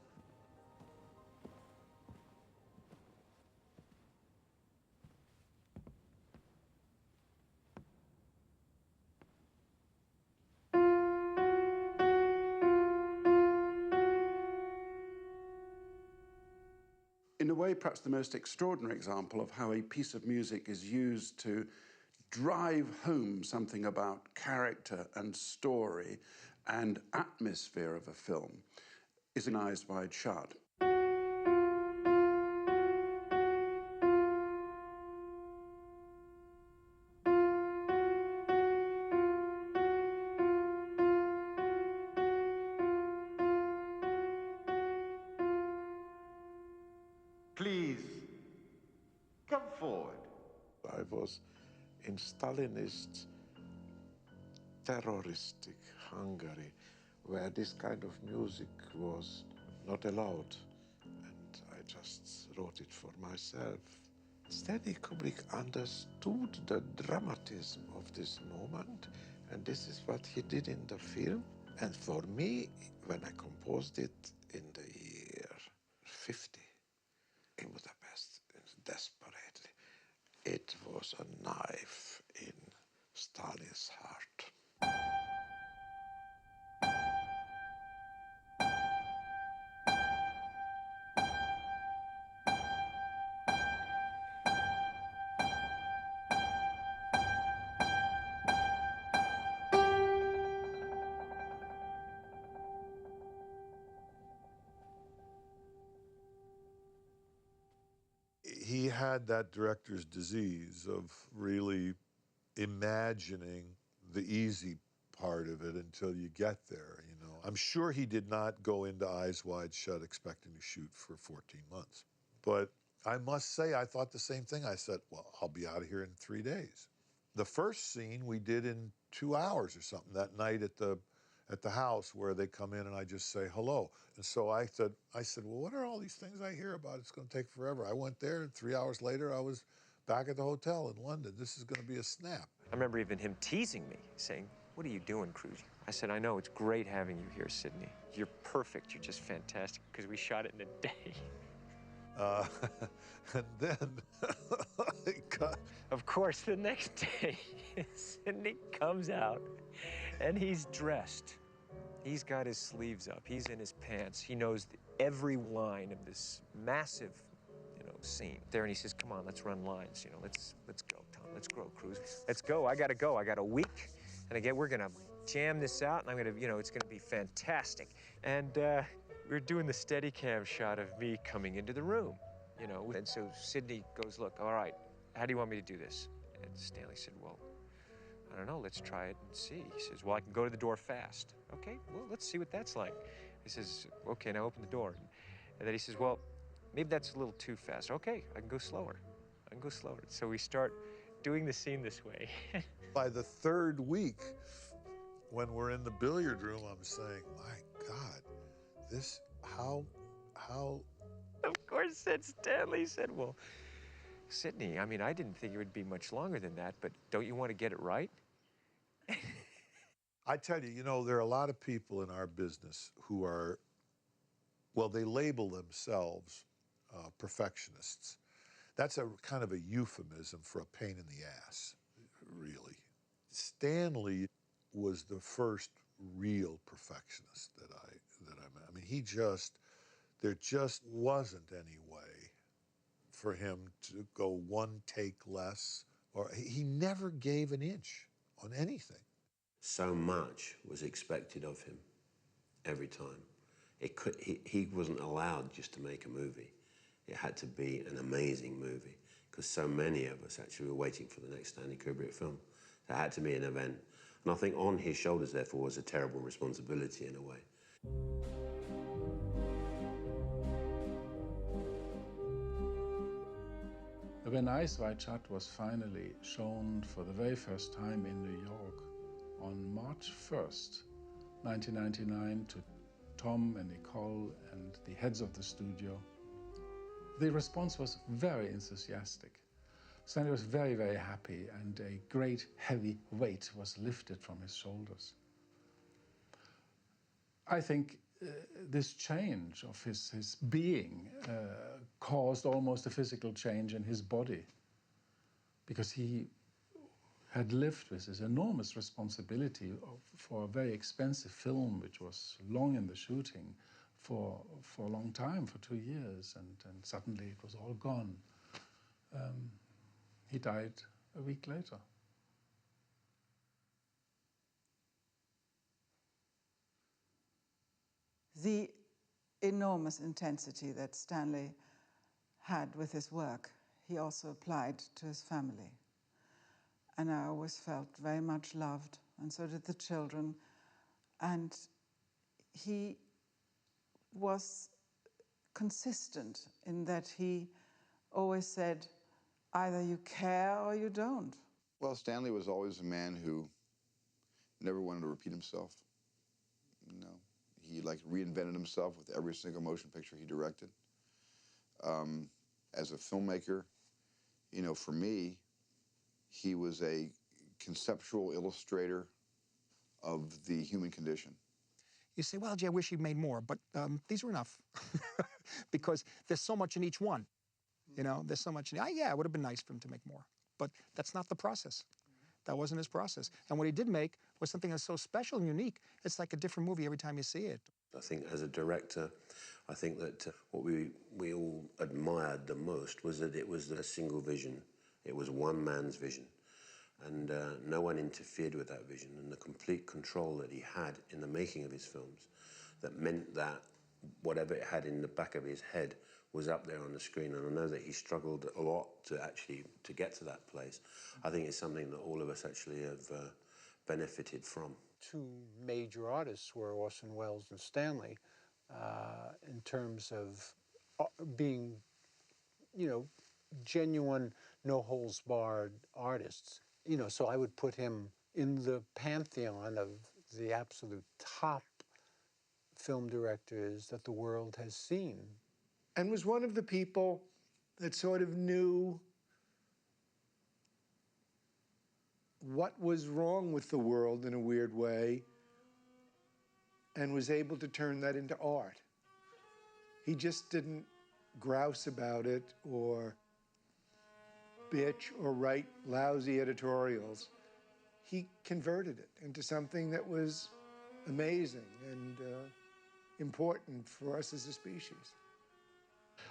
In a way, perhaps the most extraordinary example of how a piece of music is used to drive home something about character and story and atmosphere of a film is in Eyes Wide Shut. Please, come forward. I was in Stalinist, terroristic Hungary, where this kind of music was not allowed. And I just wrote it for myself. Stanley Kubrick understood the dramatism of this moment, and this is what he did in the film. And for me, when I composed it in the year 50, in Budapest, desperately, it was a knife in Stalin had that director's disease of really imagining the easy part of it until you get there, you know. I'm sure he did not go into Eyes Wide Shut expecting to shoot for 14 months. But I must say, I thought the same thing. I said, well, I'll be out of here in 3 days. The first scene we did in 2 hours or something that night at the house where they come in and I just say hello. And so I said, well, what are all these things I hear about? It's going to take forever. I went there, and 3 hours later, I was back at the hotel in London. This is going to be a snap. I remember even him teasing me, saying, what are you doing, Cruz? I said, I know, it's great having you here, Sidney. You're perfect, you're just fantastic, because we shot it in a day. And then, of course, the next day, Sidney comes out, and he's dressed. He's got his sleeves up, he's in his pants. He knows every line of this massive, scene there, and he says, come on, let's run lines, let's go, Tom, let's go, Cruz. Let's go, I gotta go, I got a week, and again, we're gonna jam this out, and I'm gonna, it's gonna be fantastic. And we're doing the Steadicam shot of me coming into the room, and so Sidney goes, look, all right, how do you want me to do this? And Stanley said, well, I don't know, let's try it and see. He says, well, I can go to the door fast. Okay, well, let's see what that's like. He says, okay, now open the door. And then he says, well, maybe that's a little too fast. Okay, I can go slower. I can go slower. So we start doing the scene this way. By the third week, when we're in the billiard room, I'm saying, my God, this, how? Of course, said Stanley, said, well, Sidney, I mean, I didn't think it would be much longer than that, but don't you want to get it right? I tell you, there are a lot of people in our business who are, well, they label themselves perfectionists. That's a kind of a euphemism for a pain in the ass, really. Stanley was the first real perfectionist that I met. I mean, there just wasn't any way for him to go one take less, or he never gave an inch on anything. So much was expected of him every time. He wasn't allowed just to make a movie. It had to be an amazing movie, because so many of us actually were waiting for the next Stanley Kubrick film. So it had to be an event. And I think on his shoulders, therefore, was a terrible responsibility in a way. When Eyes Wide Shut was finally shown for the very first time in New York on March 1st, 1999, to Tom and Nicole and the heads of the studio, the response was very enthusiastic. Stanley was very, very happy, and a great heavy weight was lifted from his shoulders. I think this change of his being caused almost a physical change in his body, because he had lived with this enormous responsibility for a very expensive film, which was long in the shooting for a long time, for 2 years, and suddenly it was all gone. He died a week later. The enormous intensity that Stanley had with his work, he also applied to his family. And I always felt very much loved, and so did the children. And he was consistent in that he always said, either you care or you don't. Well, Stanley was always a man who never wanted to repeat himself. He reinvented himself with every single motion picture he directed. As a filmmaker, for me, he was a conceptual illustrator of the human condition. You say, well, gee, I wish he'd made more, but these are enough. Because there's so much in each one. There's so much yeah, it would have been nice for him to make more. But that's not the process. That wasn't his process. And what he did make was something that's so special and unique, it's like a different movie every time you see it. I think as a director, I think that what we all admired the most was that it was a single vision. It was one man's vision. And no one interfered with that vision, and the complete control that he had in the making of his films, that meant that whatever it had in the back of his head was up there on the screen, and I know that he struggled a lot to actually to get to that place. I think it's something that all of us actually have benefited from. Two major artists were Orson Welles and Stanley in terms of being, you know, genuine, no-holds-barred artists. You know, so I would put him in the pantheon of the absolute top film directors that the world has seen. And was one of the people that sort of knew what was wrong with the world in a weird way and was able to turn that into art. He just didn't grouse about it or bitch or write lousy editorials. He converted it into something that was amazing and important for us as a species.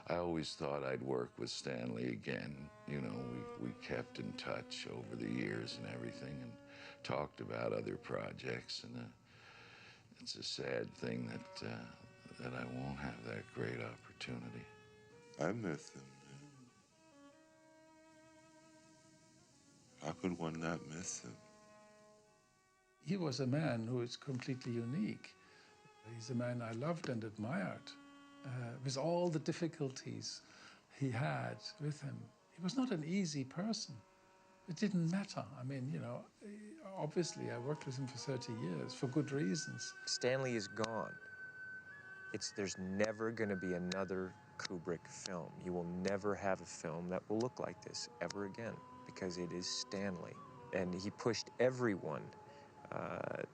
I always thought I'd work with Stanley again. You know, we kept in touch over the years and everything and talked about other projects. And it's a sad thing that I won't have that great opportunity. I miss him. How could one not miss him? He was a man who is completely unique. He's a man I loved and admired. With all the difficulties he had with him. He was not an easy person. It didn't matter. I mean, you know, obviously I worked with him for 30 years for good reasons. Stanley is gone. There's never going to be another Kubrick film. You will never have a film that will look like this ever again, because it is Stanley. And he pushed everyone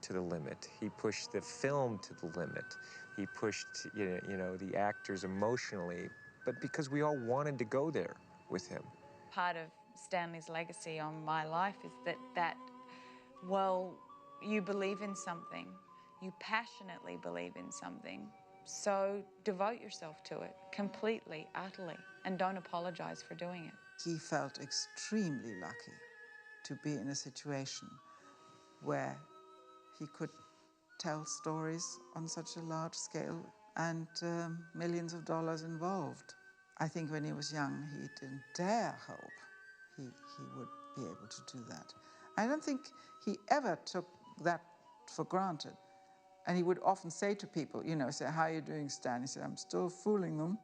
to the limit. He pushed the film to the limit. He pushed, you know, the actors emotionally, but because we all wanted to go there with him. Part of Stanley's legacy on my life is that, well, you believe in something, you passionately believe in something, so devote yourself to it completely, utterly, and don't apologize for doing it. He felt extremely lucky to be in a situation where he could tell stories on such a large scale and millions of dollars involved. I think when he was young, he didn't dare hope he would be able to do that. I don't think he ever took that for granted. And he would often say to people, you know, say, "How are you doing, Stan?" He said, "I'm still fooling them."